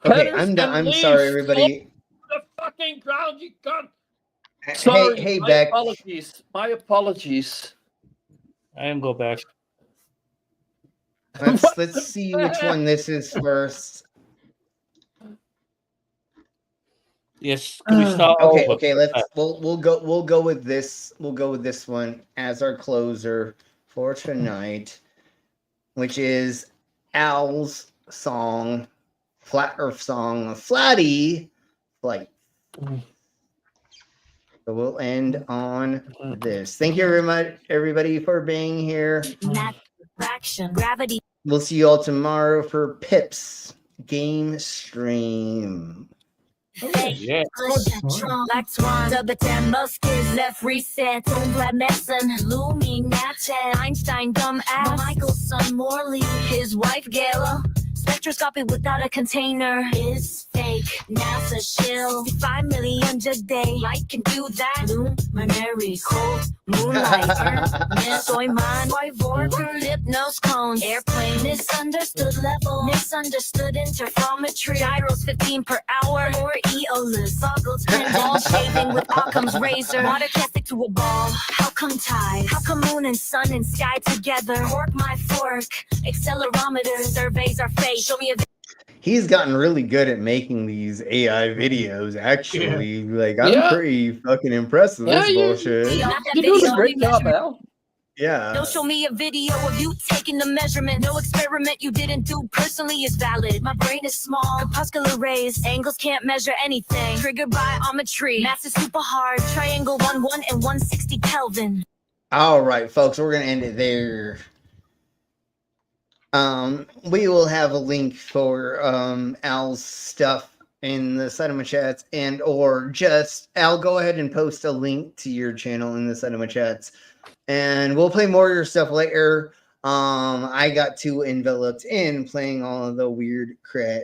Okay, I'm done. I'm sorry, everybody. The fucking ground, you cunt. Sorry, hey, Beck. Apologies. My apologies. I am go back. Let's see which one this is first. Yes, can we start Okay, we'll go with this. We'll go with this one as our closer for tonight, which is Al's song, Flat Earth song, Flatty, Flight So we'll end on this. Thank you very much, everybody, for being here. Gravity. We'll see you all tomorrow for Pip's game stream. Yeah. Black Swan, Dubbetan, Muskets, left reset, Black Messon, Illuminati, Einstein, dumb ass, Michelson, Morley, his wife, Gala. Spectroscopy without a container is fake. NASA shill. 5 million a day. Light can do that. Luminary, cold, moonlight, soy man, Vorker, Hypnos cone, airplane, misunderstood level, misunderstood interferometry, gyros 15 per hour, or Eolus, boggles, pinball, shaving with Occam's razor, water casting to a ball. How come tide? How come moon and sun and sky together? Fork my fork, accelerometer, surveys are fake. Show me a He's gotten really good at making these AI videos, actually. Like, I'm pretty fucking impressed with this bullshit. You're doing a great job, Al. Yeah. Don't show me a video of you taking the measurement. No experiment you didn't do personally is valid. My brain is small, corpuscular rays, angles can't measure anything. Triggered by geometry, math is super hard. Triangle 1, 1 and 160 Kelvin. All right, folks, we're gonna end it there. We will have a link for Al's stuff in the Cinema chats, and or just Al, go ahead and post a link to your channel in the Cinema chats, and we'll play more of your stuff later. I got too enveloped in playing all of the weird crap.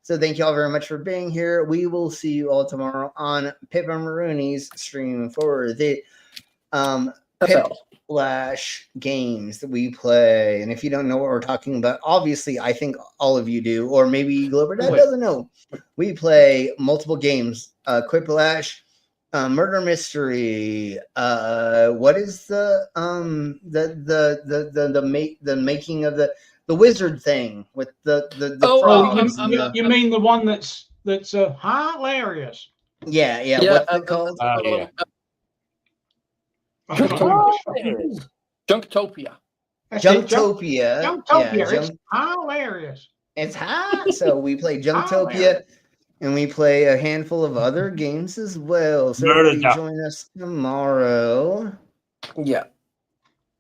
So thank you all very much for being here. We will see you all tomorrow on Pip and Marooney's stream for the Pip Flash games that we play. And if you don't know what we're talking about, obviously I think all of you do, or maybe Glover Dad doesn't know. We play multiple games. Quiplash, Murder Mystery. What is the making of the wizard thing with the frogs? You mean the one that's hilarious? Yeah. What's it called? Junktopia. Junktopia. It's hilarious. It's hot. So we play Junktopia, and we play a handful of other games as well. So you join us tomorrow. Yeah.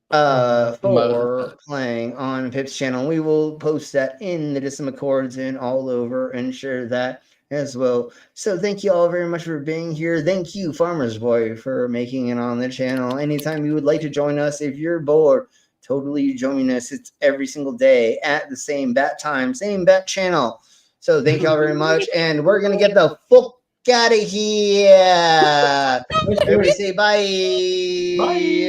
For playing on Pip's channel. We will post that in the Distant Accords and all over and share that as well. So thank you all very much for being here. Thank you, Farmer's Boy, for making it on the channel. Anytime you would like to join us, if you're bored, totally join us. It's every single day at the same bat time, same bat channel. So thank you all very much. And we're going to get the fuck out of here. Everybody say bye. Bye.